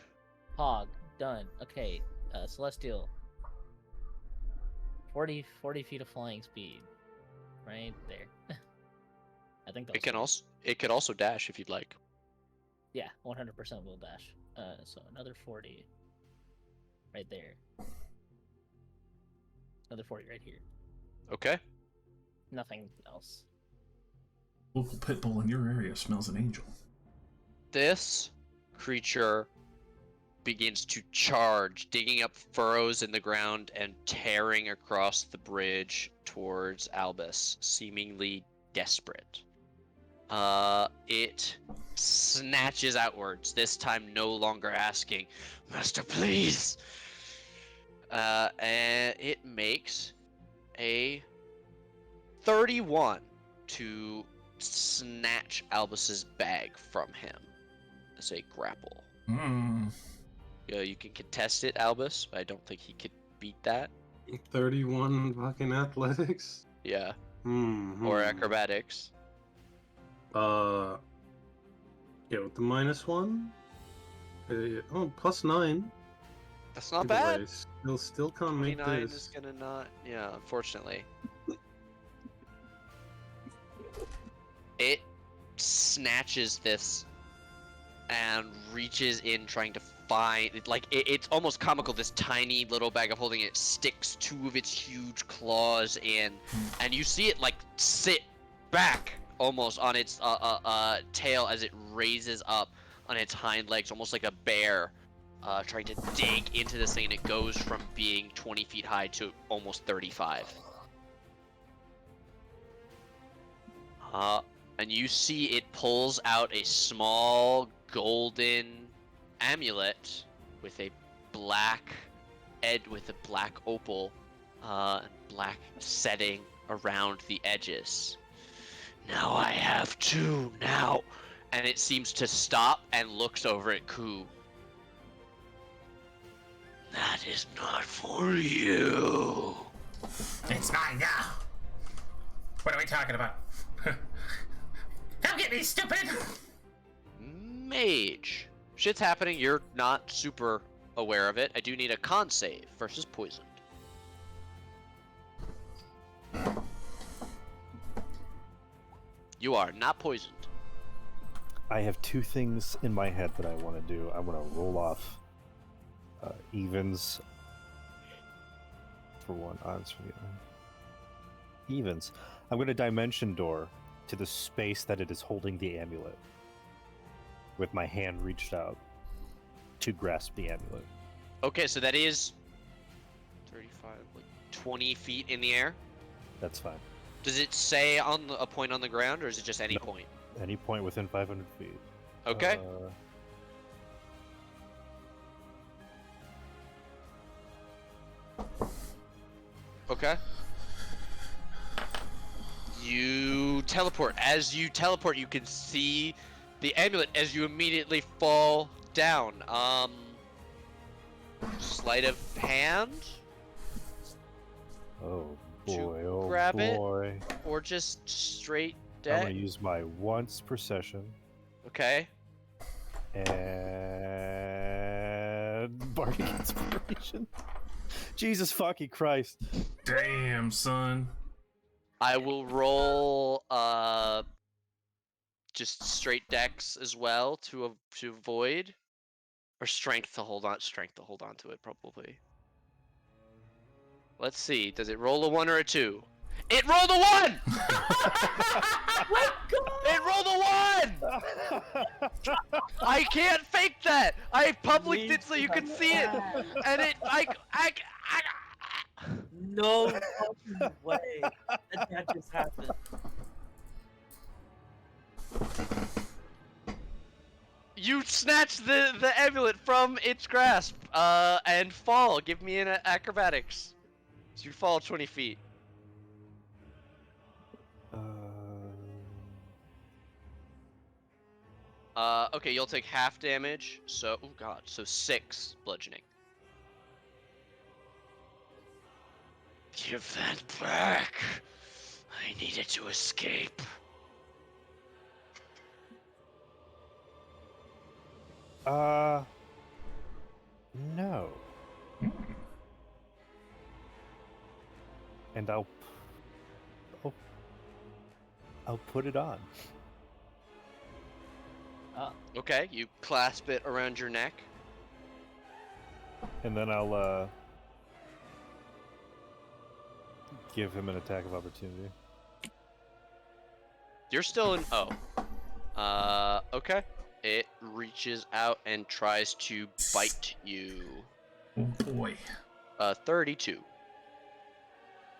Hog. Done. Okay. Celestial. 40 feet of flying speed. Right there. I think that's It could also dash if you'd like. Yeah, 100% will dash. So another 40. Right there. Another 40 right here. Okay. Nothing else. Local pit bull in your area smells an angel. This creature begins to charge, digging up furrows in the ground and tearing across the bridge towards Albus, seemingly desperate. It snatches outwards, this time no longer asking, "Master, please!" And it makes a 31 to snatch Albus's bag from him as a grapple. You can contest it, Albus, but I don't think he could beat that. 31 fucking athletics. Yeah. Hmm. Or acrobatics. Yeah, with the -1. Plus 9. That's not Either bad. way, still can't make 29 this. is gonna not. Yeah, unfortunately. It snatches this and reaches in trying to find it. Like it's almost comical. This tiny little bag of holding it sticks 2 of its huge claws in, and you see it like sit back almost on its tail as it raises up on its hind legs, almost like a bear trying to dig into this thing, and it goes from being 20 feet high to almost 35. And you see it pulls out a small golden amulet with a black opal and black setting around the edges. Now I have 2 now, and it seems to stop and looks over at Koo. That is not for you. It's mine now. What are we talking about? Come get me, stupid! Mage. Shit's happening, you're not super aware of it. I do need a con save versus poisoned. You are not poisoned. I have two things in my head that I want to do. I want to roll off evens for one, odds for the other. Evens. I'm going to dimension door to the space that it is holding the amulet, with my hand reached out to grasp the amulet. Okay, so that is 35, like 20 feet in the air. That's fine. Does it say on a point on the ground, or is it just any Nope. point? Any point within 500 feet. Okay. Okay. You teleport. As you teleport, you can see the amulet as you immediately fall down. Sleight of hand, Oh To boy, oh grab it? boy. or just straight I'm deck? going to use my once procession Okay. and bardic inspiration. Jesus fucking Christ. Damn, son. I will roll just straight dex as well to avoid, or strength to hold on to it probably. Let's see. Does it roll a 1 or a 2? It rolled a 1. It rolled a 1. I can't fake that. I published it so you can see it, and it No fucking way. That just happened. You snatch the amulet from its grasp, and fall. Give me an acrobatics. So you fall 20 feet. Okay, you'll take half damage. So, oh god, so 6 bludgeoning. Give that back. I needed to escape. No. And I'll put it on. Okay, you clasp it around your neck. And then I'll give him an attack of opportunity. You're still in. Oh. Okay. It reaches out and tries to bite you. Oh boy. 32.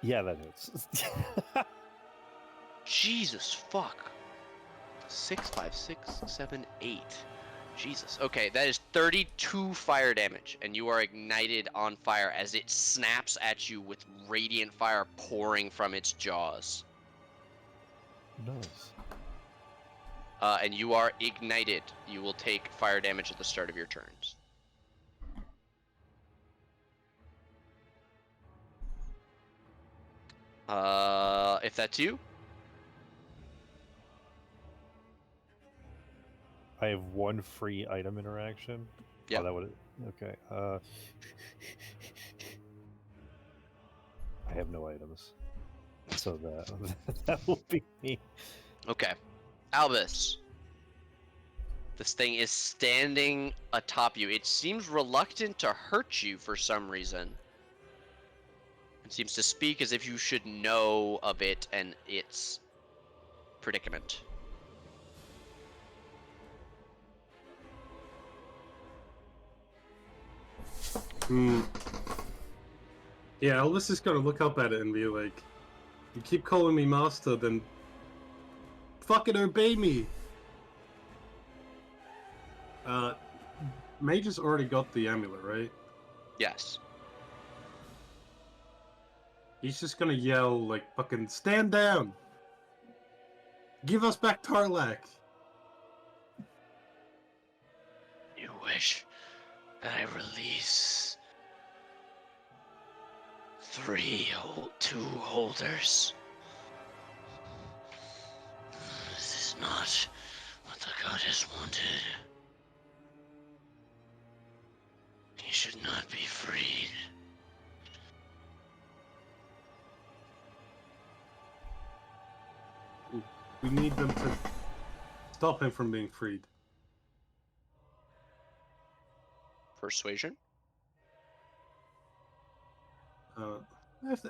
Yeah, that hits. Jesus fuck. 6, 5, 6, 7, 8. Jesus. Okay, that is 32 fire damage, and you are ignited on fire as it snaps at you with radiant fire pouring from its jaws. Nice. And you are ignited. You will take fire damage at the start of your turns. If that's you, I have one free item interaction. Yep. Oh, that would. Okay. I have no items, so that will be me. okay. Albus. This thing is standing atop you. It seems reluctant to hurt you for some reason. It seems to speak as if you should know of it and its predicament. Yeah, Elvis is gonna look up at it and be like, "You keep calling me master, then fucking obey me." Mage has already got the amulet, right? Yes. He's just gonna yell like, "Fucking stand down! Give us back Tarlac!" You wish that I release 2 holders. This is not what the goddess wanted. He should not be freed. We need them to stop him from being freed. Persuasion? I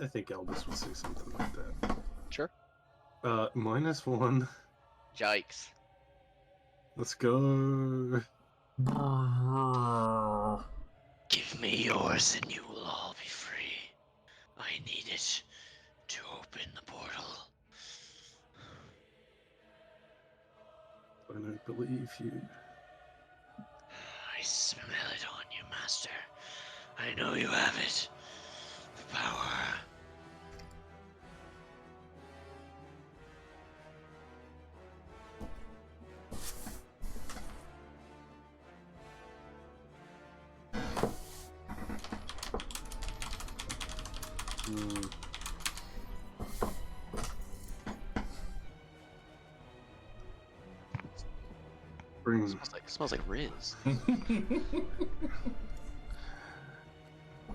think Albus would say something like that. Sure. -1. Yikes. Let's go. Give me yours and you will all be free. I need it to open the portal. I don't believe you. I smell it on you, Master. I know you have it. The power. Hmm. Bring. Smells like Riz.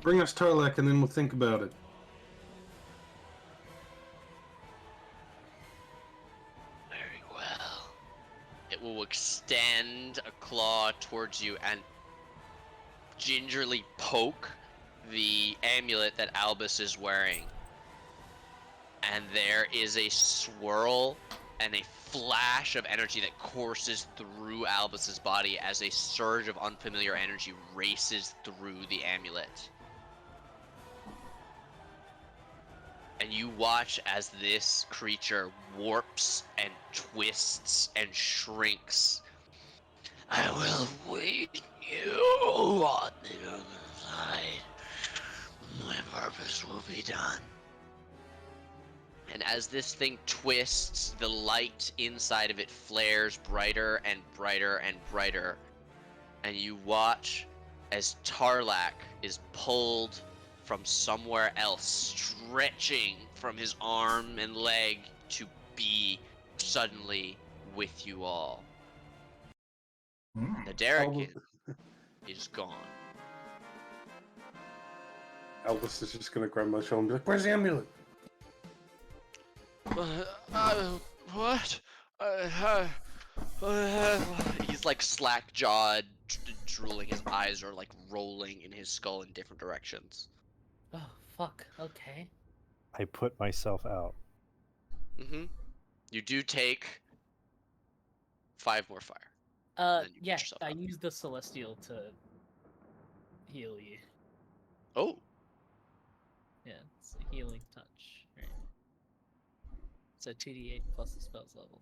Bring us Tarlac and then we'll think about it. Very well. It will extend a claw towards you and gingerly poke the amulet that Albus is wearing. And there is a swirl and a flash of energy that courses through Albus's body as a surge of unfamiliar energy races through the amulet. And you watch as this creature warps and twists and shrinks. I will wait you on the other side. My purpose will be done. And as this thing twists, the light inside of it flares brighter and brighter and brighter. And you watch as Tarlac is pulled from somewhere else, stretching from his arm and leg to be suddenly with you all. The Darrigan is gone. Albus is just gonna grab my shoulder and be like, "Where's the amulet?" What? He's like slack-jawed, drooling. His eyes are like rolling in his skull in different directions. Oh, fuck. Okay. I put myself out. Mm-hmm. You do take 5 more fire. Then you Yeah, put yourself I out. used the Celestial to heal you. Oh, Yeah, it's a healing touch. Right. It's a 2d8 plus the spell's level.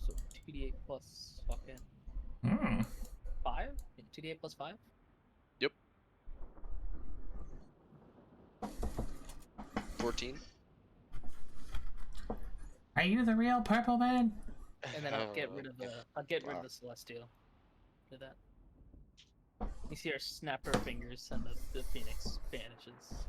So 2d8 plus fucking 5? Yeah, 2d8 plus 5? yep. 14. Are you the real Purple Man? And then I'll get rid of the Wow. Celestial. Do that. You see her snap her fingers and the phoenix vanishes.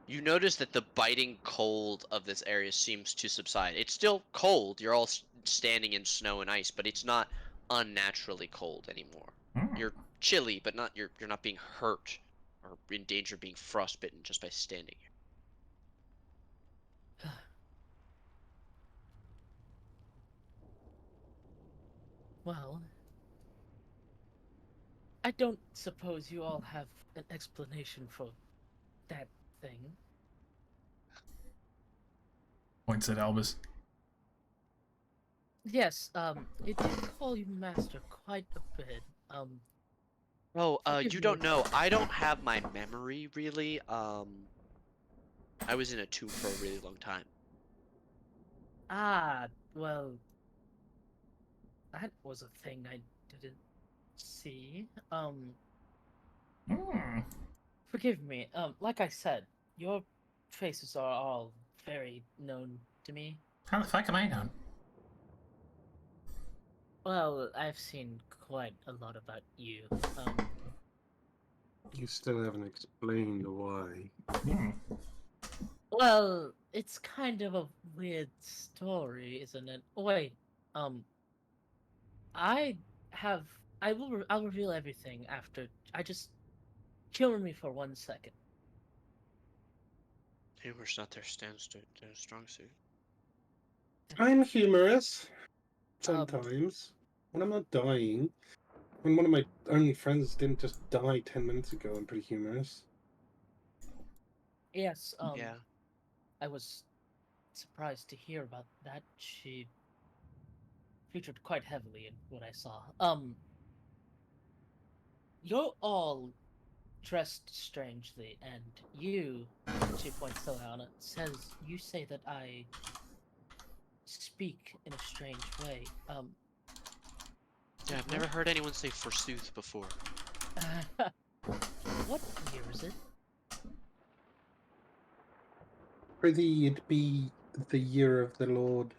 You notice that the biting cold of this area seems to subside. It's still cold. You're all standing in snow and ice, but it's not unnaturally cold anymore. You're chilly, but you're not being hurt or in danger of being frostbitten just by standing here. Well, I don't suppose you all have an explanation for that thing. Points at Albus. Yes, it did call you master quite a bit. Oh, Forgive you me. don't know. I don't have my memory really. I was in a tomb for a really long time. Ah, well, that was a thing I didn't see. Forgive me. Like I said, your faces are all very known to me. How the fuck am I known? Well, I've seen quite a lot about you. You still haven't explained why. Well, it's kind of a weird story, isn't it? Oh, wait, I'll reveal everything after. Just humor me for 1 second. Humor's not their their strong suit. I'm humorous. Um, Sometimes. When I'm not dying. When one of my only friends didn't just die 10 minutes ago, I'm pretty humorous. Yes, Yeah. I was surprised to hear about that. She featured quite heavily in what I saw. You're all dressed strangely, and you, she points to Leona, you say that I speak in a strange way. Yeah, I've never heard anyone say forsooth before. What year is it? Prithee, it be the year of the Lord,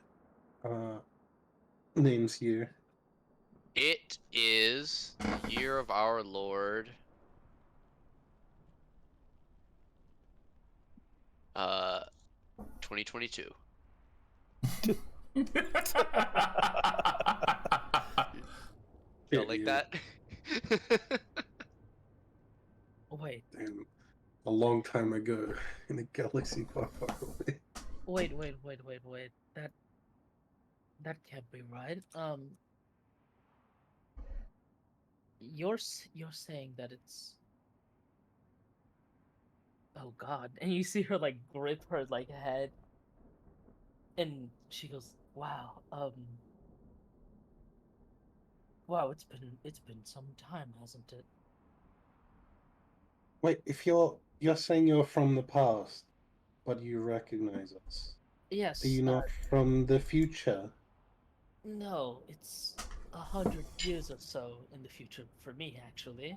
name's year. It is the year of our Lord. 2022. Felt like that? Wait, Damn, a long time ago in a galaxy far, far away. wait. That can't be right. You're saying that it's. Oh God! And you see her like grip her like head, and she goes, "Wow, wow, it's been some time, hasn't it?" Wait, if you're saying you're from the past, but you recognize us, Yes. are you not from the future? No, it's 100 years or so in the future for me, actually.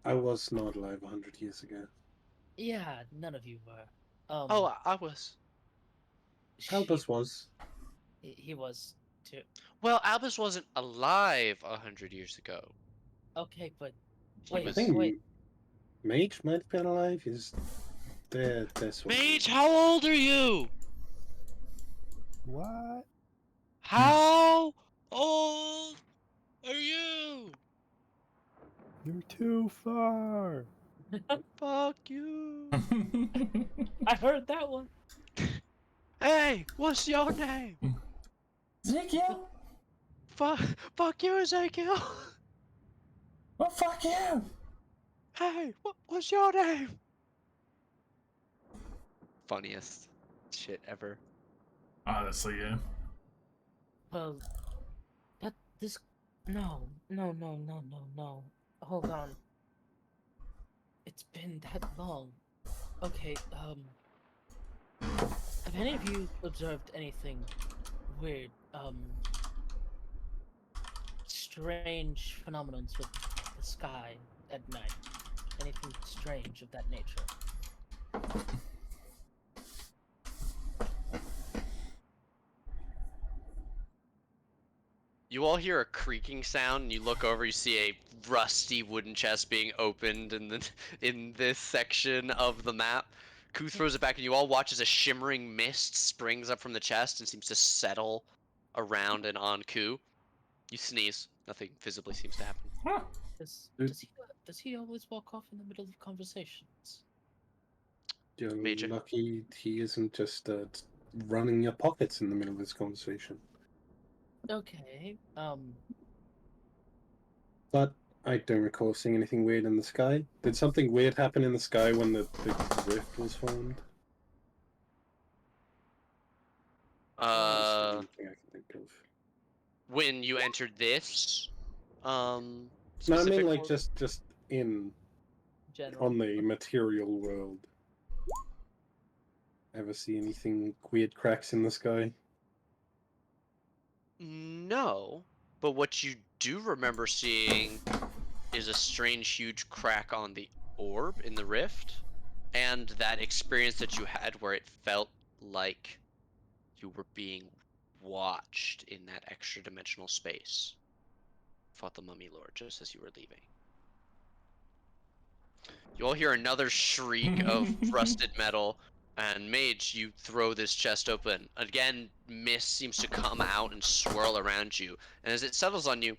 I was not alive 100 years ago. Yeah, none of you were. Oh, I was. Albus was. He was too. Well, Albus wasn't alive 100 years ago. Okay, but He wait, I was. think wait. Mage might have been alive. Is there? That's what. Mage, how old are you? What? How old are you? You're too far. Fuck you. I heard that one. Hey, what's your name? Ezekiel? Fuck you, Ezekiel. Well, fuck you! Hey, what's your name? Funniest shit ever. Honestly, yeah. Well, this. No. Hold on. It's been that long. Okay, have any of you observed anything weird, strange phenomenons with the sky at night? Anything strange of that nature? You all hear a creaking sound, and you look over. You see a rusty wooden chest being opened in this section of the map. Ku throws it back, and you all watch as a shimmering mist springs up from the chest and seems to settle around and on Ku. You sneeze. Nothing visibly seems to happen. Huh. Does he always walk off in the middle of conversations? You're Major. lucky he isn't just running your pockets in the middle of this conversation. Okay. But I don't recall seeing anything weird in the sky. Did something weird happen in the sky when the rift was formed? Anything I can think of. When you entered this, No, I specific mean like world? just in General. on the material world. Ever see anything weird cracks in the sky? No, but what you do remember seeing is a strange, huge crack on the orb in the rift, and that experience that you had where it felt like you were being watched in that extra dimensional space. Fought the Mummy Lord just as you were leaving. You all hear another shriek of rusted metal, and Mage, you throw this chest open. Again, mist seems to come out and swirl around you, and as it settles on you,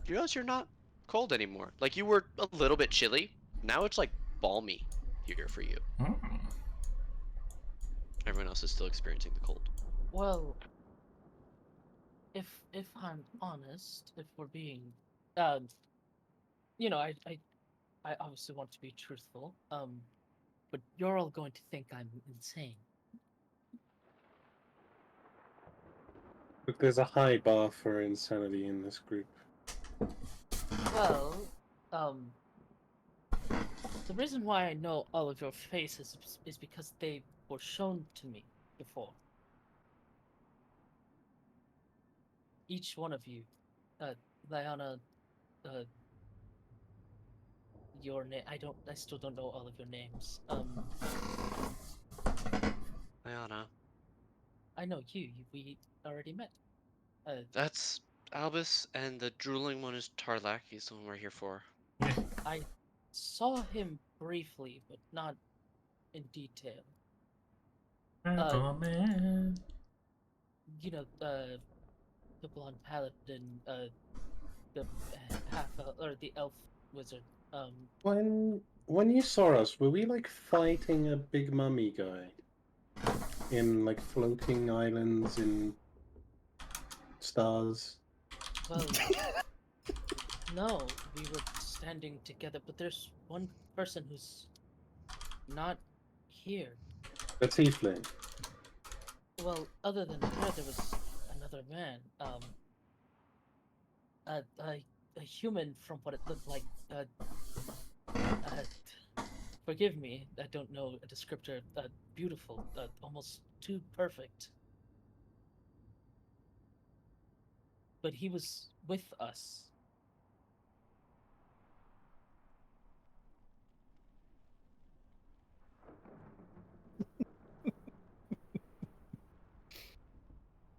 you realize you're not cold anymore. Like, you were a little bit chilly. Now it's like balmy here for you. Everyone else is still experiencing the cold. Well, if I'm honest, if we're being, you know, I obviously want to be truthful. But you're all going to think I'm insane. Look, there's a high bar for insanity in this group. Well, the reason why I know all of your faces is because they were shown to me before. Each one of you, Liana, your name. I still don't know all of your names. Ayana. I know you. We already met. That's Albus, and the drooling one is Tarlak. He's the one we're here for. I saw him briefly, but not in detail. Man. You know, the blonde paladin, the half or the elf wizard. When you saw us, were we like fighting a big mummy guy in like floating islands in stars? Well, no, we were standing together, but there's one person who's not here. A tiefling. Well, other than her, there was another man. A human from what it looked like. Forgive me, I don't know a descriptor. Beautiful, almost too perfect. But he was with us.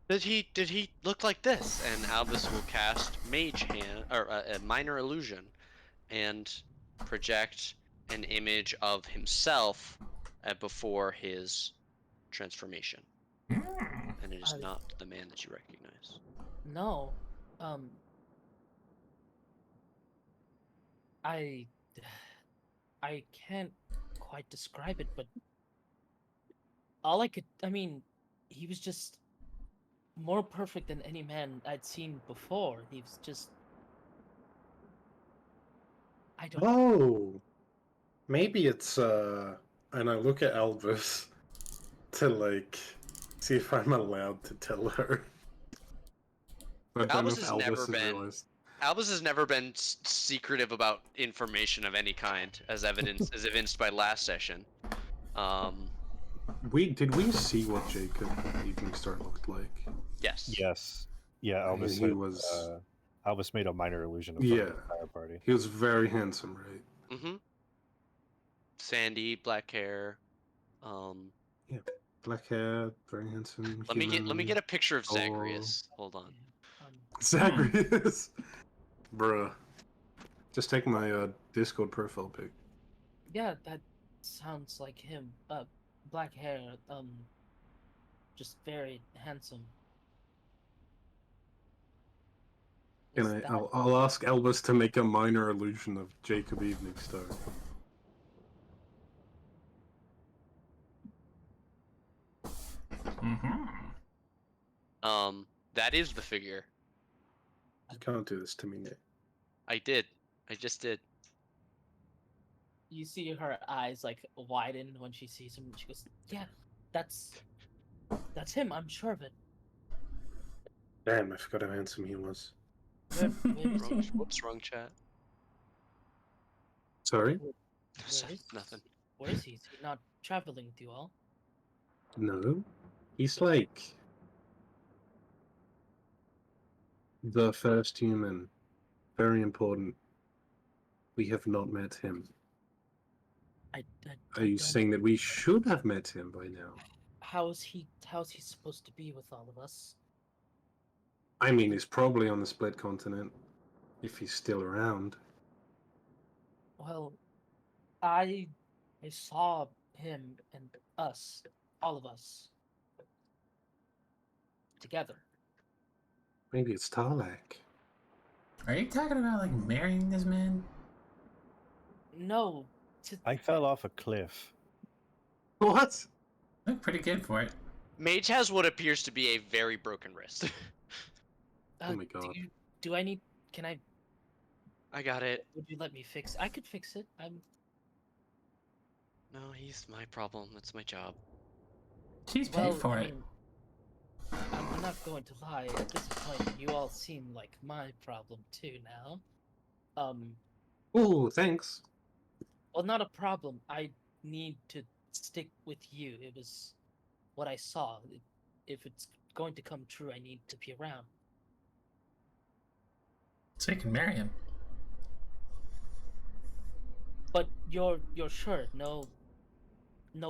Did he look like this? And Albus will cast Mage Hand or a Minor Illusion, and project an image of himself before his transformation. And it is not the man that you recognize. No, I can't quite describe it, but I mean, he was just more perfect than any man I'd seen before. He was just, I don't. Oh, maybe it's and I look at Elvis to like see if I'm allowed to tell her. I don't know Albus if has Elvis never has been. realized. Albus has never been secretive about information of any kind, as evidenced by last session. Did we see what Jacob Evening Star looked like? Yes. Yes. Yeah, Albus. He said, was. Albus made a minor illusion of Yeah. the entire party. He was very handsome, right? Mm-hmm. Sandy, black hair. Black hair, very handsome. Let me get a picture of Oh. Zagreus. Hold on. Zagreus. Bruh. Just take my Discord profile pic. Yeah, that sounds like him. Black hair, just very handsome. Is that- I'll ask Elvis to make a minor illusion of Jacob Evening Star. That is the figure. You can't do this to me, Nick. I did. I just did. You see her eyes like widen when she sees him. She goes, "Yeah, that's him. I'm sure of it." Damn, I forgot how handsome he was. Where is he? Whoops, wrong chat. Sorry? Nothing. Where is he? Is he not traveling with you all? No. He's like the first human. Very important. We have not met him. I Are you don't- saying that we should have met him by now? How's he supposed to be with all of us? I mean, he's probably on the split continent, if he's still around. Well, I saw him and us, all of us, together. Maybe it's Tarlak. Are you talking about like marrying this man? No, I fell off a cliff. What? Look pretty good for it. Mage has what appears to be a very broken wrist. Oh my God. Do I need? Can I? I got it. Would you let me fix? I could fix it. No, he's my problem. It's my job. She's paid for it. mean, I'm not going to lie. At this point, you all seem like my problem too now. Oh, thanks. Well, not a problem. I need to stick with you. It was what I saw. If it's going to come true, I need to be around. So you can marry him. But you're sure? No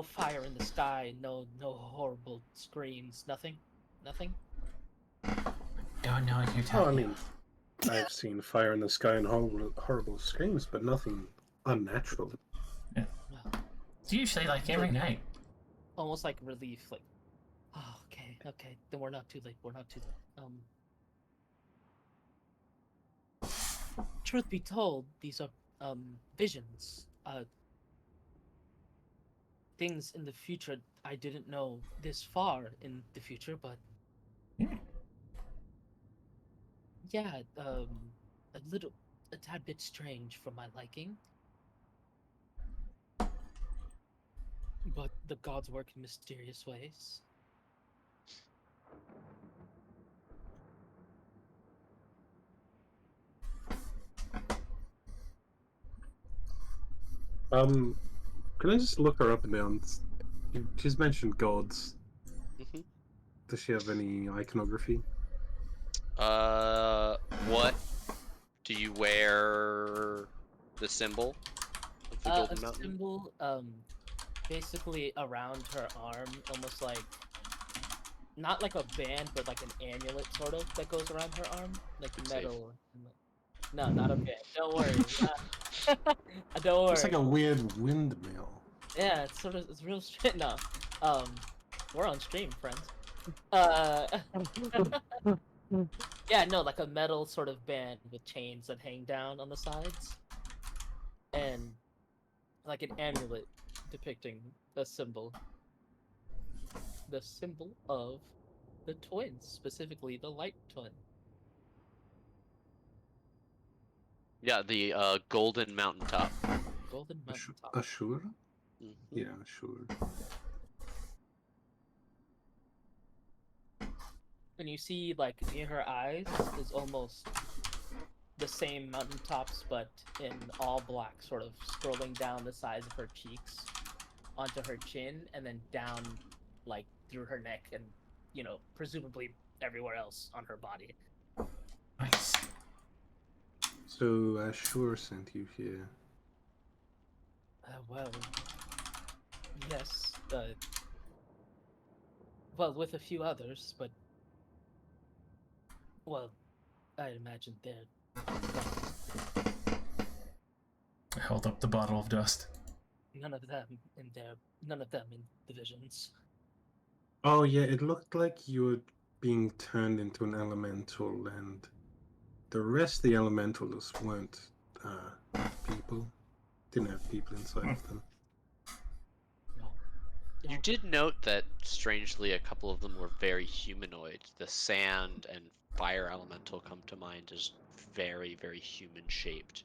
fire in the sky. No horrible screams. Nothing. Don't know what you're Oh, I talking mean, I've seen fire in the sky and horrible screams, but nothing unnatural. No. It's usually like every night. Almost like relief. Like, oh, okay. Then we're not too late. Truth be told, these are visions. Things in the future I didn't know this far in the future, but yeah, a tad bit strange for my liking. But the gods work in mysterious ways. Can I just look her up and down? She's mentioned gods. Mhm. Does she have any iconography? What do you wear? The symbol of the Golden A Mountain? symbol, basically around her arm, almost like not like a band, but like an amulet sort of that goes around her arm, like Safe. metal. No, not a band. Don't worry. Don't worry. It's like a weird windmill. Yeah, it's real shit. No, we're on stream, friends. Yeah, no, like a metal sort of band with chains that hang down on the sides, and like an amulet depicting the symbol of the twins, specifically the light twin. Yeah, the Golden Mountaintop. Golden Mountaintop. Ashura? Mhm. Yeah, sure. And you see, like, near her eyes is almost the same mountaintops, but in all black, sort of scrolling down the sides of her cheeks onto her chin, and then down, like, through her neck, and, you know, presumably everywhere else on her body. Nice. So Ashura sent you here. Well, yes, well, with a few others, but, well, I imagine they're I held up the bottle of dust. none of them in the visions. Oh yeah, it looked like you were being turned into an elemental, and the rest of the elementals weren't people. Didn't have people inside of them. No. You did note that, strangely, a couple of them were very humanoid. The sand and fire elemental come to mind as very, very human-shaped.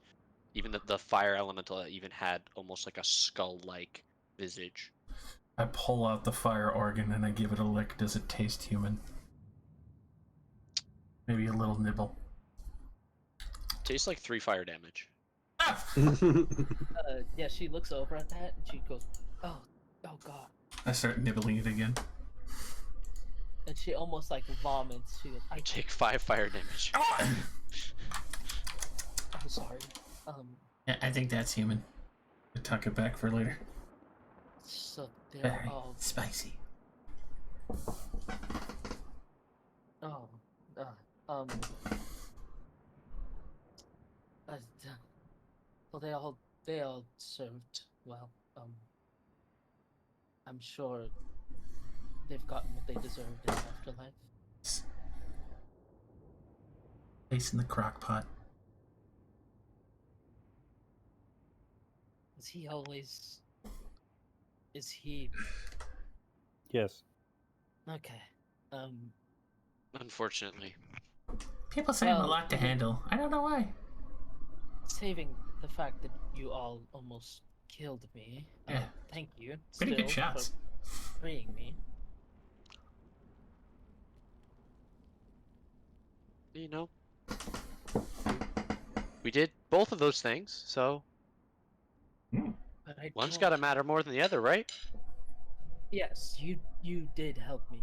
Even the fire elemental even had almost like a skull-like visage. I pull out the fire organ and I give it a lick. Does it taste human? Maybe a little nibble. Tastes like 3 fire damage. Yeah, she looks over at that and she goes, oh god. I start nibbling it again. And she almost like vomits. She goes, I take 5 fire damage. I'm sorry. Yeah, I think that's human. I tuck it back for later. So they're Very all spicy. oh well they all served well. I'm sure they've gotten what they deserved in the afterlife. Face in the crock pot. Is he Yes. Okay. Unfortunately. People say I'm a Well, lot to handle. I don't know why. saving the fact that you all almost killed me. Yeah. Thank you. Pretty good still shots. For freeing me. You know, we did both of those things, so But I one's don't- got to matter more than the other, right? Yes, you did help me.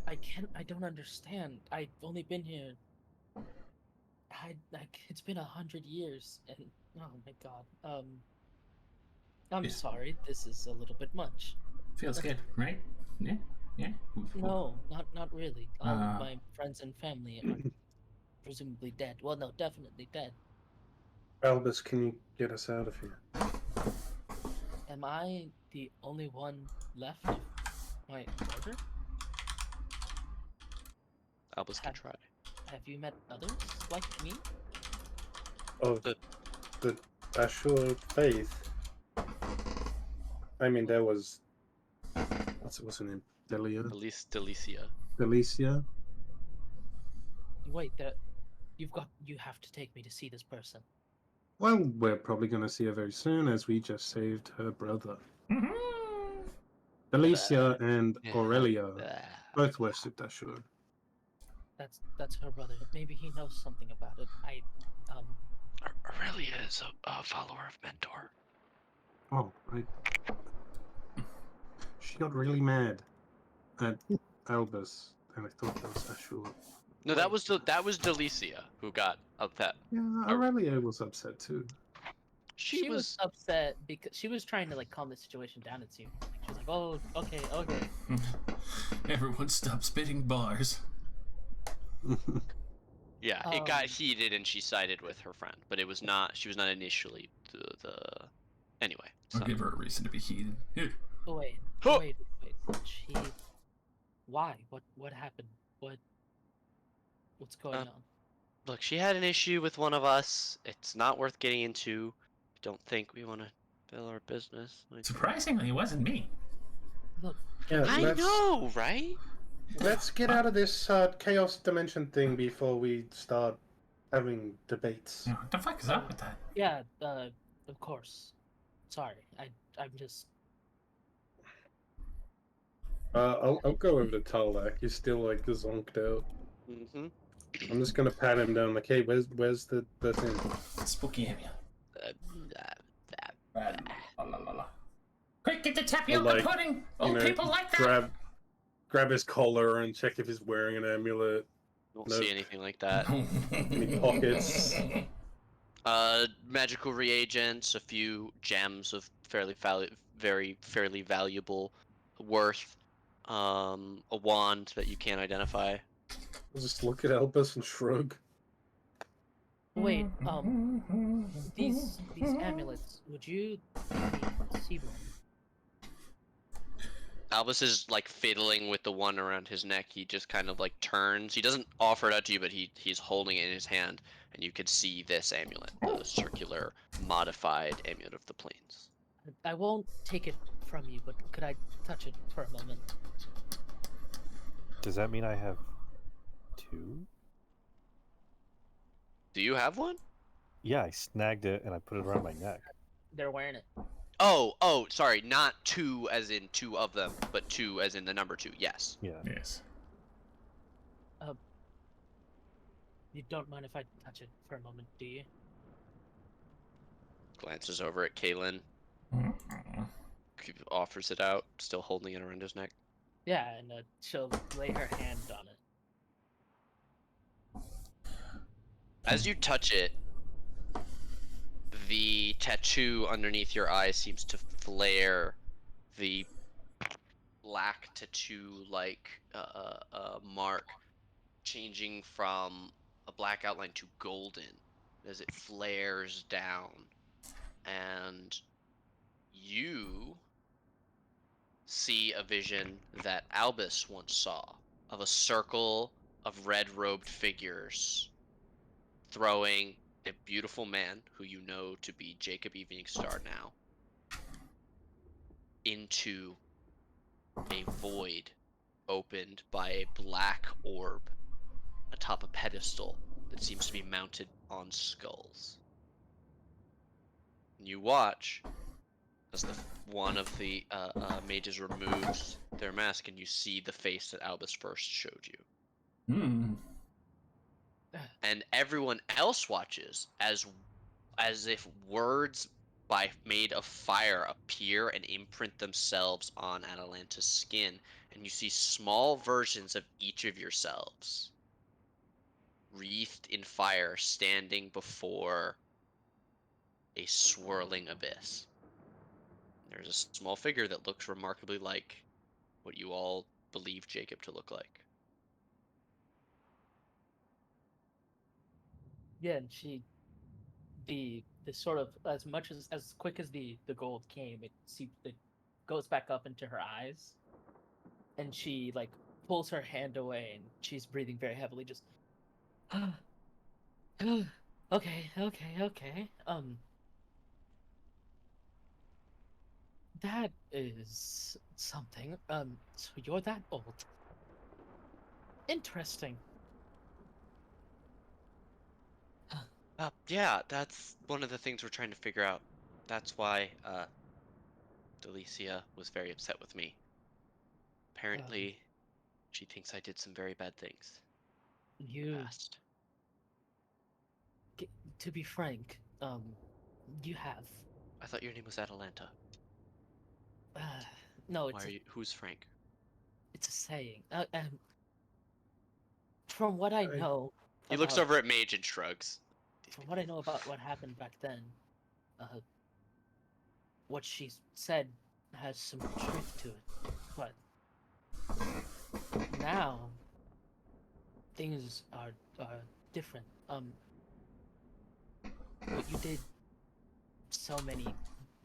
I don't understand. I've only been here. It's been 100 years, and oh my god. I'm Yeah. sorry. This is a little bit much. Feels good, right? Yeah. Yeah. No, not really. All Uh. of my friends and family are presumably dead. Well, no, definitely dead. Albus, can you get us out of here? Am I the only one left of my order? Albus can try. Have you met others like me? Of The- the Ashur faith. I mean, there was. What's her name? Delia? At least Delicia. Delicia? Wait, you have to take me to see this person. Well, we're probably going to see her very soon, as we just saved her brother. Mhm. Delicia and Yeah. Aurelia Ah. both worshipped Ashur. That's her brother. Maybe he knows something about it. Aurelia is a follower of Mentor. Oh, she got really mad at Albus, and I thought that was Ashur. No, that was Delicia who got upset. Yeah, Aurelia was upset too. She was upset because she was trying to like calm the situation down. It seemed like she was like, "Oh, okay." Everyone stop spitting bars. Yeah, it got heated and she sided with her friend, but it was not. She was not initially the. Anyway, I'll so give her a reason to be heated. Here. Wait, Huh. wait. She. Why? What happened? What's going on? look, she had an issue with one of us. It's not worth getting into. I don't think we want to fill our business. Like, Surprisingly, it wasn't me. Look, Yeah, I know, right? Let's get out of this chaos dimension thing before we start having debates. What the fuck is up with that? yeah. Of course. Sorry, I'm just. I'll go over to Tarlak. He's still like zonked out. Mm-hmm. I'm just gonna pat him down. Like, hey, where's the thing? Spooky area. Quick, get the tapioca like, pudding! Old people like that! Grab his collar and check if he's wearing an amulet. Don't Nope. see anything like that. Any pockets? Magical reagents, a few gems of fairly valuable worth. A wand that you can't identify. I'll just look at Albus and shrug. Wait. These amulets. Would you see one? Albus is like fiddling with the one around his neck. He just kind of like turns. He doesn't offer it out to you, but he's holding it in his hand, and you could see this amulet, the circular modified amulet of the plains. I won't take it from you, but could I touch it for a moment? Does that mean I have two? Do you have one? Yeah, I snagged it and I put it around my neck. They're wearing it. Oh, sorry, not two as in two of them, but two as in the number two. Yes. Yeah. Yes. You don't mind if I touch it for a moment, do you? Glances over at Kalen, offers it out, still holding it around his neck. Yeah, and she'll lay her hand on it. As you touch it, the tattoo underneath your eye seems to flare. The black tattoo-like mark changing from a black outline to golden as it flares down. And you see a vision that Albus once saw of a circle of red-robed figures throwing a beautiful man who you know to be Jacob Evening Star now. into a void opened by a black orb atop a pedestal that seems to be mounted on skulls. And you watch as one of the mages removes their mask, and you see the face that Albus first showed you. Hmm. And everyone else watches as if words made of fire appear and imprint themselves on Atalanta's skin, and you see small versions of each of yourselves wreathed in fire standing before a swirling abyss. There's a small figure that looks remarkably like what you all believe Jacob to look like. Yeah, and the sort of, as much as quick as the gold came, it goes back up into her eyes, and she like pulls her hand away, and she's breathing very heavily, just okay, that is something. So you're that old. Interesting. Yeah, that's one of the things we're trying to figure out. That's why, Delicia was very upset with me. Apparently, she thinks I did some very bad things in the You, past. to be frank, you have. I thought your name was Atalanta. Uh, no, Who's Frank? it's a saying. From what I know, He looks over at Mage and shrugs. from what I know about what happened back then, what she said has some truth to it. But now things are different. What you did so many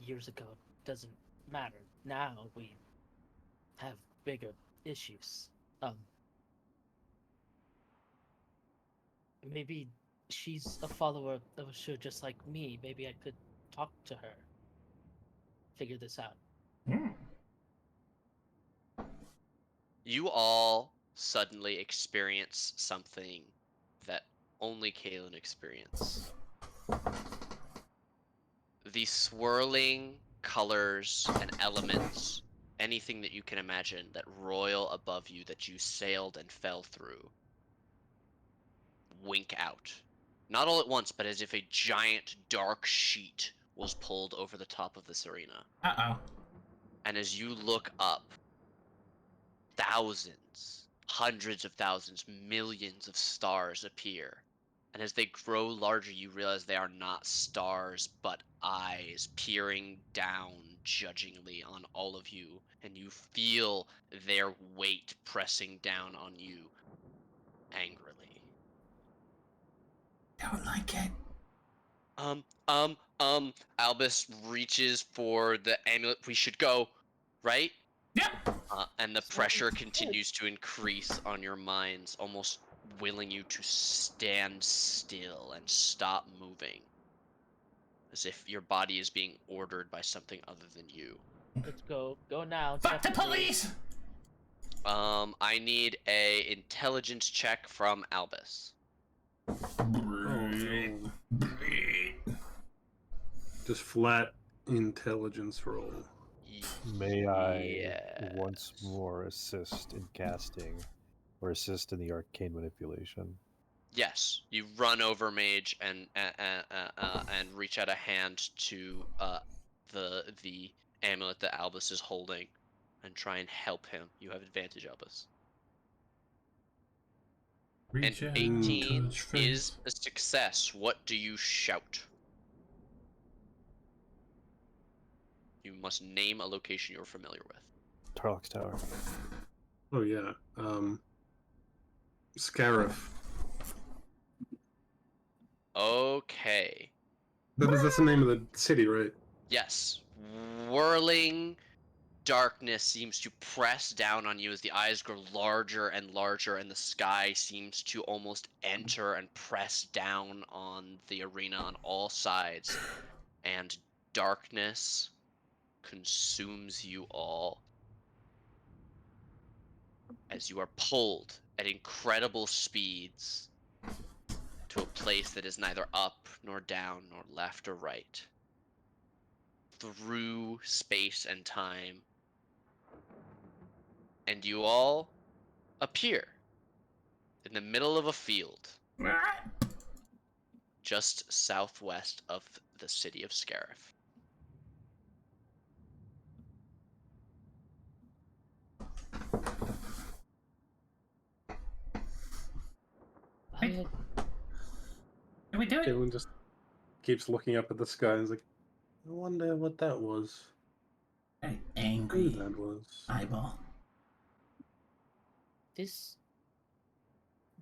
years ago doesn't matter. Now we have bigger issues. Maybe she's a follower of Ashur just like me. Maybe I could talk to her. Figure this out. Hmm. You all suddenly experience something that only Kalen experienced. The swirling colors and elements, anything that you can imagine that roil above you that you sailed and fell through, wink out. Not all at once, but as if a giant dark sheet was pulled over the top of this arena. Uh-oh. And as you look up, thousands, hundreds of thousands, millions of stars appear. And as they grow larger, you realize they are not stars, but eyes peering down judgingly on all of you. And you feel their weight pressing down on you angrily. Don't like it. Albus reaches for the amulet. We should go, right? Yep. And the pressure continues to increase on your minds, almost willing you to stand still and stop moving. As if your body is being ordered by something other than you. Let's go. Go now. Fuck the definitely. police! I need a intelligence check from Albus. no. Just flat intelligence roll. May I Yes. once more assist in casting or assist in the arcane manipulation? Yes, you run over Mage and reach out a hand to the amulet that Albus is holding, and try and help him. You have advantage, Albus. Reach And out, 18 touch face. is a success. What do you shout? You must name a location you're familiar with. Tarlock's Tower. Oh yeah. Scarif. Okay. That's the name of the city, right? Yes. Whirling darkness seems to press down on you as the eyes grow larger and larger, and the sky seems to almost enter and press down on the arena on all sides. And darkness consumes you all as you are pulled at incredible speeds to a place that is neither up nor down nor left or right, through space and time, and you all appear in the middle of a field just southwest of the city of Scarif. Did we do it? Caitlin just keeps looking up at the sky and is like, I wonder what that was. Very Who angry that was. eyeball. This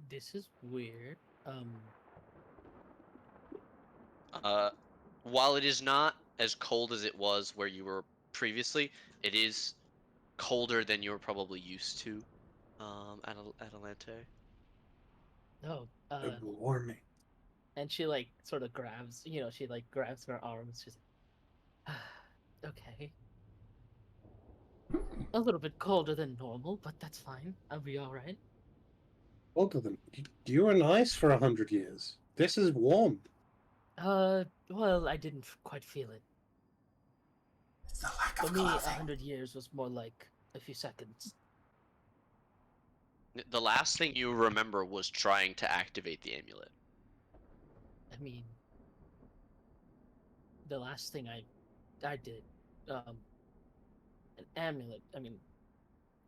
is weird. While it is not as cold as it was where you were previously, it is colder than you were probably used to at Atalante. No. Warming. And she like sort of grabs, she like grabs her arms. She's like, okay. A little bit colder than normal, but that's fine. I'll be all right. Older than you were in ice for 100 years. This is warm. Well, I didn't quite feel it. It's the lack For of me, clothing. 100 years was more like a few seconds. The last thing you remember was trying to activate the amulet. I mean, the last thing I did, an amulet. I mean,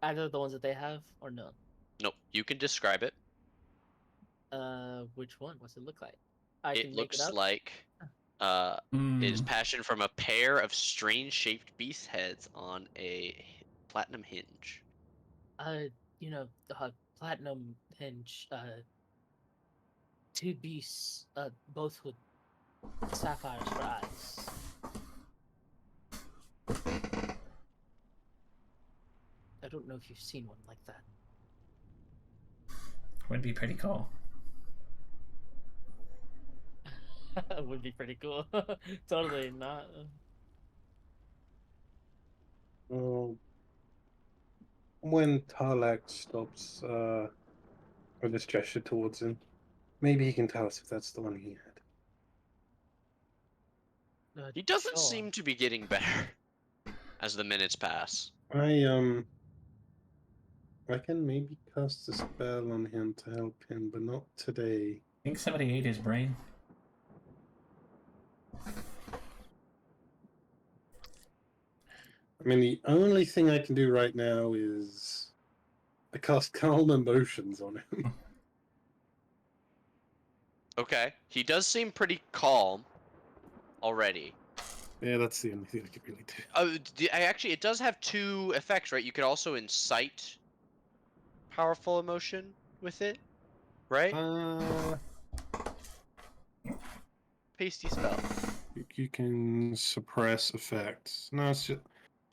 either the ones that they have or no. Nope, you can describe it. Which one? What's it look like? It looks up? like it is Mm. fashioned from a pair of strange-shaped beast heads on a platinum hinge. The platinum hinge. Two beasts. Both with sapphires for eyes. I don't know if you've seen one like that. Would be pretty cool. It would be pretty cool. Totally not. Well, when Tarlac stops, with this gesture towards him, maybe he can tell us if that's the one he had. He doesn't Sure. seem to be getting better as the minutes pass. I can maybe cast a spell on him to help him, but not today. I think somebody ate his brain. I mean, the only thing I can do right now is I cast Calm Emotions on him. Okay, he does seem pretty calm already. Yeah, that's the only thing I can really do. Actually, it does have two effects, right? You could also incite powerful emotion with it, right? Pasty spell. You can suppress effects. No, it's just...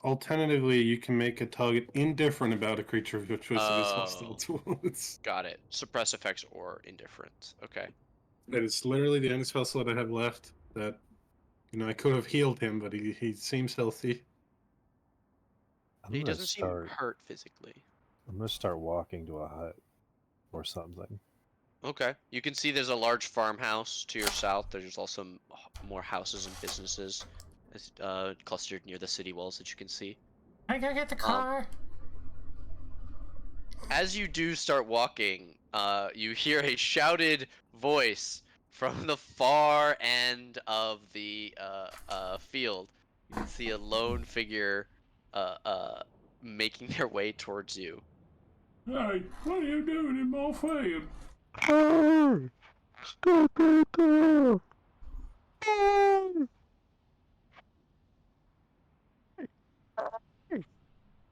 Alternatively, you can make a target indifferent about a creature of your choice if it's hostile towards. Got it. Suppress effects or indifferent. Okay. That is literally the only spell slot I have left. That, I could have healed him, but he seems healthy. He doesn't seem hurt physically. I'm gonna start walking to a hut or something. Okay. You can see there's a large farmhouse to your south. There's also more houses and businesses clustered near the city walls that you can see. I gotta get the car. As you do start walking, you hear a shouted voice from the far end of the field. You can see a lone figure making their way towards you. Hey, what are you doing in my field? Stop it!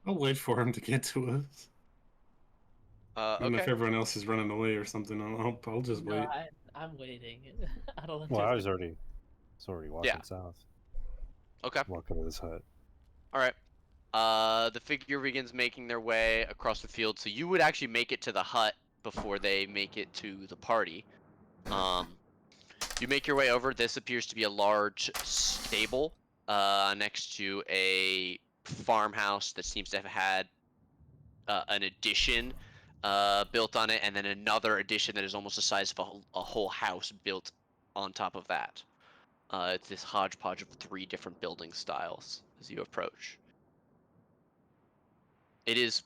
I'll wait for him to get to us. And if Okay. everyone else is running away or something, I'll just No, wait. I'm waiting. I don't. Well, I was already walking Yeah. south. Okay. Walking to this hut. All right. The figure begins making their way across the field, so you would actually make it to the hut before they make it to the party. You make your way over. This appears to be a large stable next to a farmhouse that seems to have had an addition built on it, and then another addition that is almost the size of a whole house built on top of that. It's this hodgepodge of 3 different building styles as you approach. It is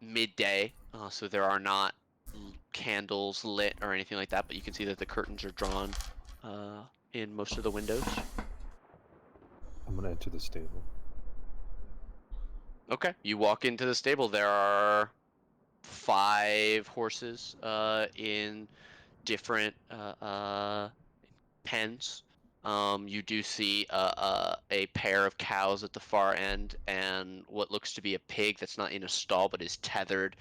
midday, so there are not candles lit or anything like that, but you can see that the curtains are drawn in most of the windows. I'm gonna enter the stable. Okay, you walk into the stable. There are 5 horses in different pens. You do see a pair of cows at the far end, and what looks to be a pig that's not in a stall but is tethered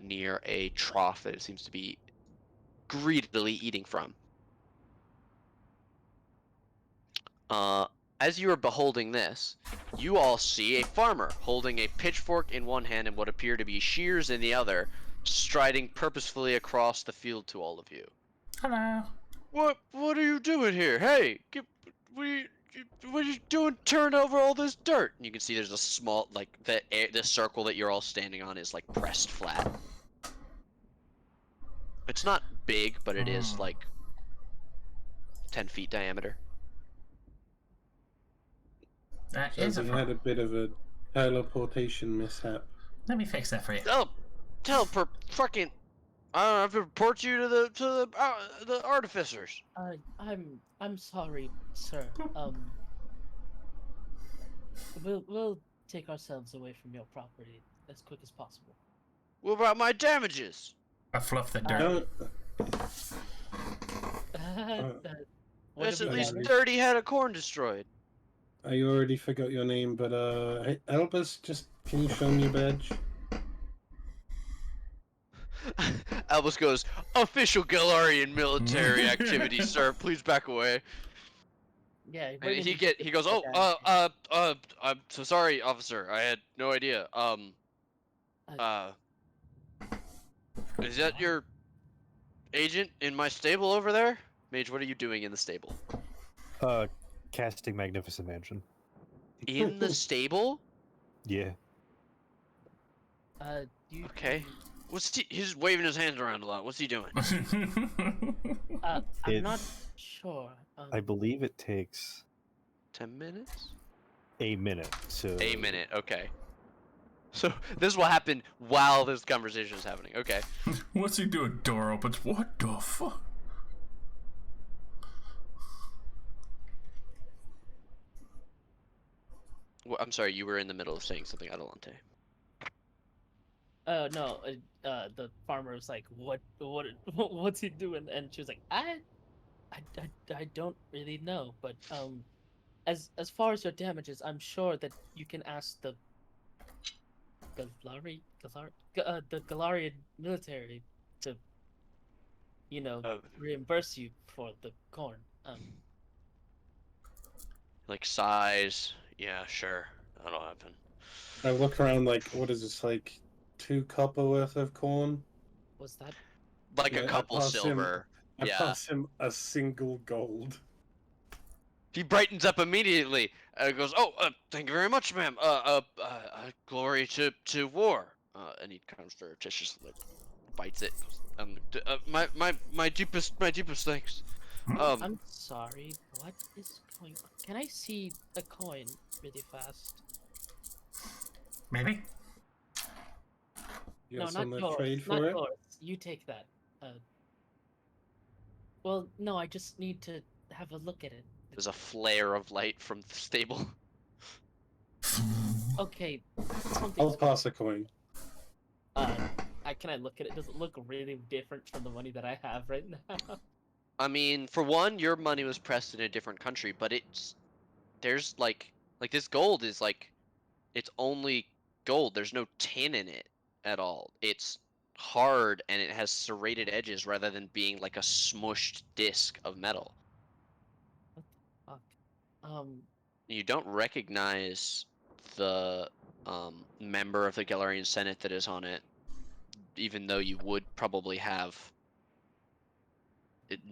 near a trough that it seems to be greedily eating from. As you are beholding this, you all see a farmer holding a pitchfork in one hand and what appear to be shears in the other, striding purposefully across the field to all of you. Hello. What are you doing here? Hey, what are you doing? Turn over all this dirt. And you can see there's a small, like the circle that you're all standing on is like pressed flat. It's not big, but it is like 10 feet diameter. That So is a we problem. had a bit of a teleportation mishap. Let me fix that for you. Fucking. I have to report you to the artificers. I'm sorry, sir. We'll take ourselves away from your property as quick as possible. What about my damages? I fluff the dirt. Don't, What That's have at we least done? 30 head of corn destroyed. I already forgot your name, but hey, Albus, just can you show me your badge? Albus goes, official Galarian military activity, sir. Please back away. Yeah, And he goes, oh, I'm so sorry, officer. I had no idea. Is that your agent in my stable over there? Mage, what are you doing in the stable? Casting Magnificent Mansion. In the stable? Yeah. You. Okay. He's waving his hands around a lot. What's he doing? I'm It- not sure. I believe it takes 10 minutes? a minute to. A minute, okay. So this will happen while this conversation is happening. Okay. What's he doing? Door opens. What the fuck? Well, I'm sorry, you were in the middle of saying something, Adelante. No. The farmer was like, what's he doing? And she was like, I don't really know, but as far as your damages, I'm sure that you can ask the Galarian military to, reimburse you for the corn. Like size, yeah, sure, that'll happen. I look around like, what is this, like 2 copper worth of corn? Was that? Like Yeah, a I couple pass him- silver. I Yeah. pass him a single gold. He brightens up immediately. Goes, oh, thank you very much, ma'am. Glory to war. And he kind of surreptitiously bites it. My deepest thanks. I'm sorry. What is going on? Can I see a coin really fast? Maybe. You No, got not some yours. trade Not for it? yours. You take that. Well, no, I just need to have a look at it. There's a flare of light from the stable. Okay, I'll something's. pass a coin. Can I look at it? Does it look really different from the money that I have right now? I mean, for one, your money was pressed in a different country, but there's like this gold is like, it's only gold. There's no tin in it at all. It's hard and it has serrated edges rather than being like a smushed disc of metal. Fuck. You don't recognize the member of the Galarian Senate that is on it, even though you would probably have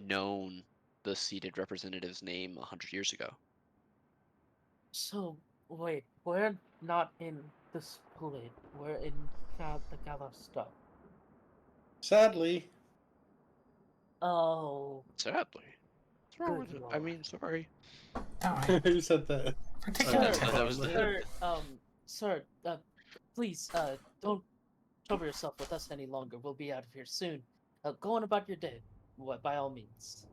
known the seated representative's name 100 years ago. So, wait, we're not in the split. We're in the Galasta. Sadly. Oh, Sadly. What's wrong good with it? I lord. mean, sorry. Alright. Who said that? Particularly Sir, that was the- sir, please, don't trouble yourself with us any longer. We'll be out of here soon. Go on about your day, by all means.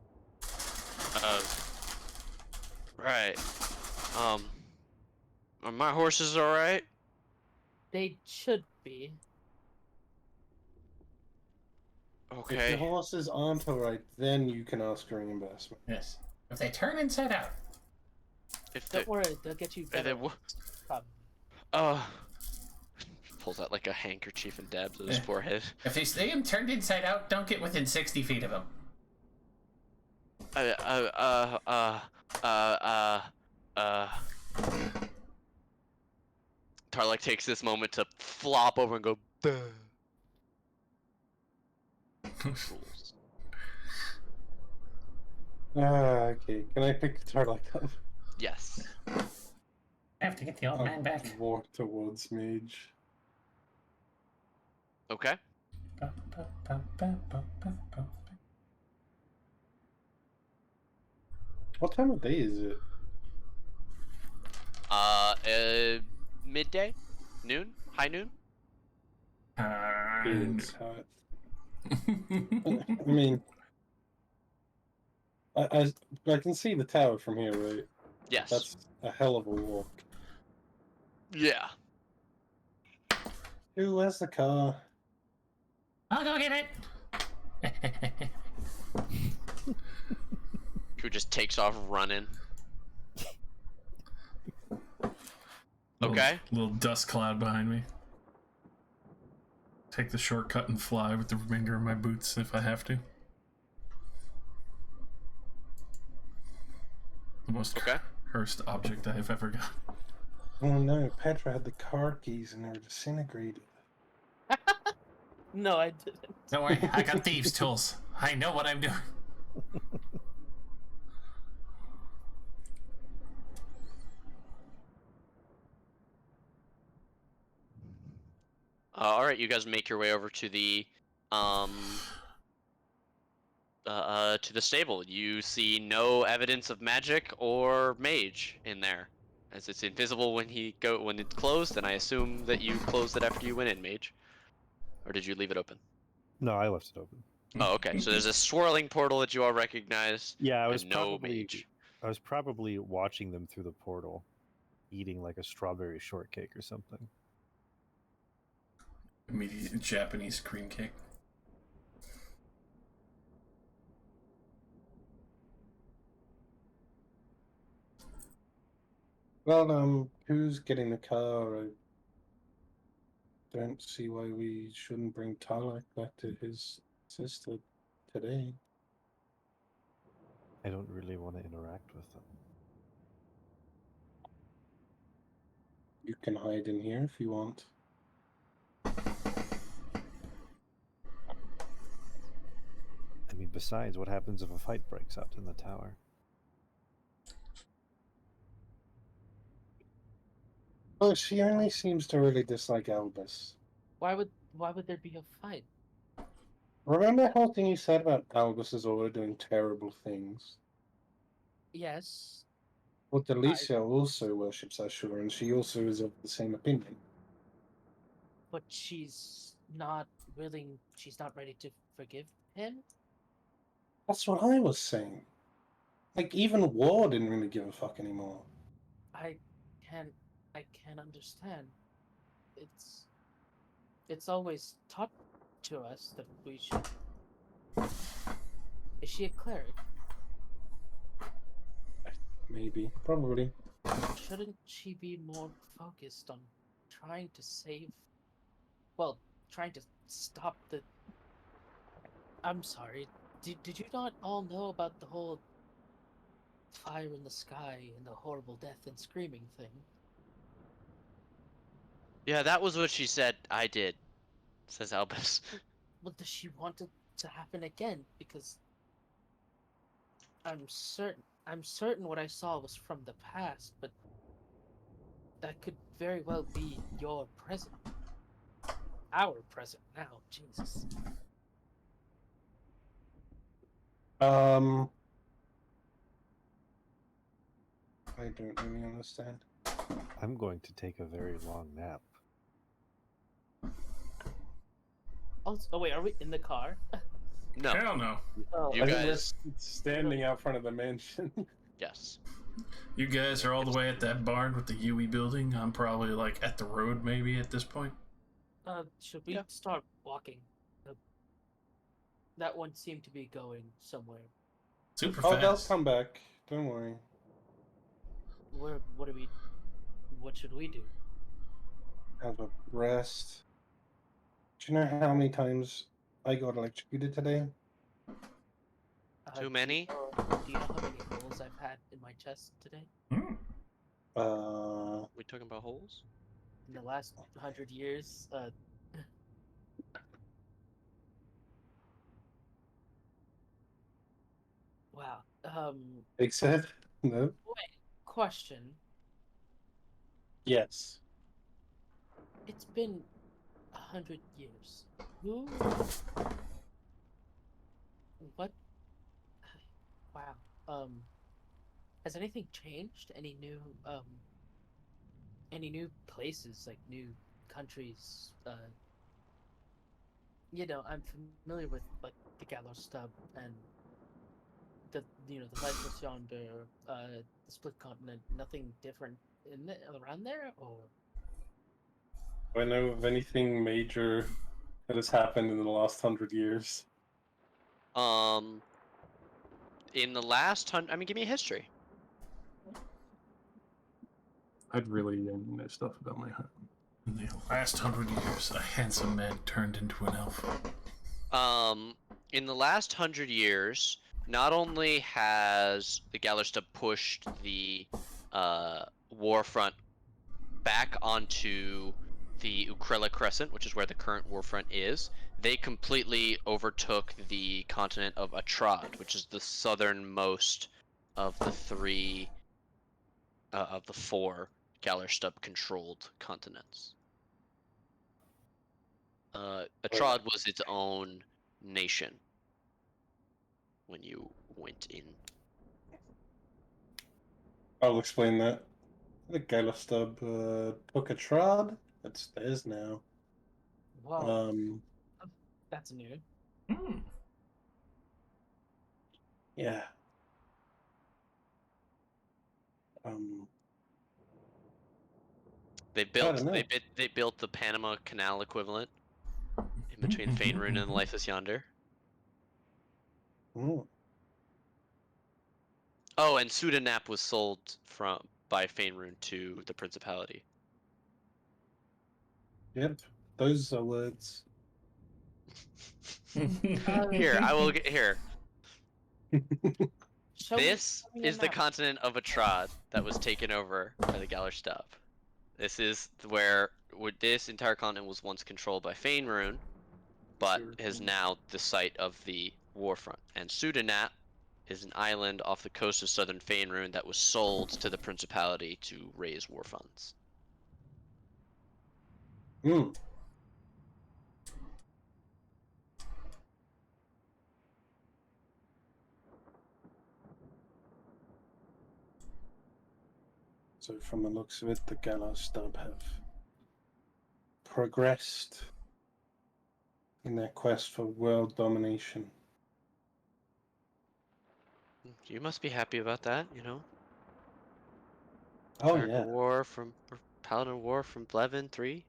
Right. Are my horses alright? They should be. If Okay. your horses aren't alright, then you can ask for reimbursement. Yes. If they turn inside out, If they, Don't worry, they'll get you they better. wo- Probably. pulls out like a handkerchief and dabs at his Yeah. forehead. if you see him turned inside out, don't get within 60 feet of him. Tarlek takes this moment to flop over and go, "Duh." Rules. Okay. Can I pick the Tarlak up? Yes. I have to get the old man back. Walk towards Mage. Okay. What time of day is it? Midday? Noon? High noon? It's hot. I mean, I can see the tower from here, right? Yes. That's a hell of a walk. Yeah. Who where's the car? I'll go get it. Who just takes off running. Okay. Little dust cloud behind me. Take the shortcut and fly with the remainder of my boots if I have to. The most Okay. cursed object I have ever got. Oh no, Petra had the car keys and they were disintegrated. No, I didn't. Don't worry, I got thieves' tools. I know what I'm doing. All right, you guys make your way over to the stable. You see no evidence of magic or mage in there, as it's invisible when it's closed. And I assume that you closed it after you went in, mage, or did you leave it open? No, I left it open. Oh, okay. So there's a swirling portal that you all recognize. Yeah, I was and no probably mage. I was probably watching them through the portal, eating like a strawberry shortcake or something. Immediate Japanese cream cake. Well, who's getting the car? I don't see why we shouldn't bring Tarlak back to his sister today. I don't really want to interact with them. You can hide in here if you want. I mean, besides, what happens if a fight breaks out in the tower? Well, she only seems to really dislike Albus. Why would there be a fight? Remember that whole thing you said about Albus's order doing terrible things? Yes. Well, Delicia also worships Ashura, and she also is of the same opinion. But she's not ready to forgive him? That's what I was saying. Like, even War didn't really give a fuck anymore. I can't understand. It's always taught to us that we should. Is she a cleric? Maybe. Probably. Shouldn't she be more focused on trying to trying to stop the... I'm sorry, did you not all know about the whole fire in the sky and the horrible death and screaming thing? Yeah, that was what she said. I did, says Albus. Well, does she want it to happen again? Because I'm certain what I saw was from the past, but that could very well be your present. Our present now, Jesus. I don't really understand. I'm going to take a very long nap. Oh wait, are we in the car? No, Hell no. Oh, you I think we're guys. standing out front of the mansion. Yes. You guys are all the way at that barn with the UE building. I'm probably like at the road maybe at this point. should we Yeah. start walking? That one seemed to be going somewhere. Super Oh, they'll fast. come back. Don't worry. What should we do? Have a rest. Do you know how many times I got electrocuted today? Too many? Do you know how many holes I've had in my chest today? Hmm. We talking about holes? In the last 100 years? Wow. Big said? No. Question. Yes. It's been 100 years. Who? What? Wow. Has anything changed? Any new places, like new countries? I'm familiar with like the Gallows Stub and the Lifeless Yonder, the Split Continent. Nothing different around there, or? Do I know of anything major that has happened in the last 100 years? In the last I mean, give me a history. I'd really know stuff about my home. In the last 100 years, a handsome man turned into an elf. In the last 100 years, not only has the Gallerstub pushed the war front back onto the Ukrilla Crescent, which is where the current war front is, they completely overtook the continent of Atrad, which is the southernmost of the four Gallerstub-controlled continents. Atrad was its own nation when you went in. I'll explain that. The Galastub took a trod. It's theirs now. Wow, that's new. Hmm. Yeah. They built they built the Panama Canal equivalent in between Faerun and Lifeless Yonder. Mm. Oh, and Sudanap was sold by Faerun to the Principality. Yep. Those are words. Here, I will get here. Show me- This show me a is the map. continent of Atrad that was taken over by the Gallerstub. This is where this entire continent was once controlled by Faerun, but is now the site of the warfront. And Sudanap is an island off the coast of southern Faerun that was sold to the Principality to raise war funds. Mm. So from the looks of it, the Galastub have progressed in their quest for world domination. You must be happy about that, you know? Oh American yeah. War from or Paladin War from Blevin 3.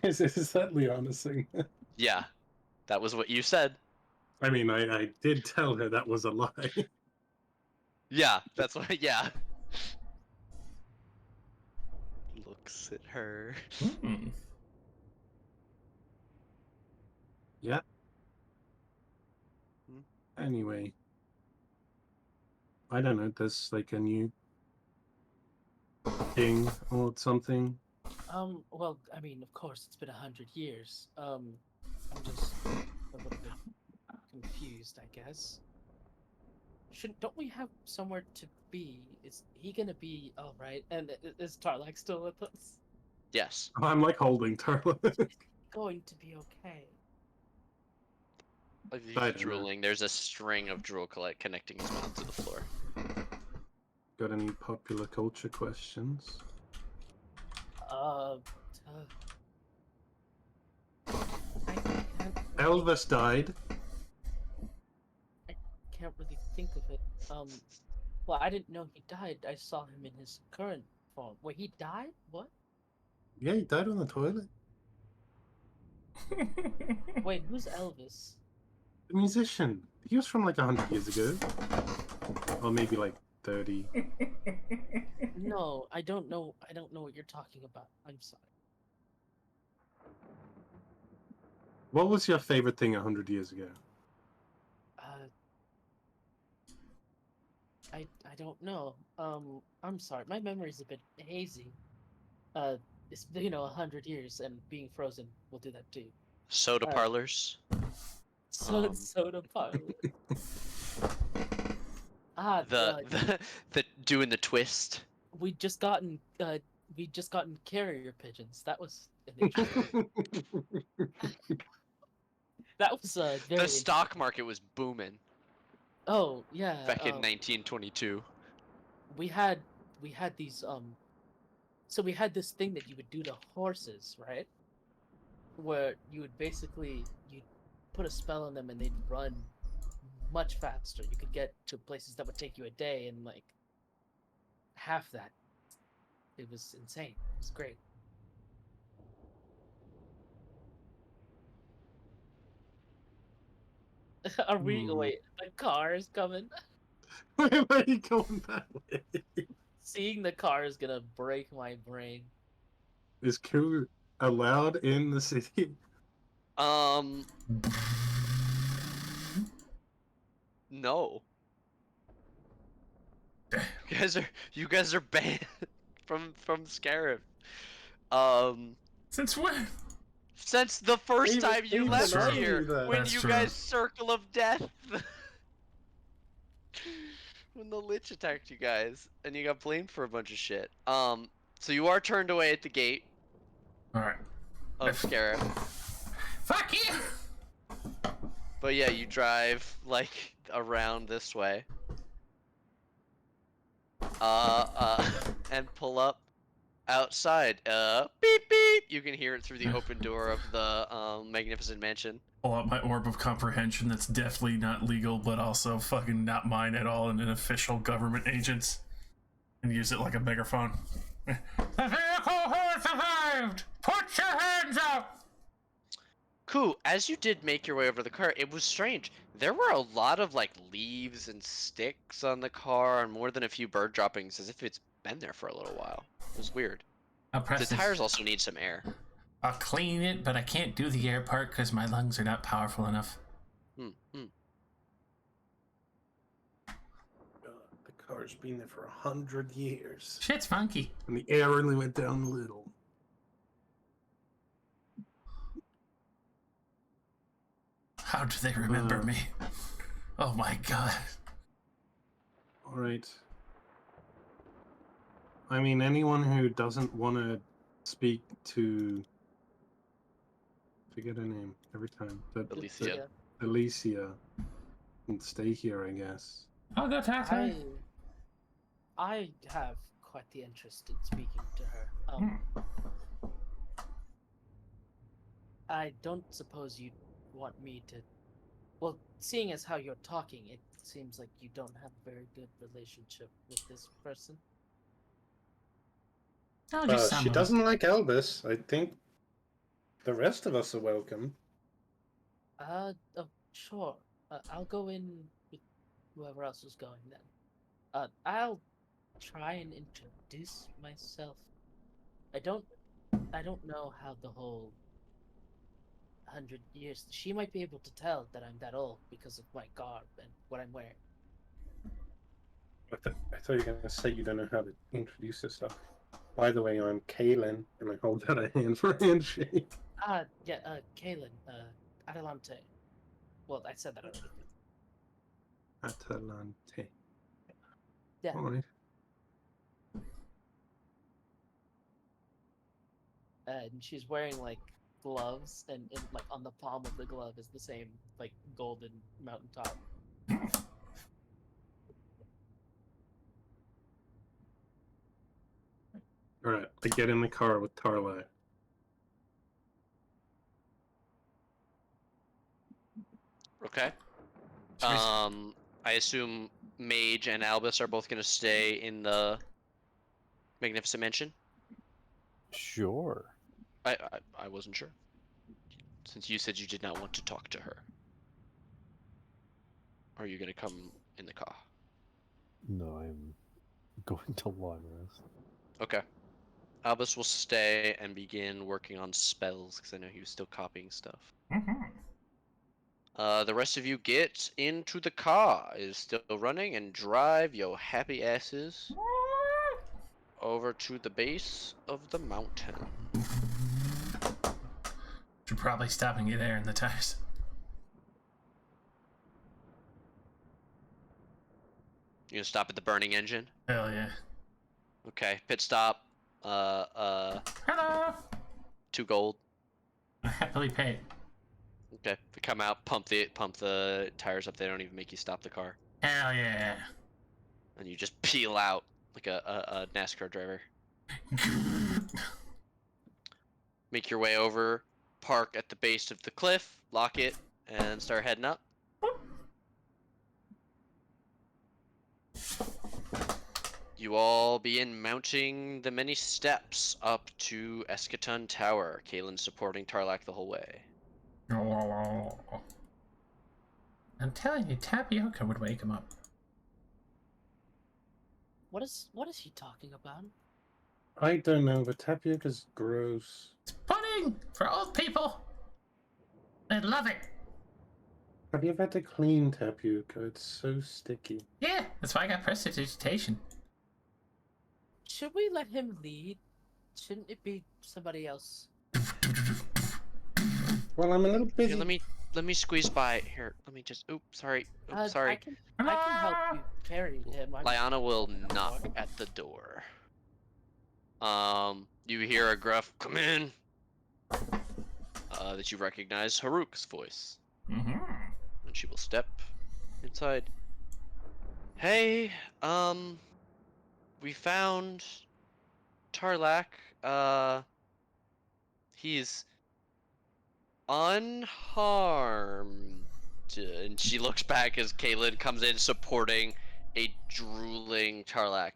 Is that Liana's thing? Yeah, that was what you said. I mean, I did tell her that was a lie. Yeah, that's what. Yeah. Looks at her. Hmm. Yeah. Hmm. Anyway. I don't know, there's like a new king or something. Well, I mean, of course, it's been 100 years. I'm just a little bit confused, I guess. don't we have somewhere to be? Is he gonna be all right? And is Tarlac still with us? Yes. I'm like holding Tarla. Going to be okay. Like I he's don't know. drooling. There's a string of drool connecting his mouth to the floor. Got any popular culture questions? I can't, Elvis died. can't really think of it. Well, I didn't know he died. I saw him in his current form. Wait, he died? What? Yeah, he died on the toilet. Wait, who's Elvis? The musician. He was from like 100 years ago. Or maybe like 30. No, I don't know. I don't know what you're talking about. I'm sorry. What was your favorite thing 100 years ago? I don't know. I'm sorry. My memory's a bit hazy. It's been 100 years, and being frozen will do that too. Soda parlors. Soda parlor. The doing the twist. we just gotten carrier pigeons. That was an interesting. That was very. The stock market was booming Oh yeah. back in 1922. We had these So we had this thing that you would do to horses, right? Where you would basically you'd put a spell on them and they'd run much faster. You could get to places that would take you a day in like half that. It was insane. It was great. Are we? Wait, the car is coming. Why are you going that way? Seeing the car is gonna break my brain. Is coup allowed in the city? No. You guys are banned from Scarif. Since when? Since the first Even- time you even left I here, knew that. when That's you true. guys Circle of Death, when the Lich attacked you guys, and you got blamed for a bunch of shit. So you are turned away at the gate Alright. of Scarif. Fuck you! But yeah, you drive like around this way. And pull up outside. Beep beep. You can hear it through the open door of the magnificent mansion. Pull out my orb of comprehension that's definitely not legal, but also fucking not mine at all, and an official government agent's, and use it like a megaphone. The vehicle has arrived! Put your hands up! Cool. As you did make your way over the car, it was strange. There were a lot of like leaves and sticks on the car, and more than a few bird droppings, as if it's been there for a little while. It was weird. I'll press The this. tires also need some air. I'll clean it, but I can't do the air part because my lungs are not powerful enough. The car's been there for 100 years. Shit's funky. And the air only went down a little. How do they remember me? Oh my god. Alright. I mean, anyone who doesn't want to speak to... Forget her name every time. Alicia. Alicia. And stay here, I guess. I'll go talk to her. I have quite the interest in speaking to her. I don't suppose you'd want me to. Well, seeing as how you're talking, it seems like you don't have a very good relationship with this person. I'll just She summon. doesn't like Elvis. I think the rest of us are welcome. Oh, sure. I'll go in with whoever else is going then. I'll try and introduce myself. I don't know how the whole 100 years. She might be able to tell that I'm that old because of my garb and what I'm wearing. I thought you were going to say you don't know how to introduce yourself. By the way, I'm Kaylin, and I hold out a hand for a handshake. Kaylin, Adelante. Well, I said that already. Atalante. Yeah. Alright. And she's wearing like gloves, and like on the palm of the glove is the same like golden mountaintop. Alright, I get in the car with Tarlac. Okay. Should we s- I assume Mage and Albus are both gonna stay in the Magnificent Mansion. Sure. I wasn't sure. Since you said you did not want to talk to her. Are you gonna come in the car? No, I'm going to Lara's. Okay. Albus will stay and begin working on spells because I know he was still copying stuff. Mhm. The rest of you get into the car. It is still running and drive your happy asses over to the base of the mountain. Should probably stop and get air in the tires. You gonna stop at the burning engine? Hell yeah. Okay, pit stop. Hello. 2 gold. I happily paid. Okay, they come out, pump the tires up. They don't even make you stop the car, Hell yeah. and you just peel out like a NASCAR driver. Make your way over, park at the base of the cliff, lock it, and start heading up. You all begin mounting the many steps up to Eschaton Tower. Kalen supporting Tarlac the whole way. I'm telling you, Tapioca would wake him up. What is he talking about? I don't know, but tapioca's gross. It's pudding for old people. They love it. Have you ever had to clean tapioca? It's so sticky. Yeah, that's why I got prestidigitation. Should we let him lead? Shouldn't it be somebody else? Well, I'm a little busy. Here, let me squeeze by. Here, let me just. Oops, sorry. Oops, I sorry. can help you carry him. Lyanna will knock at the door. You hear a gruff "come in" that you recognize Haruk's voice, Mm-hmm. and she will step inside. Hey, we found Tarlac. He's unharmed. And she looks back as Caitlin comes in supporting a drooling Tarlac.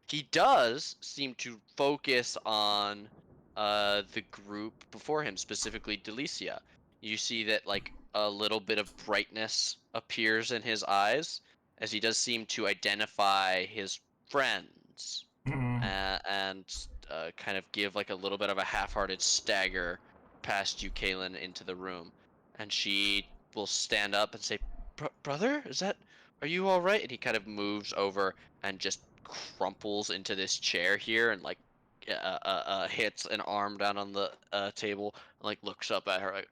He does seem to focus on the group before him, specifically Delicia. You see that like a little bit of brightness appears in his eyes as he does seem to identify his friends and kind of give like a little bit of a half-hearted stagger past you, Kaylin, into the room, and she will stand up and say, "Brother, are you all right?" And he kind of moves over and just crumples into this chair here and like hits an arm down on the table and like looks up at her, like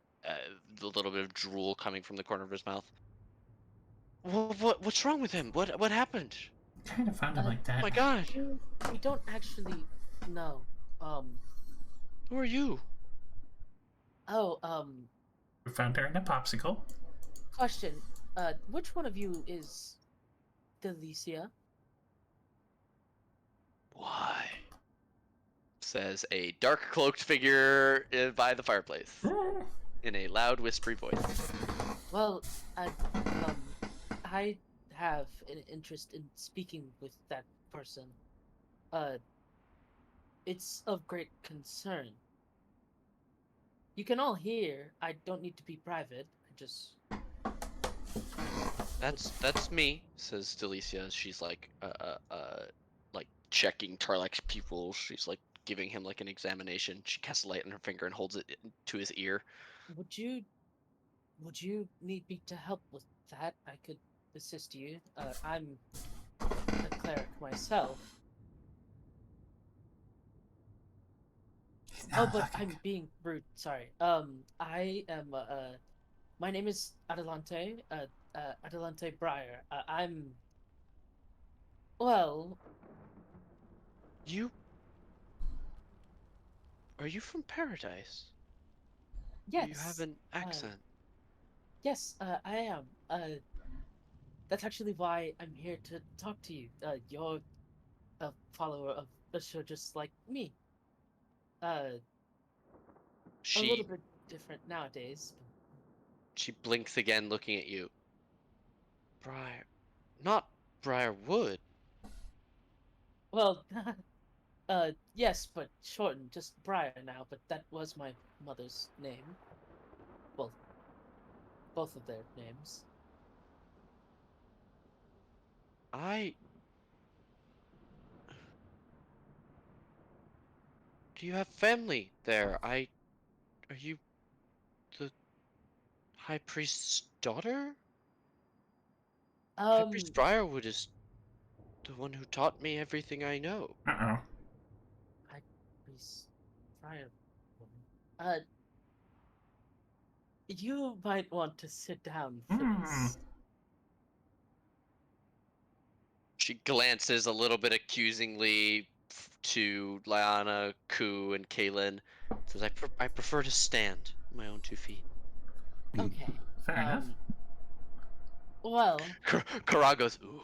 the little bit of drool coming from the corner of his mouth. What's wrong with him? What happened? Kind of found him like that. Oh my God, We don't actually know. who are you? Oh, We found her in a popsicle. question. Which one of you is Delicia? Why? Says a dark cloaked figure by the fireplace in a loud, whispery voice. Well, I have an interest in speaking with that person. It's of great concern. You can all hear. I don't need to be private. I just. That's me, says Delicia. She's like like checking Tarlac's pupils. She's like giving him like an examination. She casts a light on her finger and holds it to his ear. Would you need me to help with that? I could assist you. I'm a cleric myself. He's Oh, not but looking. I'm being rude. Sorry. I am my name is Adelante. Adelante Breyer. I'm. Well, You are you from Paradise? yes. You have an accent. Yes, I am. That's actually why I'm here to talk to you. You're a follower of the show just like me. A little She bit different nowadays. she blinks again, looking at you. Briar, not Briarwood. Well, yes, but shortened, just Briar now, but that was my mother's name. Well, both of their names. I. Do you have family there? Are you the High Priest's daughter? High Priest Briarwood is the one who taught me everything I know. Uh-oh. I was Briar. Uh, you might want to sit down for this. She glances a little bit accusingly to Lyanna, Ku, and Kaylin. Says, I prefer to stand on my own 2 feet. Okay. Fair enough. Well, Kara goes, ooh.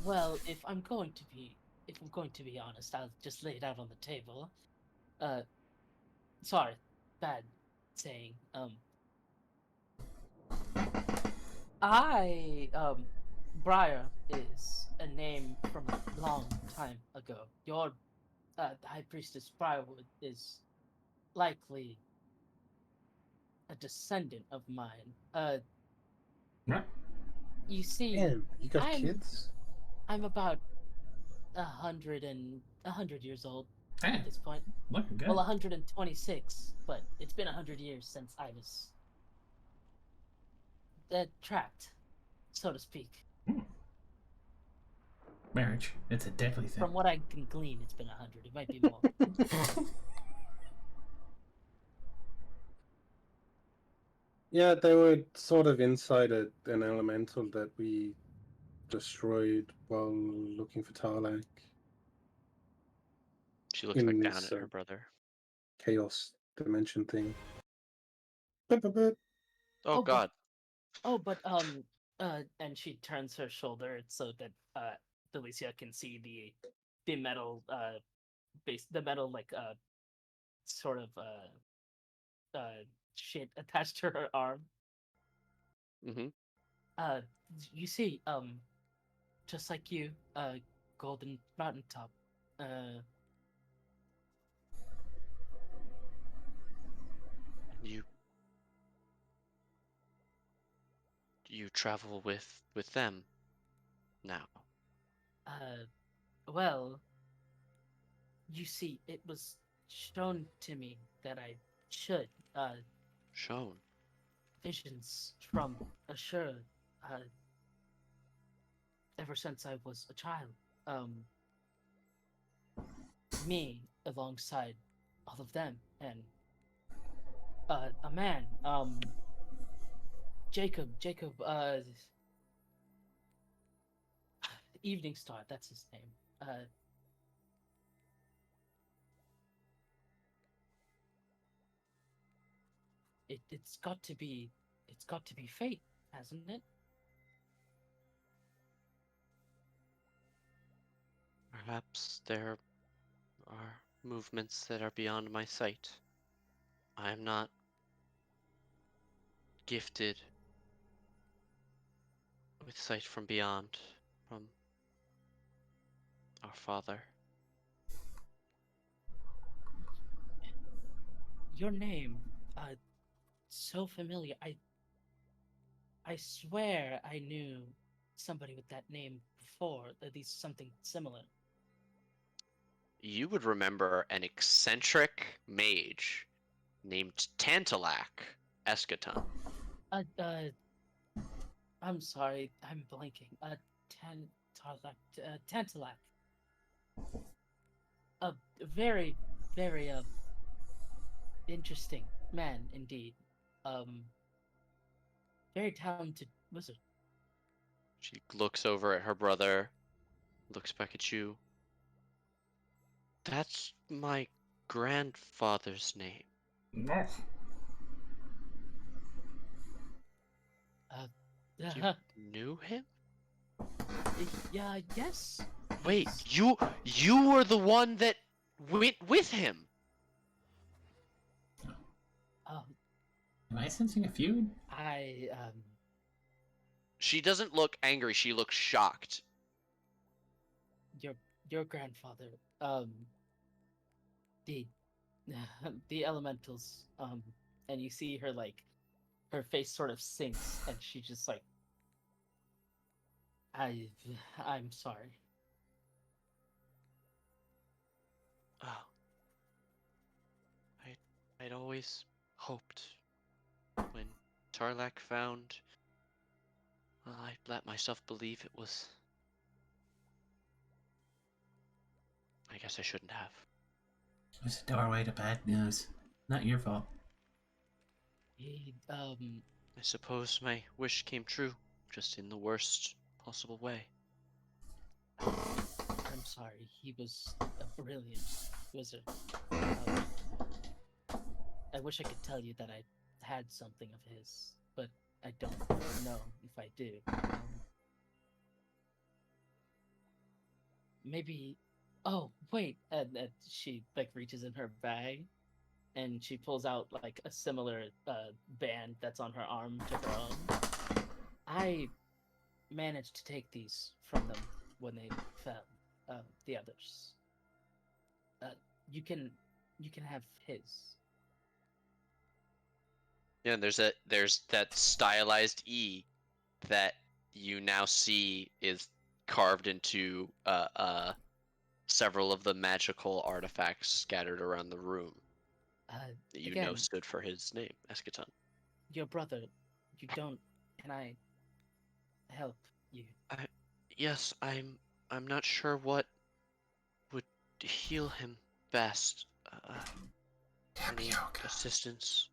well, if I'm going to be honest, I'll just lay it out on the table. Sorry, bad saying. Briar is a name from a long time ago. Your High Priestess Briarwood is likely a descendant of mine. What? You see, Damn, you got I'm- kids? I'm about 100 years old Hey, at this point. looking good. Well, 126, but it's been 100 years since I was trapped, so to speak. Marriage. It's a deadly thing. From what I can glean, it's been 100. It might be more. Yeah, they were sort of inside an elemental that we destroyed while looking for Tarlak. She looks back In down this, at her brother. Chaos dimension thing. Oh, Oh, God. but and she turns her shoulder so that Delicia can see the metal sort of shit attached to her arm. Mm-hmm. You see, just like you, Golden Mountaintop, You travel with them now. well, you see, it was shown to me that I should, Shown. visions from Ashura, ever since I was a child. Me alongside all of them, and a man, Jacob, Evening Star, that's his name. It's got to be fate, hasn't it? Perhaps there are movements that are beyond my sight. I am not gifted with sight from beyond, from our Father. Your name, so familiar. I swear I knew somebody with that name before, at least something similar. You would remember an eccentric mage named Tantalak Eschaton. I'm sorry, I'm blanking. Tantalak. A very, very, interesting man indeed. Very talented wizard. She looks over at her brother, looks back at you. That's my grandfather's name. No. You knew him? Yeah, yes. Wait, He's- you were the one that went with him. Um, Am I sensing a feud? She doesn't look angry, she looks shocked. your grandfather, the the elementals, and you see her like, her face sort of sinks, and she just like, I'm sorry. Oh. I'd always hoped when Tarlac found... Well, I let myself believe it was... I guess I shouldn't have. It was a doorway to bad news. Not your fault. He, I suppose my wish came true, just in the worst possible way. I'm sorry. He was a brilliant wizard. I wish I could tell you that I had something of his, but I don't know if I do. Maybe. Oh wait, and she like reaches in her bag, and she pulls out like a similar band that's on her arm to her own. I managed to take these from them when they fell. The others. You can have his. Yeah, and there's that stylized E that you now see is carved into several of the magical artifacts scattered around the room that you know Again, stood for his name, Eschaton. your brother. You don't. Can I help you? Yes, I'm not sure what would heal him best. Any Tapioca. assistance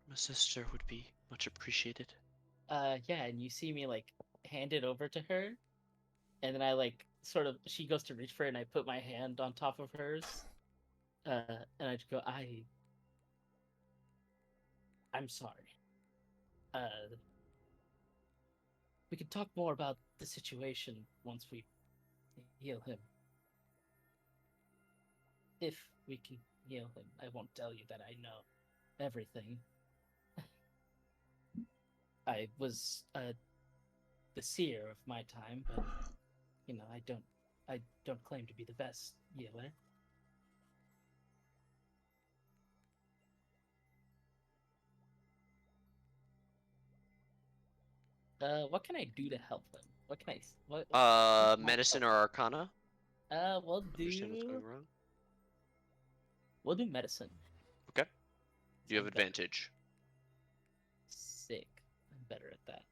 from a sister would be much appreciated. Yeah, and you see me like hand it over to her, and then I like sort of, she goes to reach for it, and I put my hand on top of hers, and I just go, I'm sorry. We can talk more about the situation once we heal him. If we can heal him, I won't tell you that I know everything. I was the seer of my time, but I don't claim to be the best healer. What can I do to help them? What can I? What Medicine or Arcana? We'll Understand what's going do. wrong. We'll do medicine. Okay. You have I'm better. advantage. Sick. I'm better at that.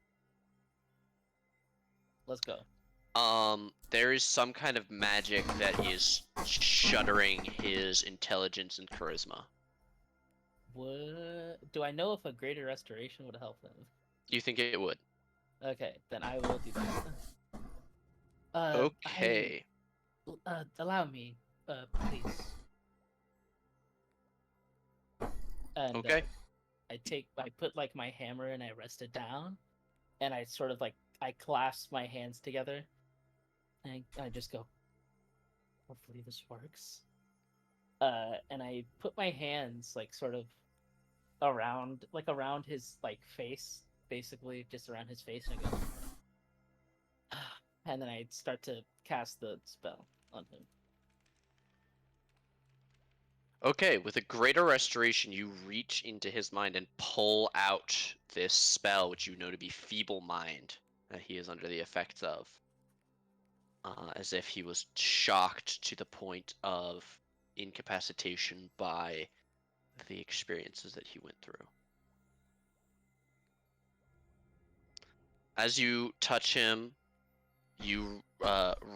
Let's go. There is some kind of magic that is shuddering his intelligence and charisma. What? Do I know if a greater restoration would help them? You think it would? Okay, then I will do that. Okay. Allow me, please. And, Okay. I put like my hammer and I rest it down, and I sort of like, I clasp my hands together, and I just go, hopefully this works. And I put my hands like sort of around his like face, basically just around his face, and I go, and then I start to cast the spell on him. Okay, with a greater restoration, you reach into his mind and pull out this spell, which you know to be Feeble Mind, that he is under the effects of. As if he was shocked to the point of incapacitation by the experiences that he went through. As you touch him, you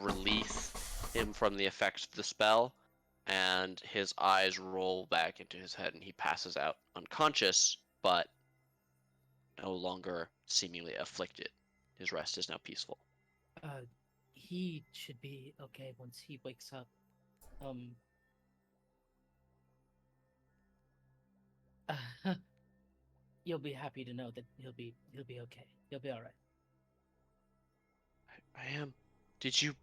release him from the effects of the spell, and his eyes roll back into his head, and he passes out unconscious, but no longer seemingly afflicted. His rest is now peaceful. He should be okay once he wakes up. You'll be happy to know that he'll be okay. He'll be all right. I am. Did you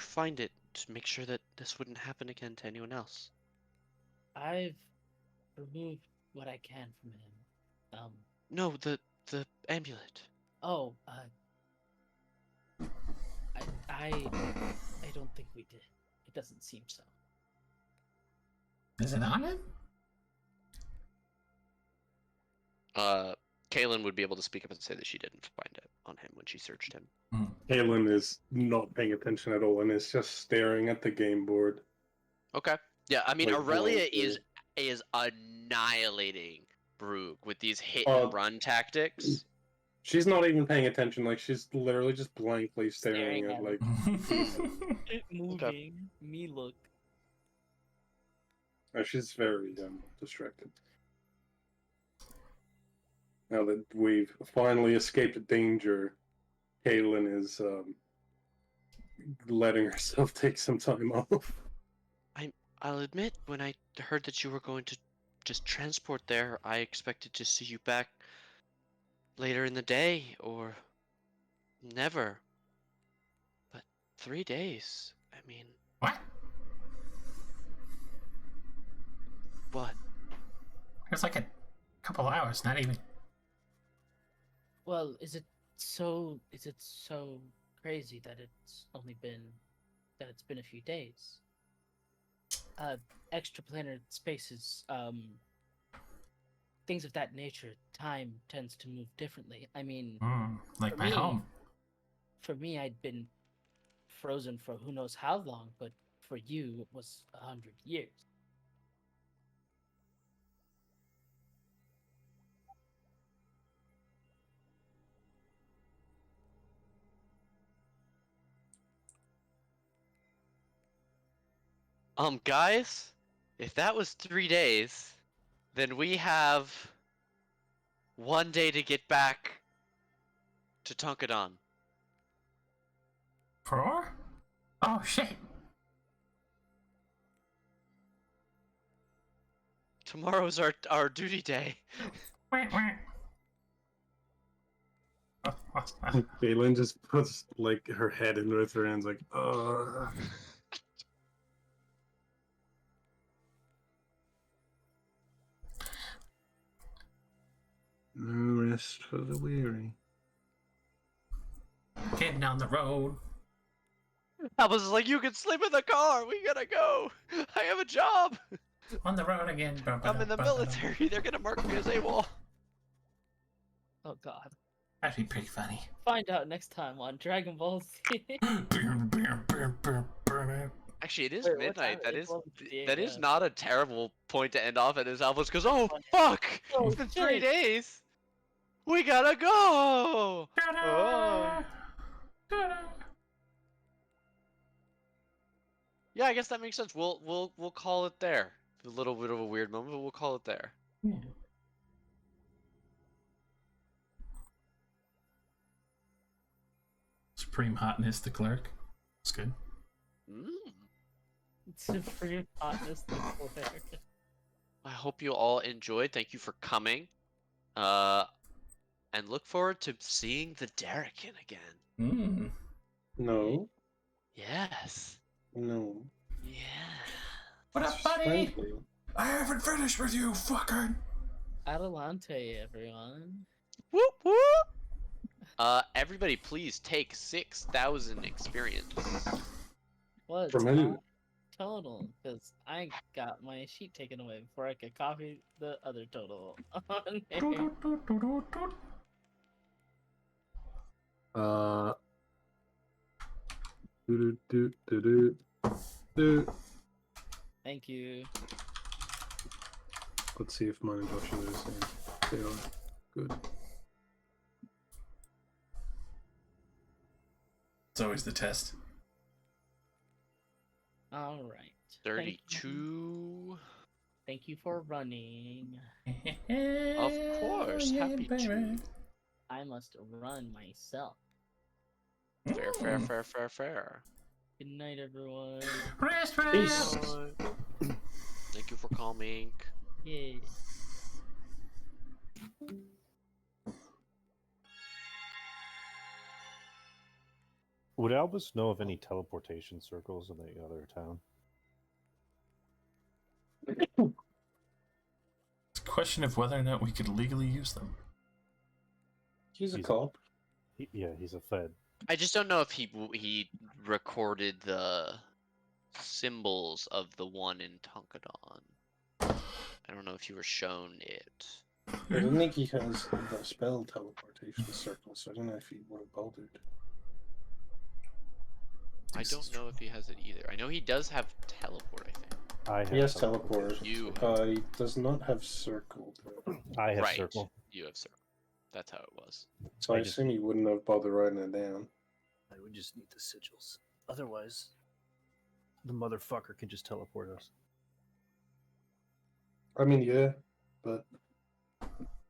find it to make sure that this wouldn't happen again to anyone else? I've removed what I can from him. No, the amulet. Oh, I don't think we did. It doesn't seem so. Is it on him? Kaylin would be able to speak up and say that she didn't find it on him when she searched him. Kaylin is not paying attention at all and is just staring at the game board. Okay. Yeah, I mean, Like, Aurelia blankly. is annihilating Brugh with these hit and run tactics. She's not even paying attention. Like, she's literally just blankly staring Staring at, at like, It moving. Me look. she's very distracted. Now that we've finally escaped danger, Kaylin is letting herself take some time off. I'll admit, when I heard that you were going to just transport there, I expected to see you back later in the day, or never. But 3 days, I mean... What? What? It was like a couple hours, not even. Well, is it so crazy that it's been a few days? Extraplanar spaces, things of that nature, time tends to move differently. I mean, Like for my me- home. for me, I'd been frozen for who knows how long, but for you, it was 100 years. Guys, if that was 3 days, then we have 1 day to get back to Tonkadan. 4? Oh shit. Tomorrow's our duty day. Wah, wah. Kaylin just puts, like, her head in with her hands, like, No rest for the weary. Getting on the road. I was like, you can sleep in the car. We gotta go. I have a job. On the road again. I'm in the military. They're gonna mark me as AWOL. Oh God! That'd be pretty funny. Find out next time on Dragon Ball Z. Actually, it is Wait, what midnight. time? That It's is 11:58, that is yeah. not a terrible point to end off at. As Alphonse goes, oh fuck! Oh, It's been 3 shit. days. We gotta go. Ta-da! Ta-da! Yeah, I guess that makes sense. We'll call it there. A little bit of a weird moment, but we'll call it there. Yeah. Supreme Hotness, the clerk. That's good. Mm. Supreme hotness declared. I hope you all enjoyed. Thank you for coming. And look forward to seeing the Derrican again. No, Yes. no. Yeah. What up, It's buddy? friendly. I haven't finished with you, fucker. Adelante, everyone. Whoop whoop. Everybody, please take 6,000 experience. What's From who? total? Because I got my sheet taken away before I could copy the other total on here. Do do do do do. Thank you. Let's see if mine and Josh's are the same. They are. Good. It's always the test. All right. 32. Thank you for running. Of course, happy to. I must run myself. Fair. Good night, everyone. Rest, Peace. rest. Thank you for calming. Yeah. Would Albus know of any teleportation circles in the other town? It's a question of whether or not we could legally use them. He's a He's- cop. Yeah, he's a Fed. I just don't know if he recorded the symbols of the one in Tonkadon. I don't know if you were shown it. I don't think he has the spell teleportation circle, so I don't know if he would have bothered. I don't know if he has it either. I know he does have teleport, I think. I have He has teleport. teleport. You- He does not have circle, though. I have Right. circle. You have circle. That's how it was. So I I just- assume he wouldn't have bothered writing it down. I would just need the sigils. Otherwise, the motherfucker can just teleport us. I mean, yeah, but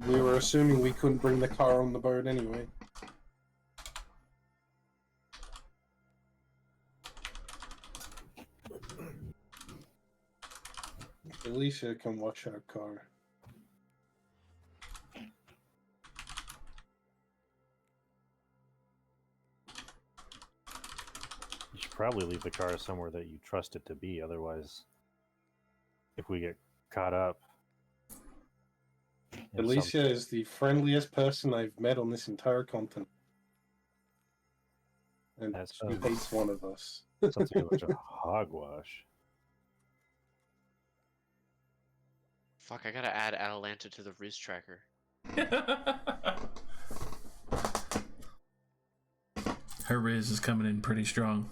we were assuming we couldn't bring the car on the boat anyway. Alicia can watch our car. You should probably leave the car somewhere that you trust it to be. Otherwise, if we get caught up, in some- Alicia is the friendliest person I've met on this entire continent. And That's she fine. hates one of us. sounds like a bunch of hogwash. Fuck, I gotta add Atalanta to the Riz tracker. Her Riz is coming in pretty strong.